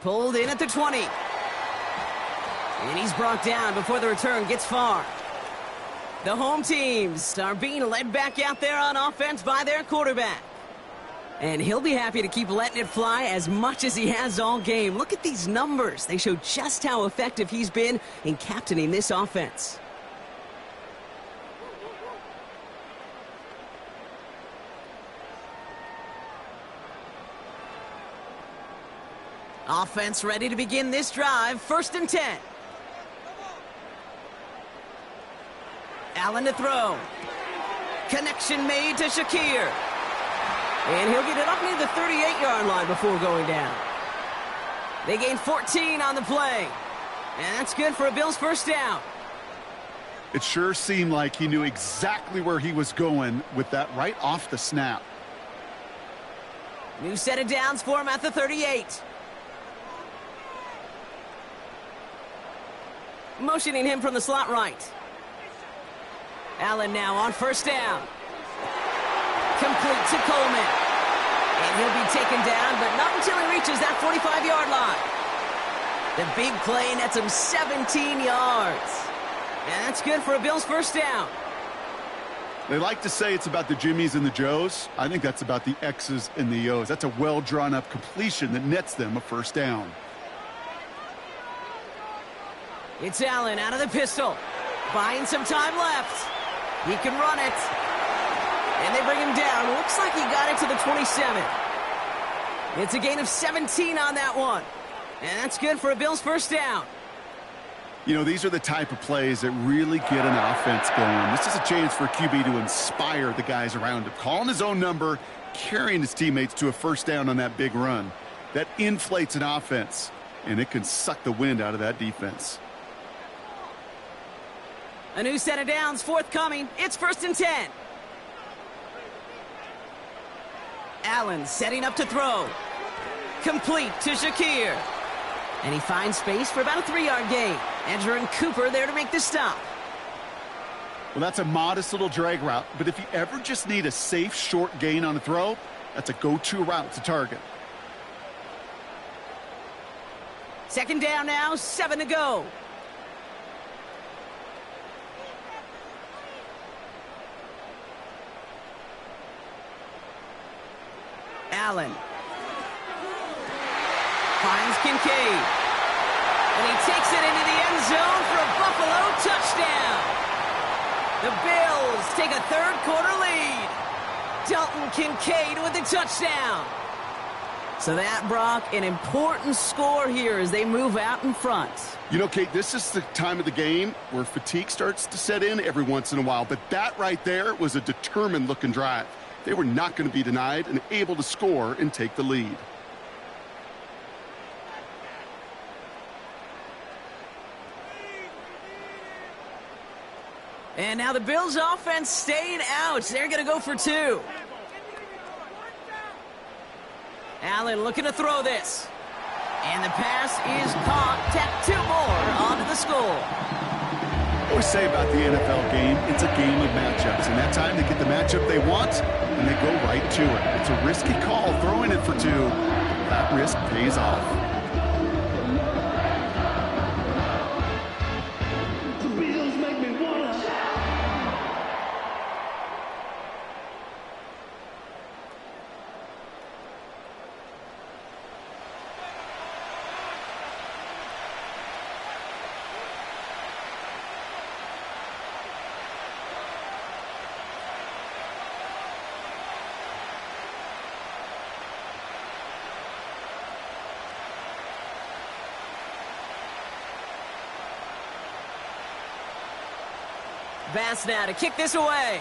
Pulled in at the 20. And he's brought down before the return gets far. The home teams are being led back out there on offense by their quarterback. And he'll be happy to keep letting it fly as much as he has all game. Look at these numbers. They show just how effective he's been in captaining this offense. Offense ready to begin this drive. 1st and 10. Allen to throw. Connection made to Shakir. And he'll get it up near the 38-yard line before going down. They gain 14 on the play. And that's good for a Bills 1st down. It sure seemed like he knew exactly where he was going with that right off the snap. New set of downs for him at the 38. Motioning him from the slot right. Allen now on 1st down. Complete to Coleman. And he'll be taken down, but not until he reaches that 45-yard line. The big play nets him 17 yards. And that's good for a Bills 1st down. They like to say it's about the Jimmies and the Joes. I think that's about the X's and the O's. That's a well-drawn-up completion that nets them a 1st down. It's Allen out of the pistol. Buying some time left. He can run it. And they bring him down. Looks like he got it to the 27. It's a gain of 17 on that one. And that's good for a Bills 1st down. You know, these are the type of plays that really get an offense going. This is a chance for QB to inspire the guys around him. Calling his own number, carrying his teammates to a 1st down on that big run. That inflates an offense, and it can suck the wind out of that defense. A new set of downs forthcoming. It's 1st and 10. Allen setting up to throw. Complete to Shakir. And he finds space for about a 3-yard gain. Edger and Cooper there to make the stop. Well, that's a modest little drag route, but if you ever just need a safe, short gain on a throw, that's a go-to route to target. 2nd down now, 7 to go. Allen. Finds Kincaid. And he takes it into the end zone for a Buffalo touchdown. The Bills take a 3rd quarter lead. Dalton Kincaid with the touchdown. So that, Brock, an important score here as they move out in front. You know, Kate, this is the time of the game where fatigue starts to set in every once in a while. But that right there was a determined-looking drive. They were not going to be denied and able to score and take the lead. And now the Bills offense staying out. They're going to go for 2. Allen looking to throw this. And the pass is caught. Tack 2 more onto the score. I always say about the NFL game, it's a game of matchups. And that time they get the matchup they want, and they go right to it. It's a risky call throwing it for 2. That risk pays off. Bass now to kick this away.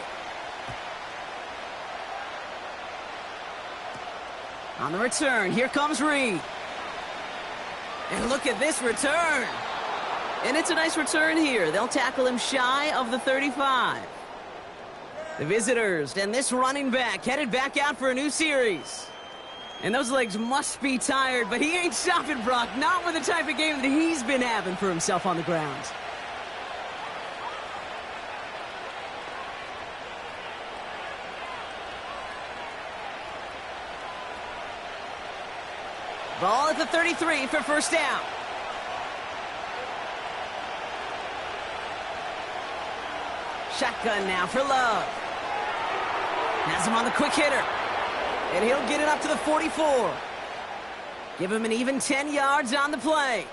On the return, here comes Reed. And look at this return. And it's a nice return here. They'll tackle him shy of the 35. The visitors and this running back headed back out for a new series. And those legs must be tired, but he ain't stopping, Brock. Not with the type of game that he's been having for himself on the ground. Ball at the 33 for first down. Shotgun now for Love. Has him on the quick hitter. And he'll get it up to the 44. Give him an even 10 yards on the play.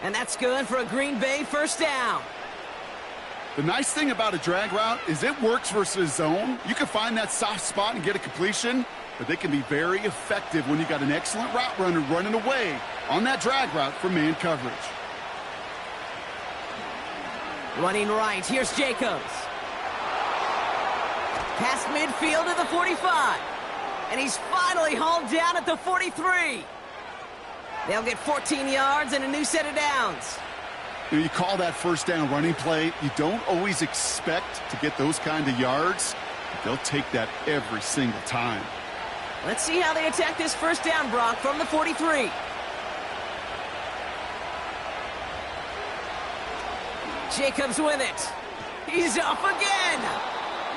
And that's good for a Green Bay first down. The nice thing about a drag route is it works versus zone. You can find that soft spot and get a completion, but they can be very effective when you got an excellent route runner running away on that drag route for man coverage. Running right, here's Jacobs. Past midfield to the 45. And he's finally hauled down at the 43. They'll get 14 yards and a new set of downs. You call that first down running play. You don't always expect to get those kind of yards, but they'll take that every single time. Let's see how they attack this first down, Brock, from the 43. Jacobs with it. He's off again.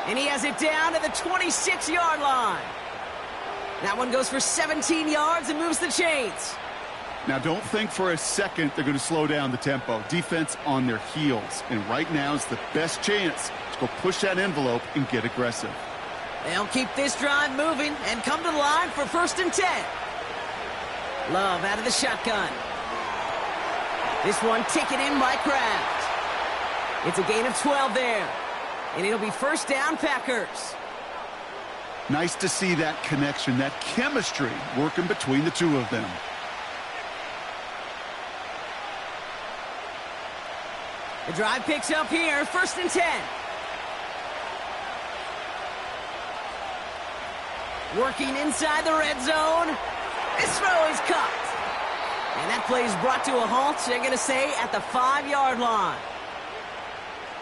And he has it down to the 26-yard line. That one goes for 17 yards and moves the chains. Now, don't think for a second they're going to slow down the tempo. Defense on their heels. And right now is the best chance to go push that envelope and get aggressive. They'll keep this drive moving and come to the line for first and 10. Love out of the shotgun. This one taken in by Kraft. It's a gain of 12 there. And it'll be first down, Packers. Nice to see that connection, that chemistry working between the two of them. The drive picks up here, first and 10. Working inside the red zone. This throw is cut. And that play is brought to a halt, they're going to say, at the 5-yard line.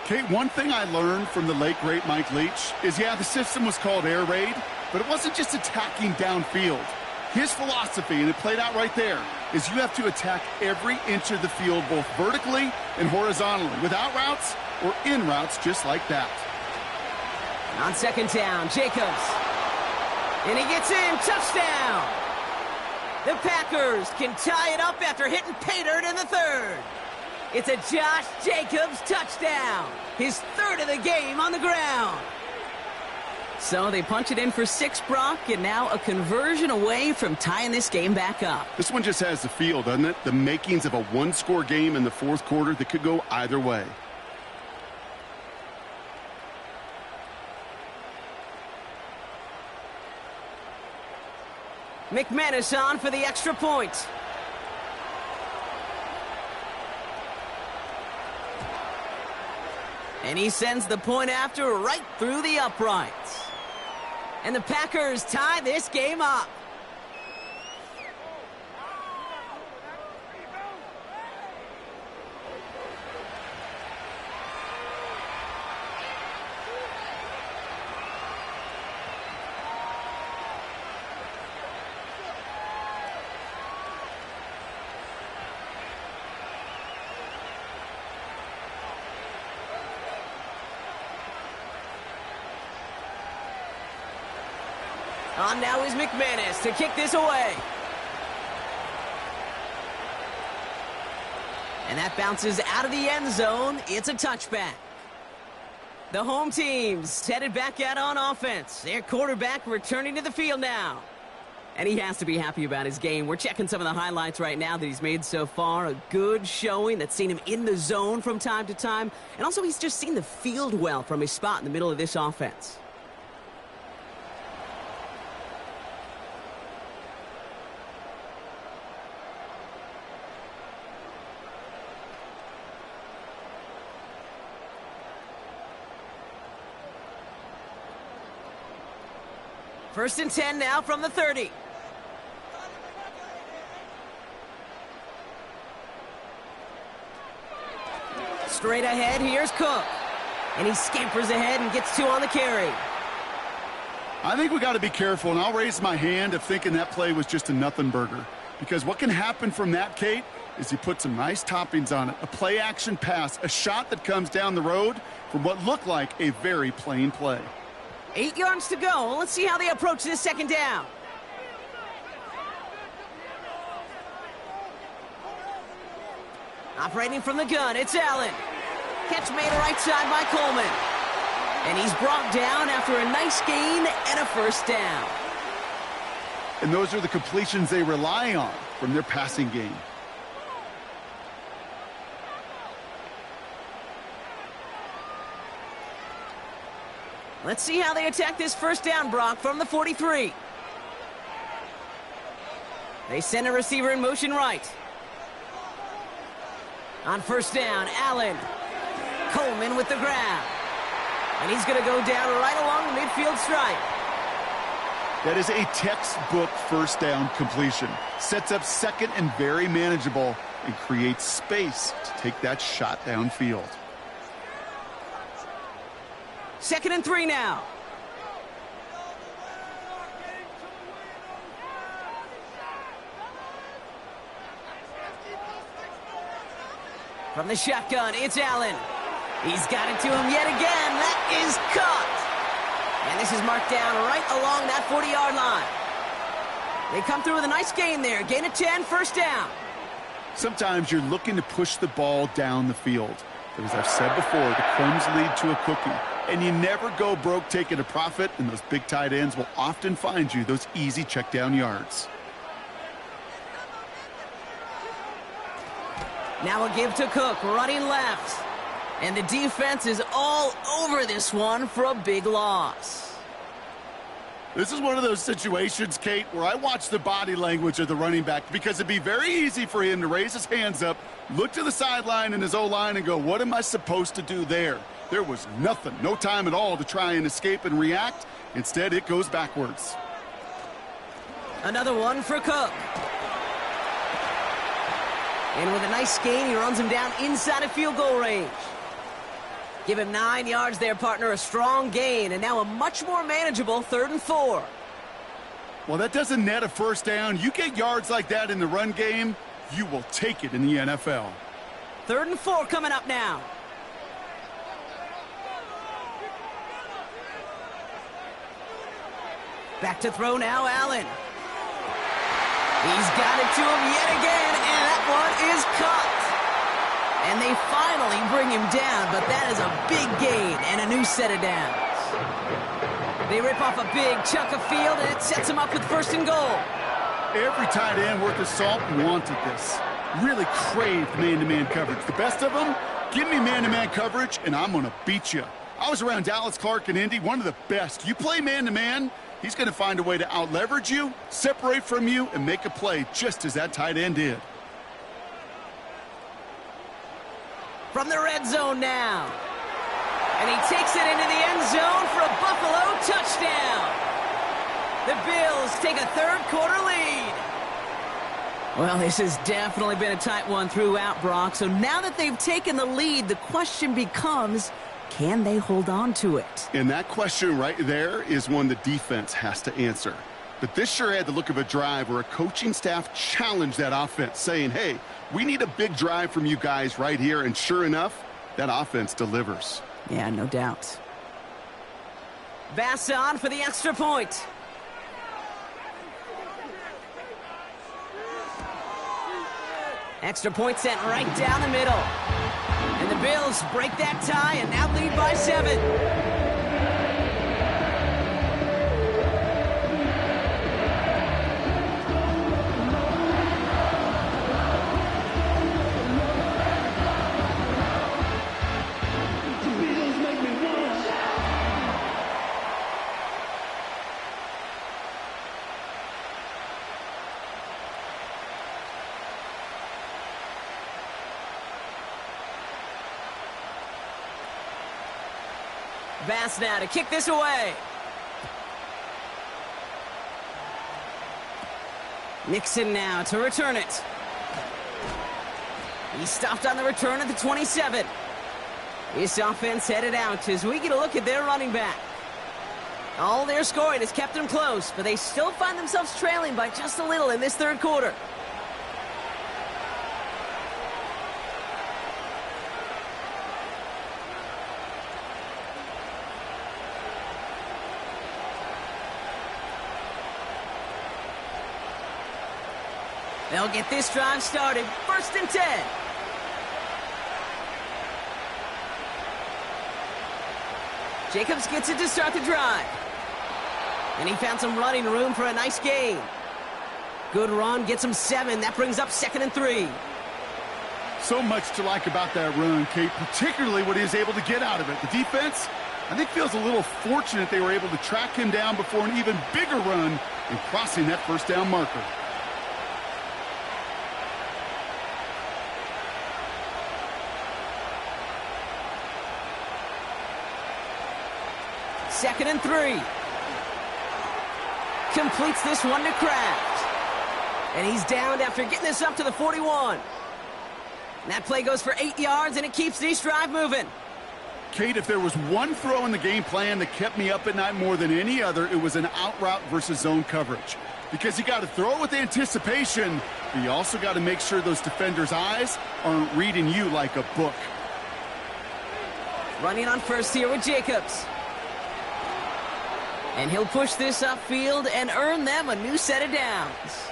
Kate, one thing I learned from the late, great Mike Leach is, yeah, the system was called air raid, but it wasn't just attacking downfield. His philosophy, and it played out right there, is you have to attack every inch of the field, both vertically and horizontally, without routes or in routes just like that. On second down, Jacobs. And he gets in, touchdown. The Packers can tie it up after hitting pay dirt in the third. It's a Josh Jacobs touchdown. His third of the game on the ground. So they punch it in for 6, Brock, and now a conversion away from tying this game back up. This one just has the feel, doesn't it? The makings of a one-score game in the fourth quarter that could go either way. McManus on for the extra point. And he sends the point after right through the uprights. And the Packers tie this game up. On now is McManus to kick this away. And that bounces out of the end zone. It's a touchback. The home team's headed back out on offense. Their quarterback returning to the field now. And he has to be happy about his game. We're checking some of the highlights right now that he's made so far. A good showing that's seen him in the zone from time to time. And also he's just seen the field well from his spot in the middle of this offense. First and 10 now from the 30. Straight ahead, here's Cook. And he scampers ahead and gets 2 on the carry. I think we got to be careful, and I'll raise my hand of thinking that play was just a nothing burger. Because what can happen from that, Kate, is you put some nice toppings on it. A play-action pass, a shot that comes down the road from what looked like a very plain play. 8 yards to go. Let's see how they approach this second down. Operating from the gun, it's Allen. Catch made right side by Coleman. And he's brought down after a nice gain and a first down. And those are the completions they rely on from their passing game. Let's see how they attack this first down, Brock, from the 43. They send a receiver in motion right. On first down, Allen. Coleman with the grab. And he's going to go down right along the midfield stripe. That is a textbook first down completion. Sets up second and very manageable and creates space to take that shot downfield. Second and 3 now. From the shotgun, it's Allen. He's got it to him yet again. That is caught. And this is marked down right along that 40-yard line. They come through with a nice gain there. Gain of 10, first down. Sometimes you're looking to push the ball down the field. But as I've said before, the crumbs lead to a cookie. And you never go broke taking a profit, and those big tight ends will often find you those easy check down yards. Now a give to Cook, running left. And the defense is all over this one for a big loss. This is one of those situations, Kate, where I watch the body language of the running back because it'd be very easy for him to raise his hands up, look to the sideline in his O-line and go, what am I supposed to do there? There was nothing, no time at all to try and escape and react. Instead, it goes backwards. Another one for Cook. And with a nice gain, he runs him down inside of field goal range. Give him 9 yards there, partner. A strong gain, and now a much more manageable 3rd and 4. Well, that doesn't net a first down. You get yards like that in the run game, you will take it in the NFL. 3rd and 4 coming up now. Back to throw now, Allen. He's got it to him yet again, and that one is caught. And they finally bring him down, but that is a big gain and a new set of downs. They rip off a big chunk of field, and it sets him up with 1st and goal. Every tight end worth his salt wanted this. Really craved man-to-man coverage. The best of them, give me man-to-man coverage, and I'm going to beat you. I was around Dallas Clark and Indy, one of the best. You play man-to-man, he's going to find a way to out-leverage you, separate from you, and make a play just as that tight end did. From the red zone now. And he takes it into the end zone for a Buffalo touchdown. The Bills take a 3rd quarter lead. Well, this has definitely been a tight one throughout, Brock. So now that they've taken the lead, the question becomes, can they hold on to it? And that question right there is one the defense has to answer. But this sure had the look of a drive where a coaching staff challenged that offense, saying, hey, we need a big drive from you guys right here. And sure enough, that offense delivers. Yeah, no doubt. Bass on for the extra point. Extra point sent right down the middle. And the Bills break that tie and now lead by 7. Bass now to kick this away. Nixon now to return it. He stopped on the return at the 27. This offense headed out as we get a look at their running back. All their scoring has kept them close, but they still find themselves trailing by just a little in this third quarter. They'll get this drive started. 1st and 10. Jacobs gets it to start the drive. And he found some running room for a nice gain. Good run, gets him 7. That brings up 2nd and 3. So much to like about that run, Kate, particularly what he was able to get out of it. The defense, I think, feels a little fortunate they were able to track him down before an even bigger run and crossing that first down marker. Second and 3. Completes this one to Kraft. And he's downed after getting this up to the 41. And that play goes for 8 yards, and it keeps this drive moving. Kate, if there was one throw in the game plan that kept me up at night more than any other, it was an out route versus zone coverage. Because you got to throw it with anticipation, but you also got to make sure those defenders' eyes aren't reading you like a book. Running on first here with Jacobs. And he'll push this upfield and earn them a new set of downs.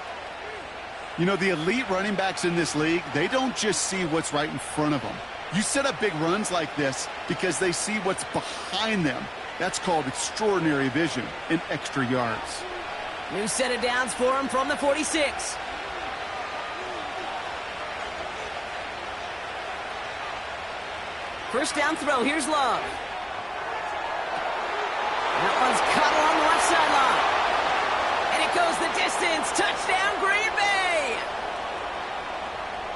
You know, the elite running backs in this league, they don't just see what's right in front of them. You set up big runs like this because they see what's behind them. That's called extraordinary vision and extra yards. New set of downs for him from the 46. First down throw, here's Love. That one's cut along the left sideline. And it goes the distance. Touchdown, Green Bay!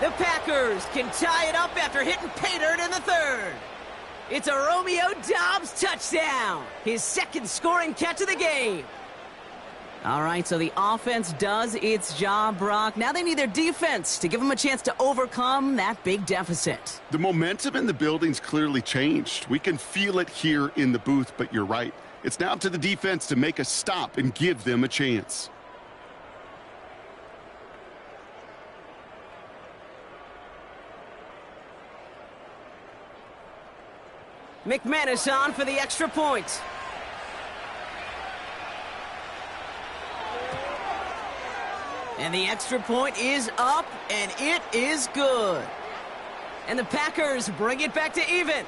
The Packers can tie it up after hitting pay dirt in the third. It's a Romeo Doubs touchdown. His 2nd scoring catch of the game. All right, so the offense does its job, Brock. Now they need their defense to give them a chance to overcome that big deficit. The momentum in the building's clearly changed. We can feel it here in the booth, but you're right. It's now up to the defense to make a stop and give them a chance. McManus on for the extra point. And the extra point is up, and it is good. And the Packers bring it back to even.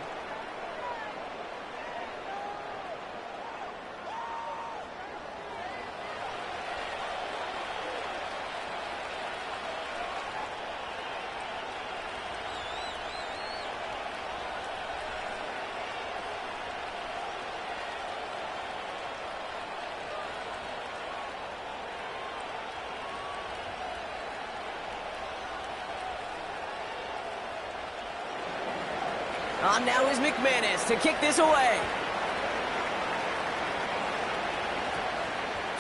On now is McManus to kick this away.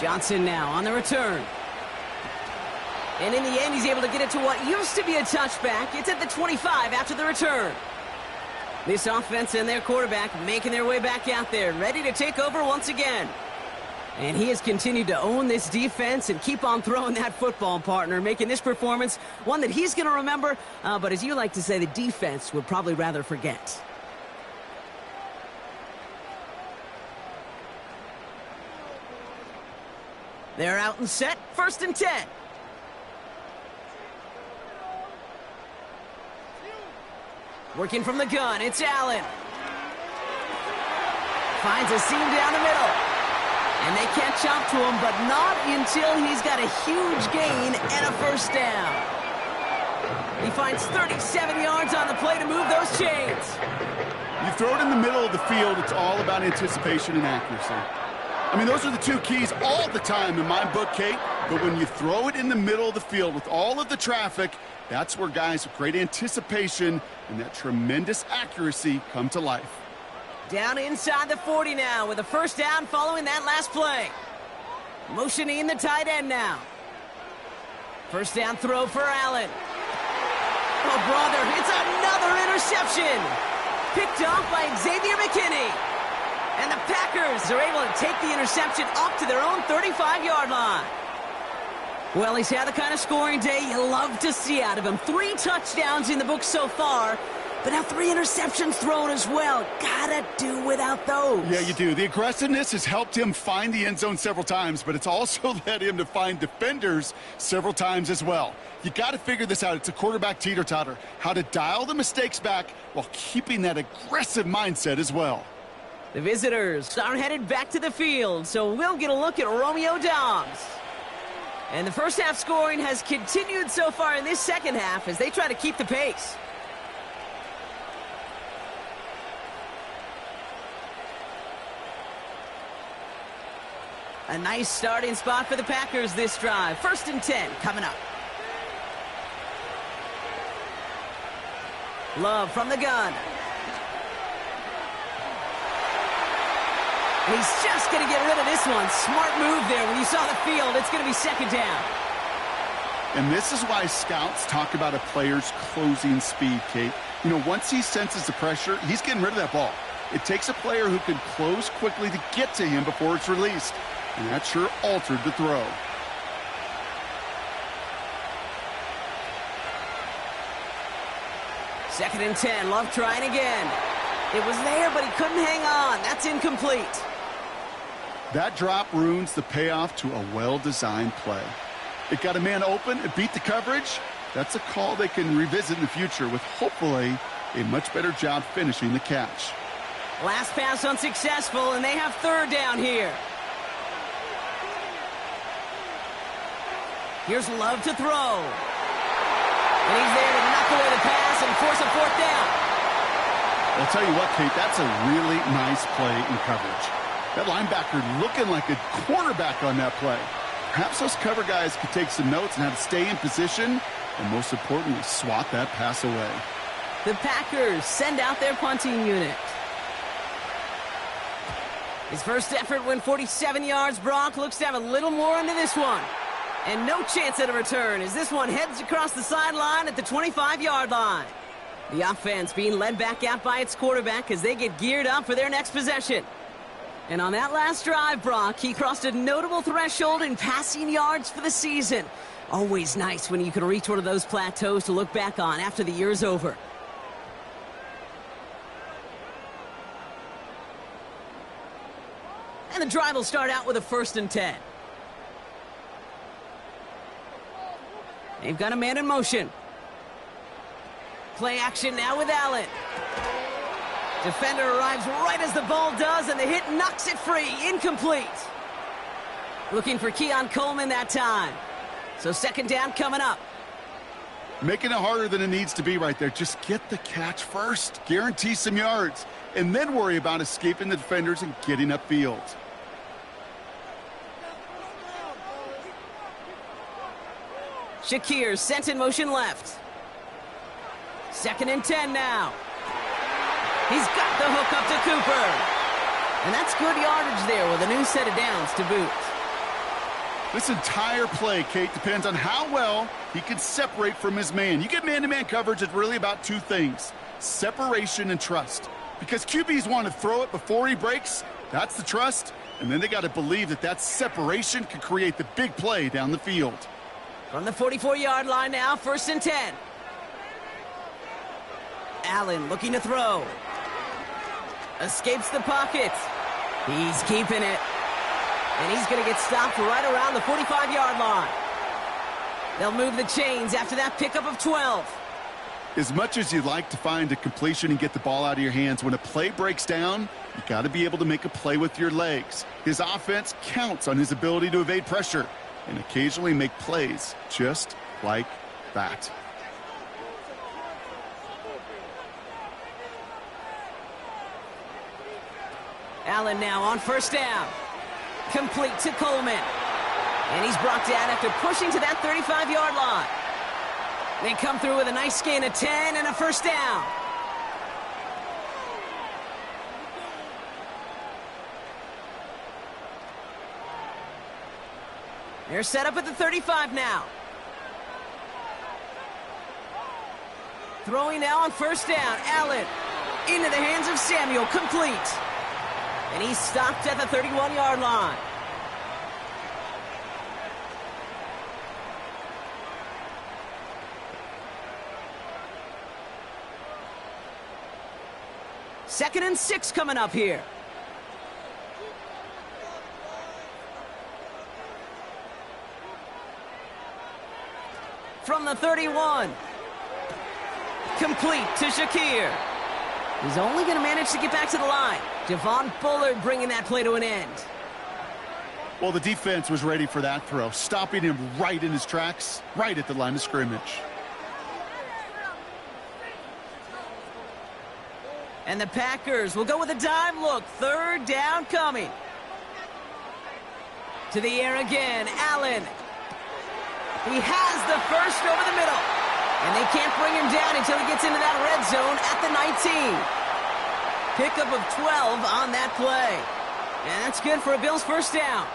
Johnson now on the return. And in the end, he's able to get it to what used to be a touchback. It's at the 25 after the return. This offense and their quarterback making their way back out there, ready to take over once again. And he has continued to own this defense and keep on throwing that football, partner, making this performance one that he's going to remember, but as you like to say, the defense would probably rather forget. They're out and set, 1st and 10. Working from the gun, it's Allen. Finds a seam down the middle. And they catch up to him, but not until he's got a huge gain and a first down. He finds 37 yards on the play to move those chains. You throw it in the middle of the field, it's all about anticipation and accuracy. I mean, those are the two keys all the time in my book, Kate. But when you throw it in the middle of the field with all of the traffic, that's where guys with great anticipation and that tremendous accuracy come to life. Down inside the 40 now with a first down following that last play. Motioning the tight end now. First down throw for Allen. Oh, brother, it's another interception. Picked off by Xavier McKinney. And the Packers are able to take the interception up to their own 35-yard line. Well, he's had the kind of scoring day you love to see out of him. 3 touchdowns in the book so far, but now 3 interceptions thrown as well. Gotta do without those. Yeah, you do. The aggressiveness has helped him find the end zone several times, but it's also led him to find defenders several times as well. You got to figure this out. It's a quarterback teeter-totter. How to dial the mistakes back while keeping that aggressive mindset as well. The visitors are headed back to the field, so we'll get a look at Romeo Doubs. And the first half scoring has continued so far in this second half as they try to keep the pace. A nice starting spot for the Packers this drive. 1st and 10 coming up. Love from the gun. And he's just going to get rid of this one. Smart move there. When you saw the field, it's going to be 2nd down. And this is why scouts talk about a player's closing speed, Kate. You know, once he senses the pressure, he's getting rid of that ball. It takes a player who can close quickly to get to him before it's released. And that sure altered the throw. Second and 10. Love trying again. It was there, but he couldn't hang on. That's incomplete. That drop ruins the payoff to a well-designed play. It got a man open, it beat the coverage. That's a call they can revisit in the future with hopefully a much better job finishing the catch. Last pass unsuccessful, and they have 3rd down here. Here's Love to throw. And he's there to knock away the pass and force a 4th down. I'll tell you what, Kate, that's a really nice play in coverage. That linebacker looking like a quarterback on that play. Perhaps those cover guys could take some notes on how to stay in position and, most importantly, swat that pass away. The Packers send out their punting unit. His first effort went 47 yards. Brock looks to have a little more into this one. And no chance at a return as this one heads across the sideline at the 25-yard line. The offense being led back out by its quarterback as they get geared up for their next possession. And on that last drive, Brock, he crossed a notable threshold in passing yards for the season. Always nice when you can reach one of those plateaus to look back on after the year's over. And the drive will start out with a 1st and 10. They've got a man in motion. Play action now with Allen. Defender arrives right as the ball does, and the hit knocks it free. Incomplete. Looking for Keon Coleman that time. So 2nd down coming up. Making it harder than it needs to be right there. Just get the catch first. Guarantee some yards. And then worry about escaping the defenders and getting upfield. Shakir sent in motion left. 2nd and 10 now. He's got the hook up to Cooper. And that's good yardage there with a new set of downs to boot. This entire play, Kate, depends on how well he can separate from his man. You get man-to-man coverage, it's really about 2 things. Separation and trust. Because QBs want to throw it before he breaks. That's the trust. And then they got to believe that that separation can create the big play down the field. From the 44-yard line now, 1st and 10. Allen looking to throw. Escapes the pocket. He's keeping it. And he's going to get stopped right around the 45-yard line. They'll move the chains after that pickup of 12. As much as you'd like to find a completion and get the ball out of your hands, when a play breaks down, you got to be able to make a play with your legs. His offense counts on his ability to evade pressure and occasionally make plays just like that. Allen now on first down. Complete to Coleman. And he's brought down after pushing to that 35-yard line. They come through with a nice gain of 10 and a first down. They're set up at the 35 now. Throwing now on first down. Allen into the hands of Samuel. Complete. And he's stopped at the 31-yard line. Second and 6 coming up here. From the 31. Complete to Shakir. He's only going to manage to get back to the line. Javon Bullard bringing that play to an end. Well, the defense was ready for that throw, stopping him right in his tracks, right at the line of scrimmage. And the Packers will go with a dime look. Third down coming. To the air again. Allen. He has the first over the middle. And they can't bring him down until he gets into that red zone at the 19. Pickup of 12 on that play. And that's good for a Bills first down.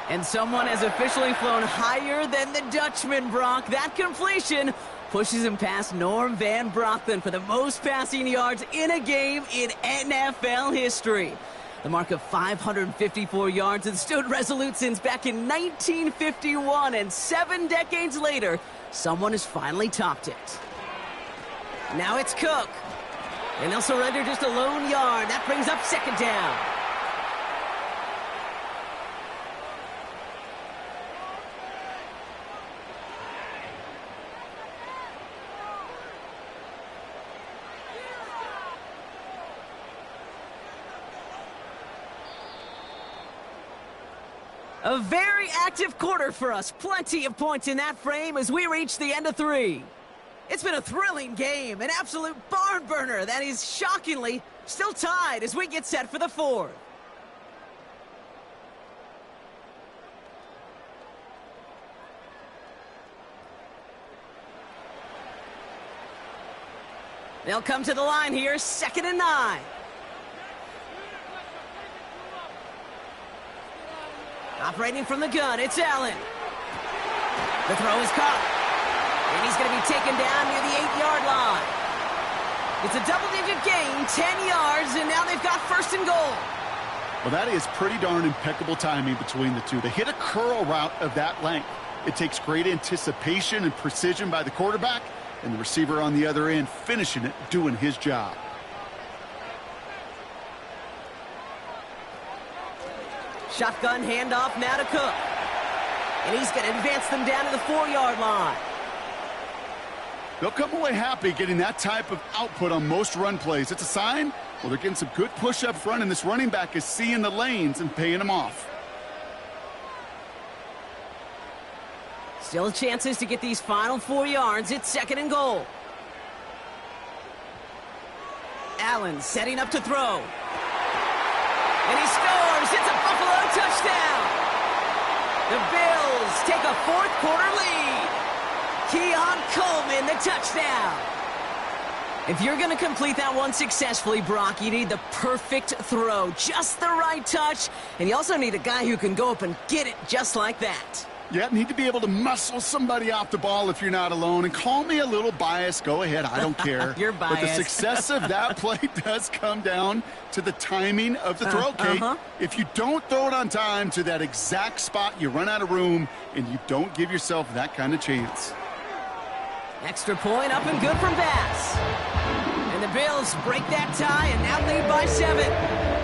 And someone has officially flown higher than the Dutchman, Brock. That completion pushes him past Norm Van Brocklin for the most passing yards in a game in NFL history. The mark of 554 yards has stood resolute since back in 1951, and 7 decades later, someone has finally topped it. Now it's Cook. And they'll surrender just a lone yard. That brings up second down. A very active quarter for us. Plenty of points in that frame as we reach the end of 3. It's been a thrilling game, an absolute barn burner that is shockingly still tied as we get set for the 4th. They'll come to the line here, 2nd and 9. Operating from the gun, it's Allen. The throw is caught. And he's going to be taken down near the 8-yard line. It's a double-digit gain, 10 yards, and now they've got first and goal. Well, that is pretty darn impeccable timing between the two. They hit a curl route of that length. It takes great anticipation and precision by the quarterback, and the receiver on the other end finishing it, doing his job. Shotgun handoff now to Cook. And he's going to advance them down to the 4-yard line. They'll come away happy getting that type of output on most run plays. It's a sign, well, they're getting some good push up front, and this running back is seeing the lanes and paying them off. Still chances to get these final 4 yards. It's 2nd and goal. Allen setting up to throw. And he scores. It's a Buffalo touchdown. The Bills take a 4th quarter lead. Keon Coleman, the touchdown. If you're going to complete that one successfully, Brock, you need the perfect throw. Just the right touch. And you also need a guy who can go up and get it just like that. Yeah, need to be able to muscle somebody off the ball if you're not alone. And call me a little biased. Go ahead. I don't care. You're biased. But the success of that play does come down to the timing of the throw, Kate. If you don't throw it on time to that exact spot, you run out of room, and you don't give yourself that kind of chance. Extra point up and good from Bass. And the Bills break that tie and now lead by 7.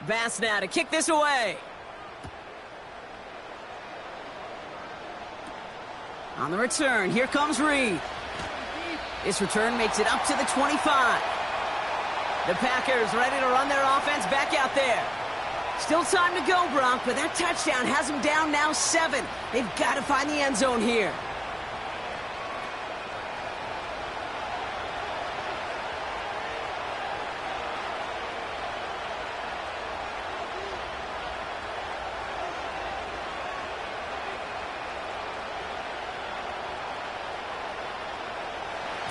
Bass now to kick this away. On the return, here comes Reed. This return makes it up to the 25. The Packers ready to run their offense back out there. Still time to go, Bronk, but that touchdown has them down now 7. They've got to find the end zone here.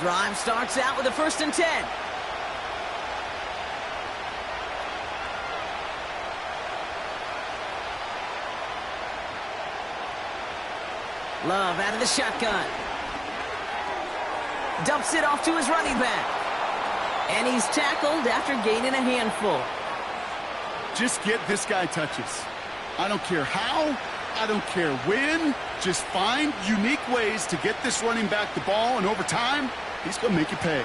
Drive starts out with a 1st and 10. Love out of the shotgun. Dumps it off to his running back. And he's tackled after gaining a handful. Just get this guy touches. I don't care how, I don't care when. Just find unique ways to get this running back the ball, and over time, he's going to make you pay.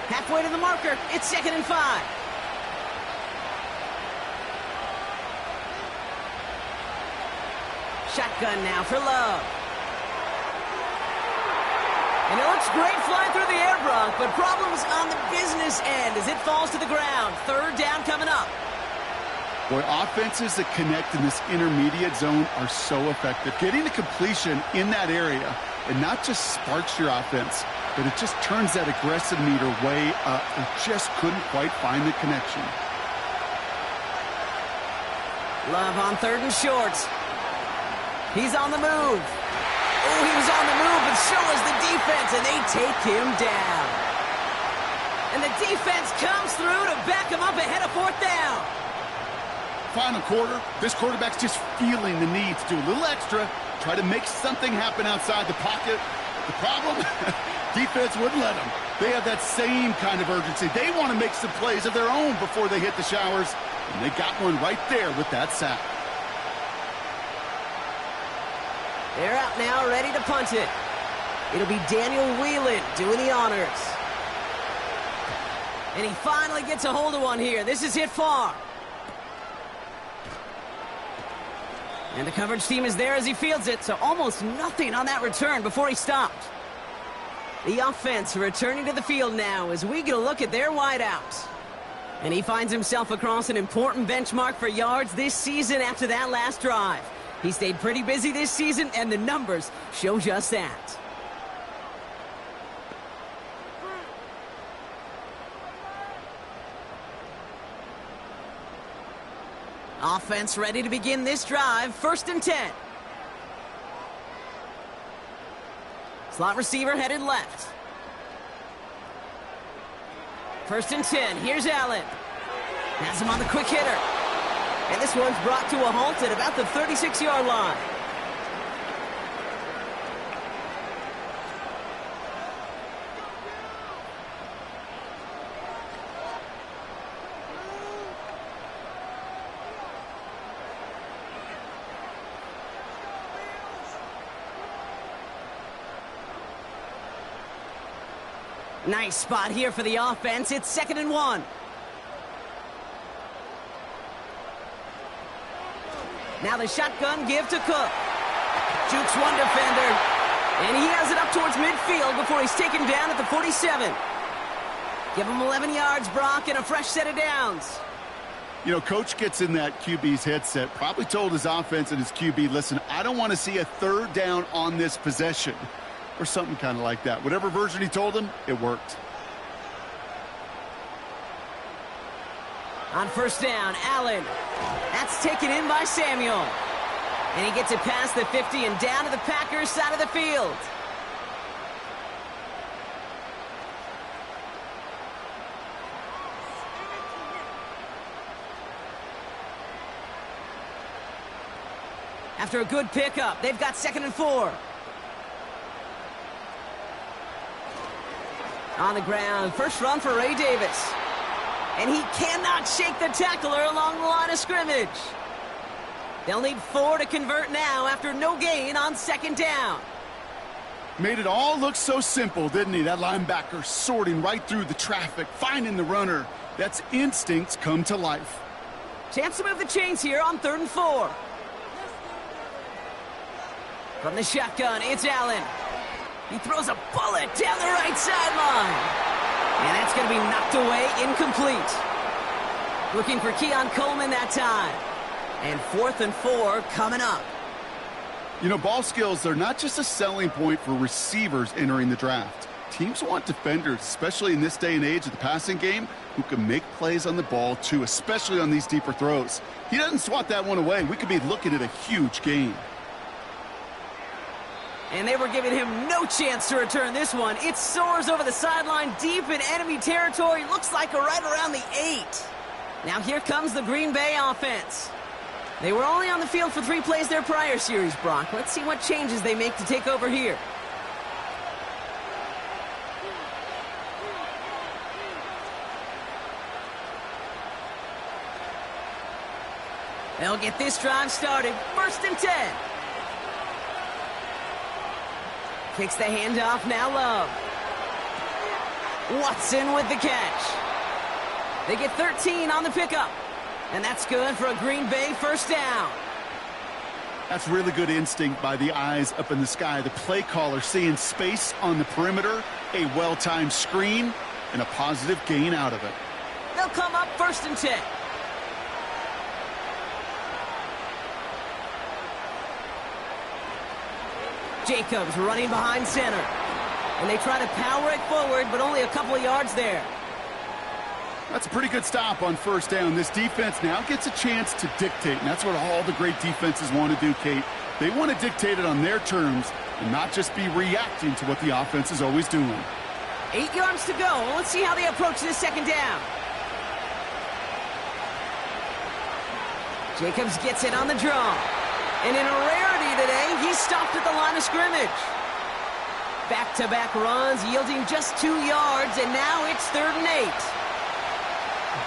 Halfway to the marker, it's 2nd and 5. Shotgun now for Love. And it looks great flying through the air, Bronk, but problems on the business end as it falls to the ground. 3rd down coming up. Boy, offenses that connect in this intermediate zone are so effective. Getting the completion in that area, it not just sparks your offense, but it just turns that aggressive meter way up. It just couldn't quite find the connection. Love on 3rd and short. He's on the move. Oh, he was on the move, but so was the defense, and they take him down. And the defense comes through to back him up ahead of 4th down. Final quarter, this quarterback's just feeling the need to do a little extra, try to make something happen outside the pocket. The problem? Defense wouldn't let them. They have that same kind of urgency. They want to make some plays of their own before they hit the showers, and they got one right there with that sack. They're out now, ready to punt it. It'll be Daniel Whelan doing the honors. And he finally gets a hold of one here. This is hit far. And the coverage team is there as he fields it, so almost nothing on that return before he stopped. The offense returning to the field now as we get a look at their wideouts. And he finds himself across an important benchmark for yards this season after that last drive. He stayed pretty busy this season, and the numbers show just that. Offense ready to begin this drive. 1st and 10. Slot receiver headed left. 1st and 10. Here's Allen. Has him on the quick hitter. And this one's brought to a halt at about the 36-yard line. Nice spot here for the offense. It's 2nd and 1. Now the shotgun give to Cook. Jukes one defender. And he has it up towards midfield before he's taken down at the 47. Give him 11 yards, Brock, and a fresh set of downs. You know, Coach gets in that QB's headset, probably told his offense and his QB, listen, I don't want to see a 3rd down on this possession. Or something kind of like that. Whatever version he told him, it worked. On 1st down, Allen. That's taken in by Samuel. And he gets it past the 50 and down to the Packers side of the field. After a good pickup, they've got 2nd and 4. On the ground, first run for Ray Davis. And he cannot shake the tackler along the line of scrimmage. They'll need 4 to convert now after no gain on 2nd down. Made it all look so simple, didn't he? That linebacker sorting right through the traffic, finding the runner. That's instincts come to life. Chance to move the chains here on 3rd and 4. From the shotgun, it's Allen. He throws a bullet down the right sideline. And that's going to be knocked away, incomplete. Looking for Keon Coleman that time. And 4th and 4 coming up. You know, ball skills, they're not just a selling point for receivers entering the draft. Teams want defenders, especially in this day and age of the passing game, who can make plays on the ball, too, especially on these deeper throws. He doesn't swat that one away. We could be looking at a huge gain. And they were giving him no chance to return this one. It soars over the sideline deep in enemy territory. Looks like right around the 8. Now here comes the Green Bay offense. They were only on the field for 3 plays their prior series, Brock. Let's see what changes they make to take over here. They'll get this drive started. 1st and 10. Kicks the handoff, now Love. Watson with the catch. They get 13 on the pickup. And that's good for a Green Bay 1st down. That's really good instinct by the eyes up in the sky. The play caller seeing space on the perimeter, a well-timed screen, and a positive gain out of it. They'll come up 1st and 10. Jacobs running behind center. And they try to power it forward, but only a couple of yards there. That's a pretty good stop on 1st down. This defense now gets a chance to dictate, and that's what all the great defenses want to do, Kate. They want to dictate it on their terms and not just be reacting to what the offense is always doing. 8 yards to go. Let's see how they approach this 2nd down. Jacobs gets it on the draw. And in a rarity today, he's stopped at the line of scrimmage. Back-to-back runs, yielding just 2 yards, and now it's 3rd and 8.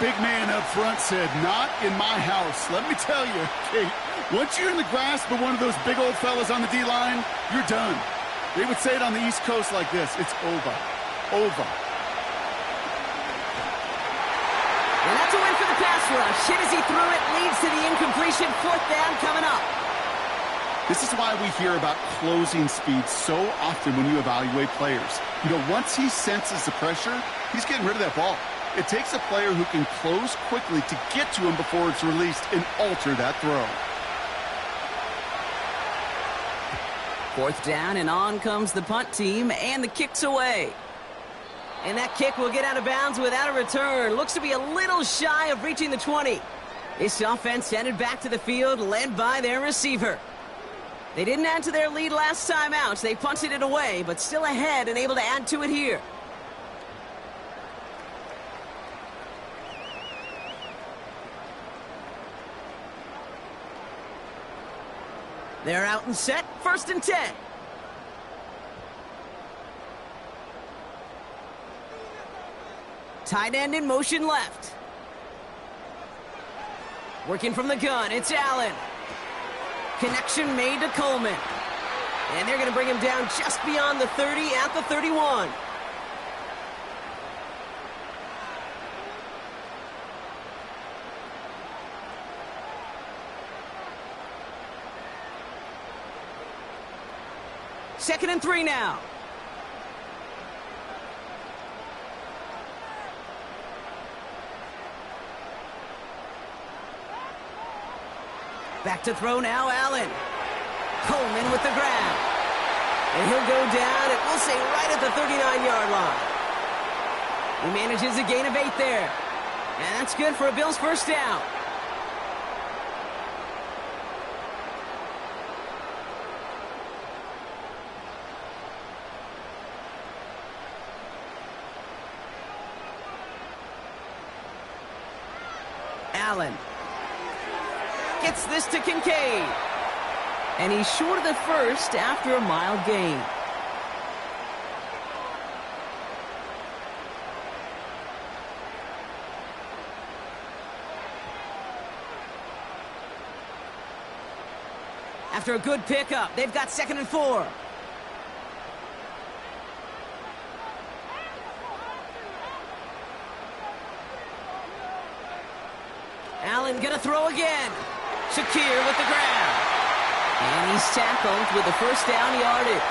Big man up front said, not in my house. Let me tell you, Kate, once you're in the grasp of one of those big old fellas on the D-line, you're done. They would say it on the East Coast like this, it's over. Over. And that's a win for the pass rush. Hit as he threw it, leads to the incompletion. 4th down coming up. This is why we hear about closing speed so often when you evaluate players. You know, once he senses the pressure, he's getting rid of that ball. It takes a player who can close quickly to get to him before it's released and alter that throw. 4th down, and on comes the punt team, and the kick's away. And that kick will get out of bounds without a return. Looks to be a little shy of reaching the 20. This offense headed back to the field, led by their receiver. They didn't add to their lead last time out. They punted it away, but still ahead and able to add to it here. They're out and set. 1st and 10. Tight end in motion left. Working from the gun, it's Allen. Connection made to Coleman. And they're going to bring him down just beyond the 30 at the 31. Second and 3 now. Back to throw now, Allen. Coleman with the grab. And he'll go down, and we'll say right at the 39-yard line. He manages a gain of 8 there. And that's good for a Bills 1st down. Allen gets this to Kincaid. And he's short of the 1st after a mild gain. After a good pickup, they've got 2nd and 4. Allen gonna throw again. Shakir with the grab. And he's tackled with the first down yardage.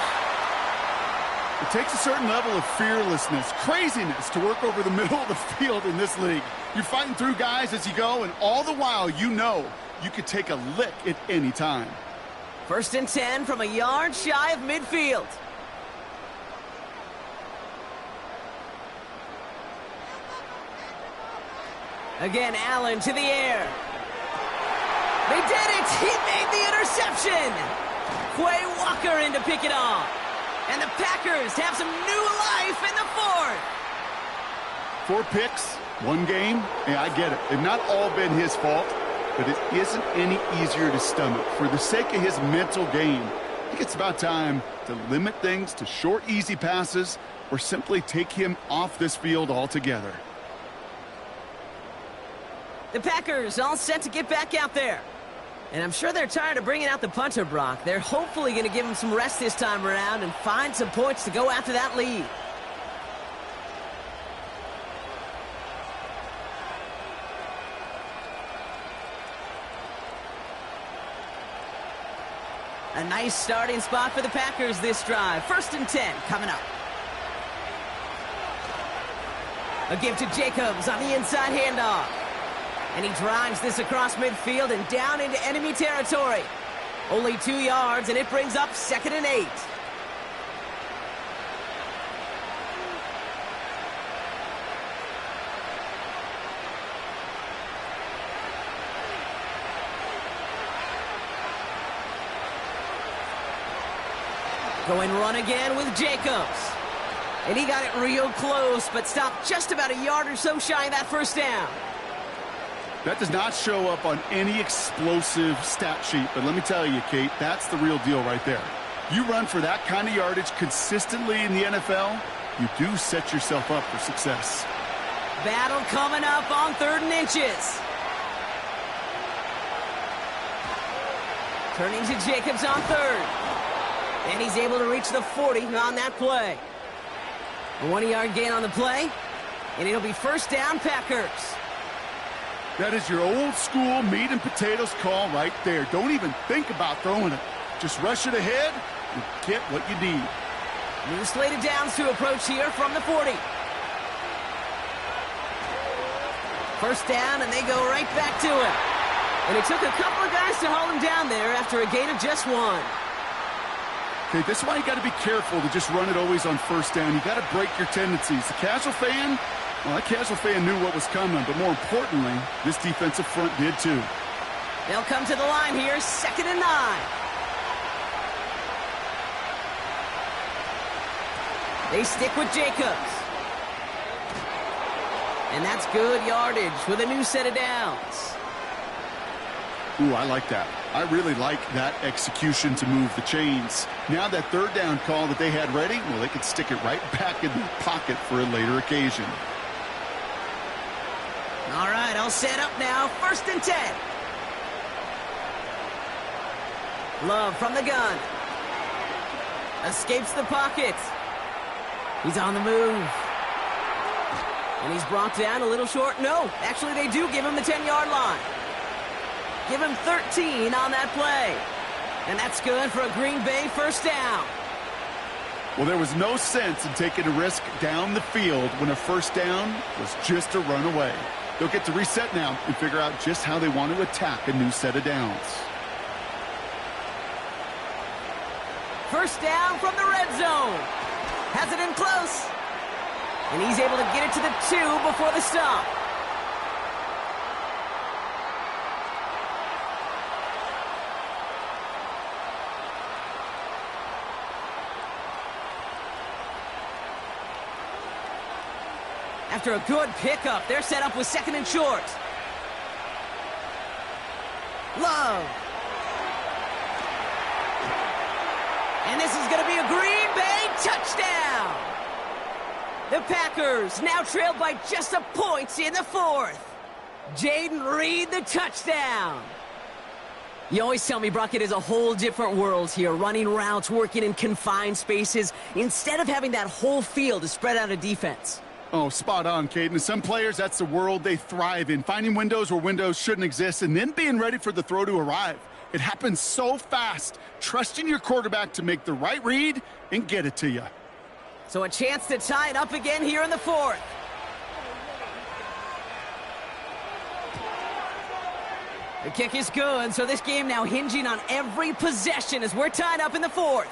It takes a certain level of fearlessness, craziness to work over the middle of the field in this league. You're fighting through guys as you go, and all the while you know you could take a lick at any time. 1st and 10 from a yard shy of midfield. Again, Allen to the air. They did it! He made the interception! Quay Walker in to pick it off. And the Packers have some new life in the 4th. 4 picks, 1 game. Yeah, I get it. They've not all been his fault, but it isn't any easier to stomach. For the sake of his mental game, I think it's about time to limit things to short, easy passes or simply take him off this field altogether. The Packers all set to get back out there. And I'm sure they're tired of bringing out the punter, Brock. They're hopefully going to give him some rest this time around and find some points to go after that lead. A nice starting spot for the Packers this drive. 1st and 10 coming up. A give to Jacobs on the inside handoff. And he drives this across midfield and down into enemy territory. Only 2 yards, and it brings up 2nd and 8. Going run again with Jacobs. And he got it real close, but stopped just about a yard or so shy of that first down. That does not show up on any explosive stat sheet, but let me tell you, Kate, that's the real deal right there. You run for that kind of yardage consistently in the NFL, you do set yourself up for success. Battle coming up on 3rd and inches. Turning to Jacobs on 3rd. And he's able to reach the 40 on that play. A 1-yard gain on the play, and it'll be 1st down Packers. That is your old school meat and potatoes call right there. Don't even think about throwing it. Just rush it ahead and get what you need. New slate of downs to approach here from the 40. 1st down, and they go right back to it. And it took a couple of guys to haul him down there after a gain of just 1. Okay, this is why you got to be careful to just run it always on 1st down. You got to break your tendencies. The casual fan, well, that casual fan knew what was coming, but more importantly, this defensive front did too. They'll come to the line here, 2nd and 9. They stick with Jacobs. And that's good yardage with a new set of downs. Ooh, I like that. I really like that execution to move the chains. Now that 3rd down call that they had ready, well, they could stick it right back in the pocket for a later occasion. All right, all set up now. 1st and 10. Love from the gun. Escapes the pocket. He's on the move. And he's brought down a little short. No, actually they do give him the 10-yard line. Give him 13 on that play. And that's good for a Green Bay 1st down. Well, there was no sense in taking a risk down the field when a 1st down was just a run away. They'll get to reset now and figure out just how they want to attack a new set of downs. 1st down from the red zone. Has it in close. And he's able to get it to the 2 before the stop. After a good pickup, they're set up with 2nd and short. Love. And this is going to be a Green Bay touchdown. The Packers now trailed by just a point in the 4th. Jaden Reed, the touchdown. You always tell me, Brock, it is a whole different world here, running routes, working in confined spaces, instead of having that whole field to spread out a defense. Oh, spot on, Kate. And some players, that's the world they thrive in. Finding windows where windows shouldn't exist and then being ready for the throw to arrive. It happens so fast. Trusting your quarterback to make the right read and get it to you. So a chance to tie it up again here in the fourth. The kick is good, so this game now hinging on every possession as we're tied up in the fourth.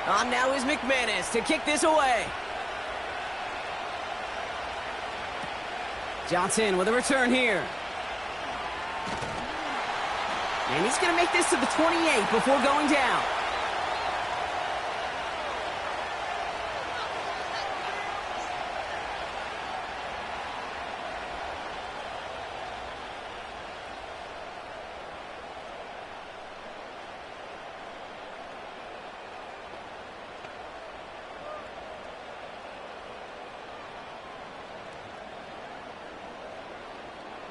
On now is McManus to kick this away. Johnson with a return here. And he's going to make this to the 28 before going down.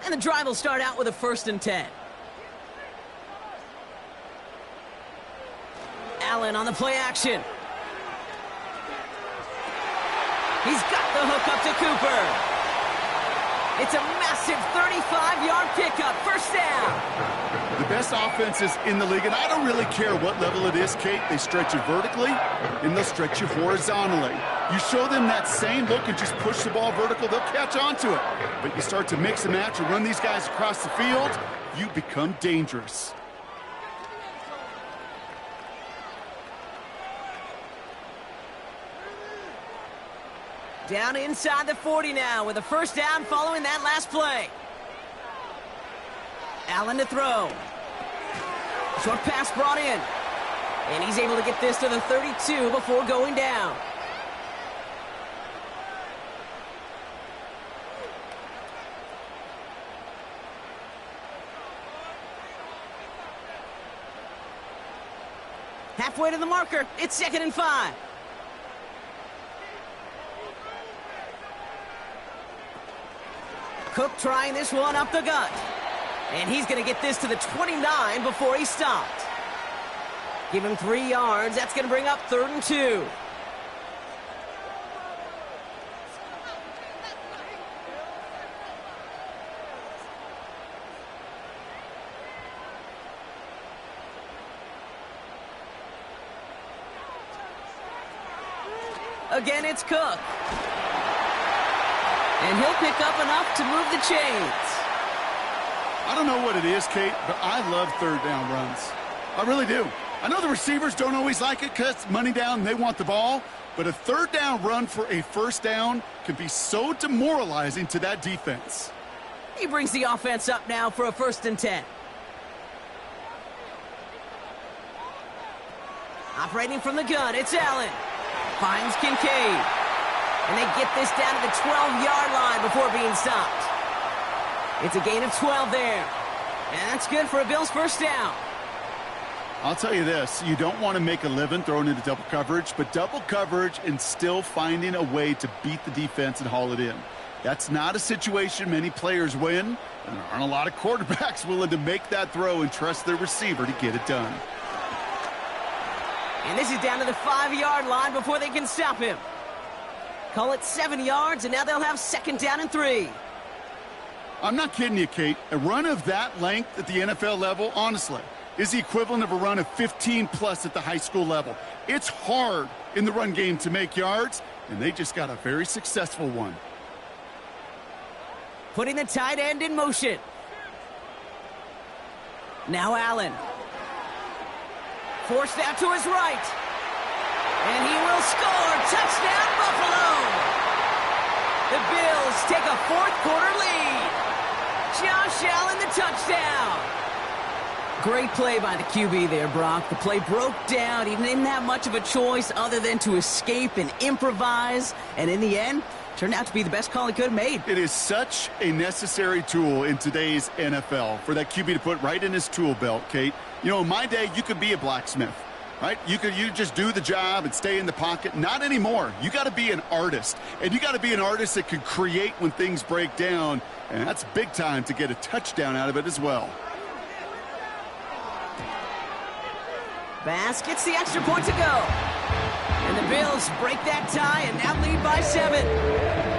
And the drive will start out with a 1st and 10. Allen on the play action. He's got the hook up to Cooper. It's a massive 35-yard pickup, 1st down. The best offenses in the league, and I don't really care what level it is, Kate. They stretch you vertically, and they'll stretch you horizontally. You show them that same look and just push the ball vertical, they'll catch on to it. But you start to mix and match and run these guys across the field, you become dangerous. Down inside the 40 now with a 1st down following that last play. Allen to throw. Short pass brought in. And he's able to get this to the 32 before going down. Halfway to the marker. It's 2nd and 5. Cook trying this one up the gut. And he's going to get this to the 29 before he stopped. Give him 3 yards. That's going to bring up 3rd and 2. Again, it's Cook. And he'll pick up enough to move the chains. I don't know what it is, Kate, but I love 3rd down runs. I really do. I know the receivers don't always like it because it's money down and they want the ball, but a 3rd down run for a 1st down can be so demoralizing to that defense. He brings the offense up now for a 1st and 10. Operating from the gun, it's Allen. Finds Kincaid. And they get this down to the 12-yard line before being stopped. It's a gain of 12 there. And that's good for a Bills 1st down. I'll tell you this, you don't want to make a living throwing into double coverage, but double coverage and still finding a way to beat the defense and haul it in. That's not a situation many players win, and there aren't a lot of quarterbacks willing to make that throw and trust their receiver to get it done. And this is down to the 5-yard line before they can stop him. Call it 7 yards, and now they'll have 2nd down and 3. I'm not kidding you, Kate. A run of that length at the NFL level, honestly, is the equivalent of a run of 15-plus at the high school level. It's hard in the run game to make yards, and they just got a very successful one. Putting the tight end in motion. Now Allen. Forced out to his right. And he will score. Touchdown, Buffalo. The Bills take a 4th quarter lead. Josh Allen, the touchdown. Great play by the QB there, Brock. The play broke down. He didn't have much of a choice other than to escape and improvise. And in the end, Turned out to be the best call he could have made. It is such a necessary tool in today's NFL for that QB to put right in his tool belt, Kate. You know, in my day, you could be a blacksmith, right? You just do the job and stay in the pocket. Not anymore. You got to be an artist, and you got to be an artist that can create when things break down, and that's big time to get a touchdown out of it as well. Bass gets the extra point to go. And the Bills break that tie and now lead by 7.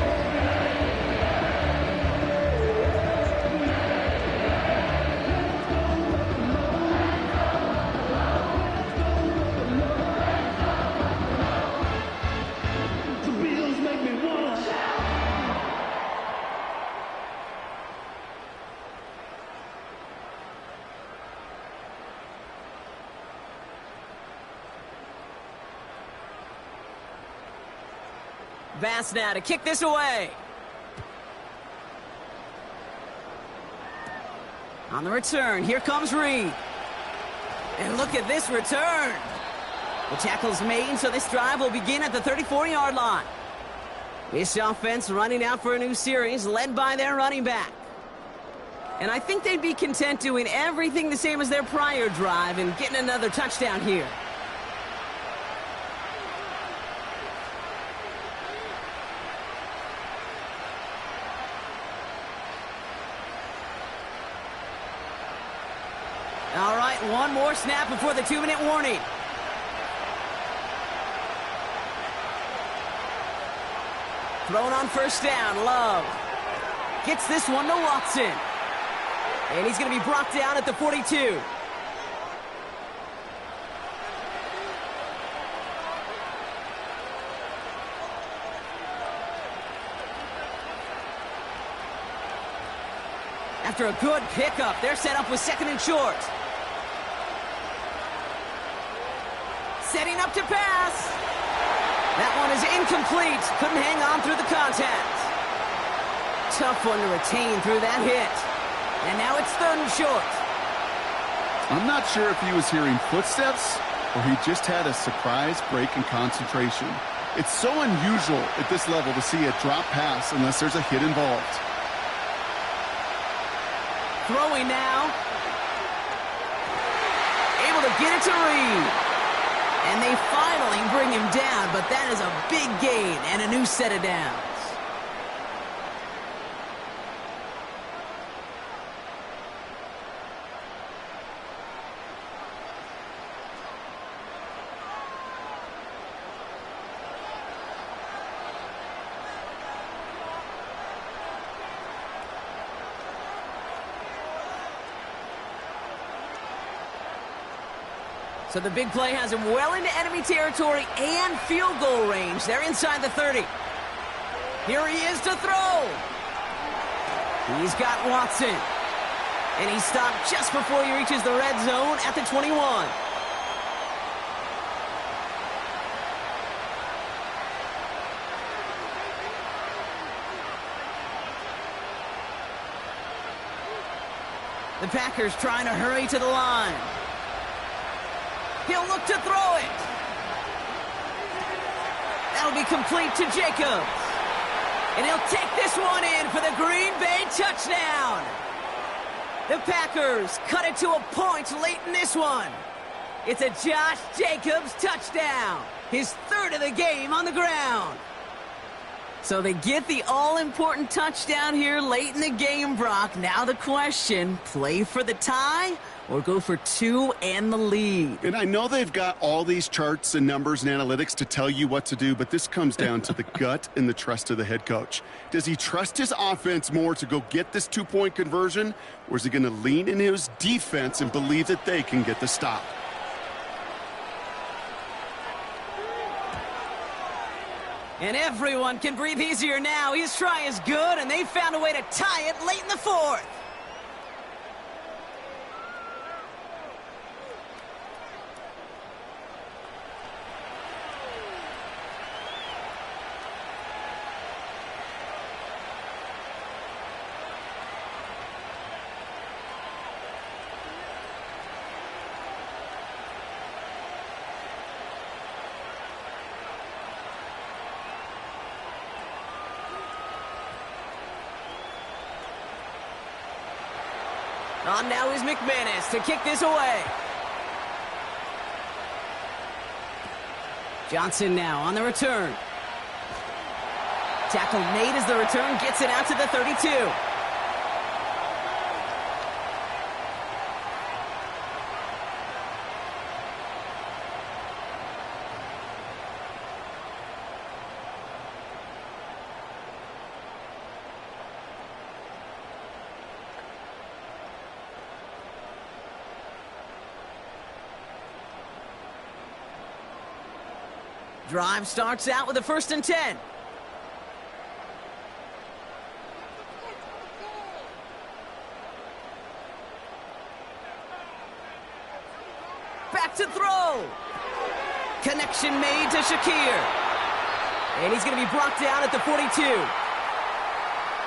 Bass now to kick this away. On the return, here comes Reed. And look at this return. The tackle's made, so this drive will begin at the 34-yard line. This offense running out for a new series, led by their running back. And I think they'd be content doing everything the same as their prior drive and getting another touchdown here. All right, one more snap before the 2-minute warning. Thrown on first down, Love. Gets this one to Watson. And he's going to be brought down at the 42. After a good pickup, they're set up with 2nd and short. Setting up to pass. That one is incomplete. Couldn't hang on through the contact. Tough one to retain through that hit. And now it's 3rd and short. I'm not sure if he was hearing footsteps or he just had a surprise break in concentration. It's so unusual at this level to see a drop pass unless there's a hit involved. Throwing now. Able to get it to Reed. And they finally bring him down, but that is a big gain and a new set of downs. So the big play has him well into enemy territory and field goal range. They're inside the 30. Here he is to throw. He's got Watson. And he's stopped just before he reaches the red zone at the 21. The Packers trying to hurry to the line. He'll look to throw it. That'll be complete to Jacobs. And he'll take this one in for the Green Bay touchdown. The Packers cut it to a point late in this one. It's a Josh Jacobs touchdown. His 3rd of the game on the ground. So they get the all-important touchdown here late in the game, Brock. Now the question, play for the tie or go for 2 and the lead? And I know they've got all these charts and numbers and analytics to tell you what to do, but this comes down to the gut and the trust of the head coach. Does he trust his offense more to go get this 2-point conversion, or is he going to lean in his defense and believe that they can get the stop? And everyone can breathe easier now. His try is good, and they found a way to tie it late in the 4th. On now is McManus to kick this away. Johnson now on the return. Tackle made as the return gets it out to the 32. Drive starts out with a 1st and 10. Back to throw. Connection made to Shakir. And he's going to be brought down at the 42.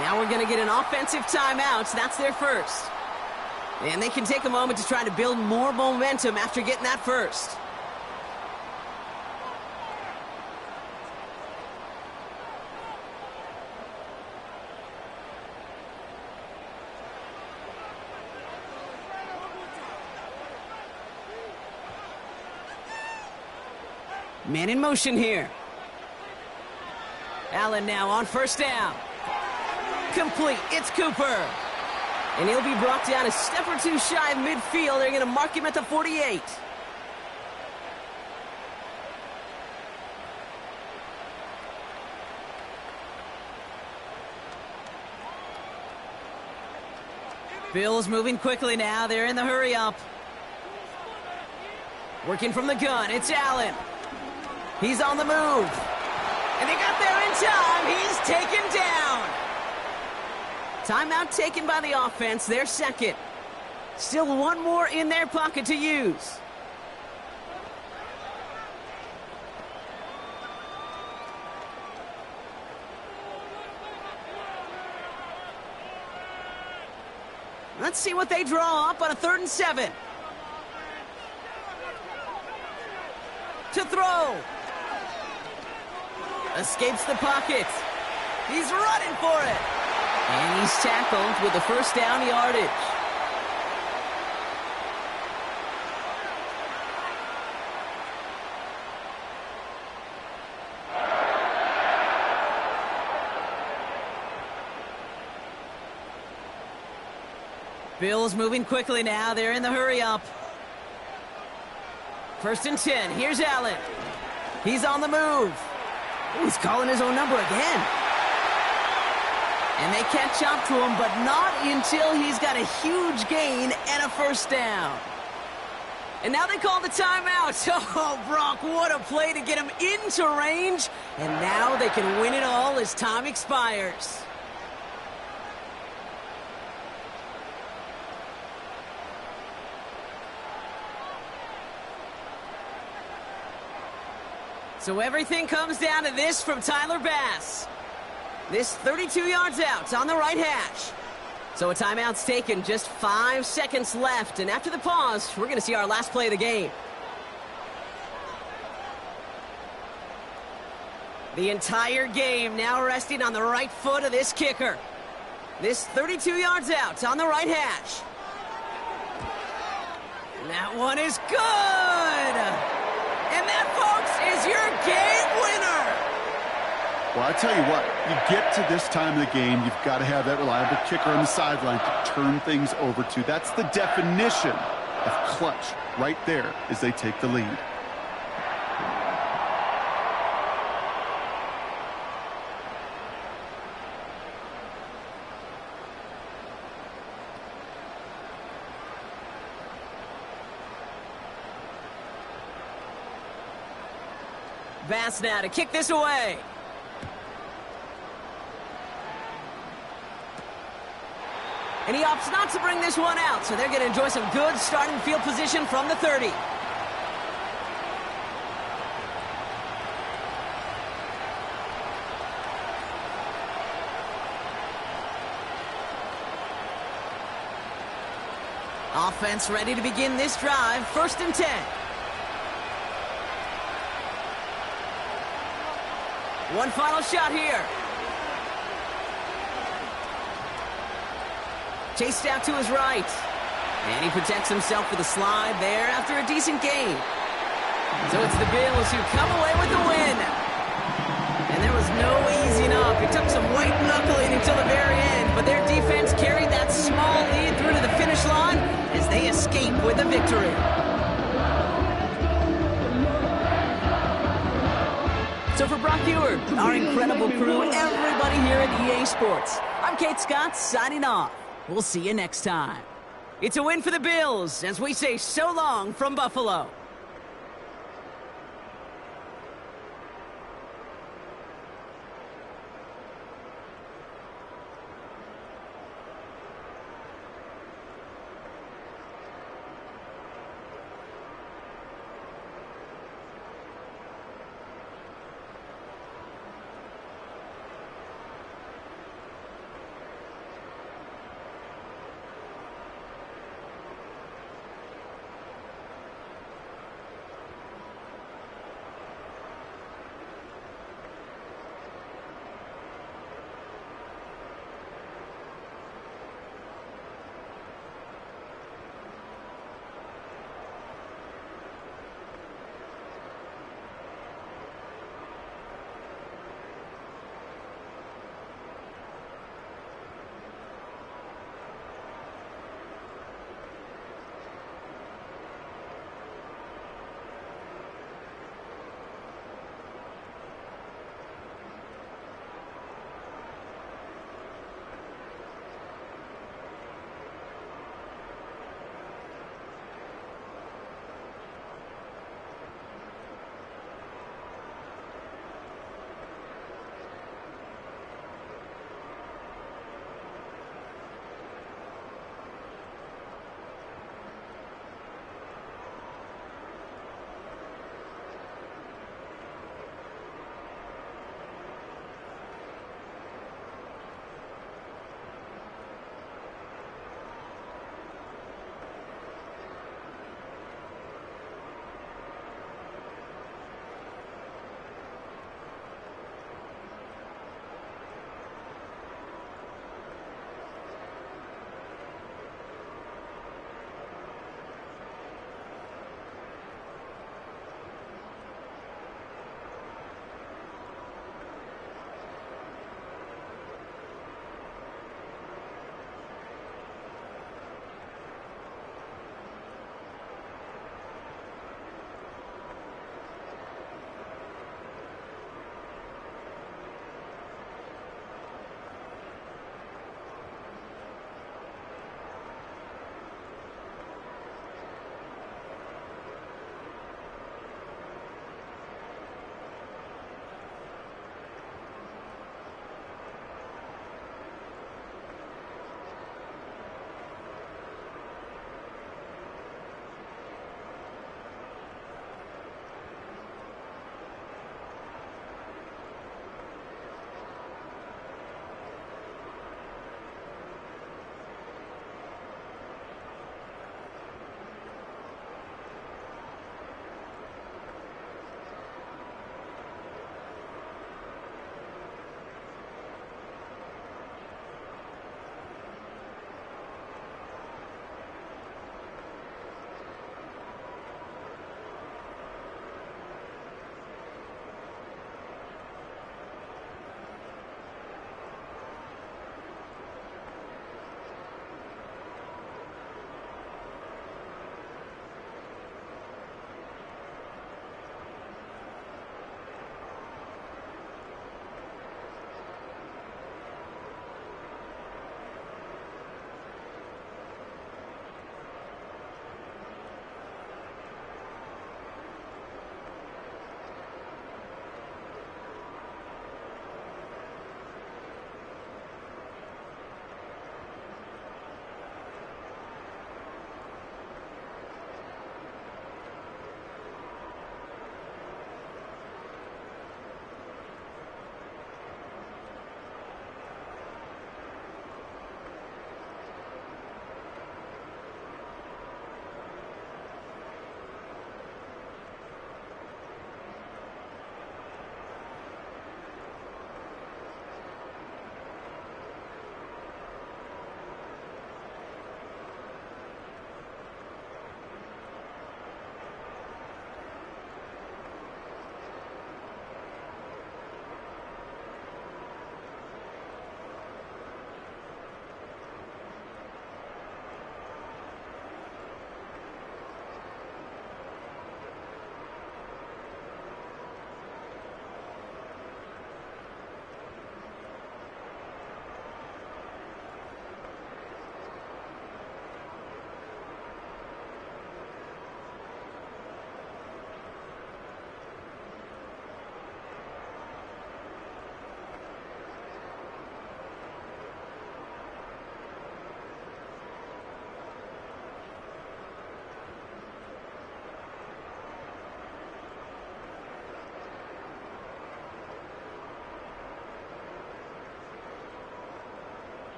Now we're going to get an offensive timeout. That's their first. And they can take a moment to try to build more momentum after getting that first. Man in motion here. Allen now on 1st down. Complete. It's Cooper. And he'll be brought down a step or two shy of midfield. They're going to mark him at the 48. Bills moving quickly now. They're in the hurry up. Working from the gun. It's Allen. He's on the move. And they got there in time. He's taken down. Timeout taken by the offense. Their second. Still one more in their pocket to use. Let's see what they draw up on a 3rd and 7. To throw. Escapes the pocket. He's running for it. And he's tackled with the 1st down yardage. Bills moving quickly now. They're in the hurry up. 1st and 10. Here's Allen. He's on the move. Ooh, he's calling his own number again. And they catch up to him, but not until he's got a huge gain and a 1st down. And now they call the timeout. Oh, Brock, what a play to get him into range. And now they can win it all as time expires. So everything comes down to this from Tyler Bass. This 32 yards out on the right hash. So a timeout's taken, just 5 seconds left. And after the pause, we're going to see our last play of the game. The entire game now resting on the right foot of this kicker. This 32 yards out on the right hash. And that one is good! And that, folks, is your game winner. Well, I tell you what, you get to this time of the game, you've got to have that reliable kicker on the sideline to turn things over to. That's the definition of clutch right there as they take the lead. Bass now to kick this away. And he opts not to bring this one out, so they're going to enjoy some good starting field position from the 30. Offense ready to begin this drive. 1st and 10. One final shot here. Chased out to his right. And he protects himself with a slide there after a decent game. So it's the Bills who come away with the win. And there was no easing up. It took some white knuckling until the very end, but their defense carried that small lead through to the finish line as they escape with a victory. So for Brock Ewart, our incredible crew, everybody here at EA Sports, I'm Kate Scott signing off. We'll see you next time. It's a win for the Bills as we say so long from Buffalo.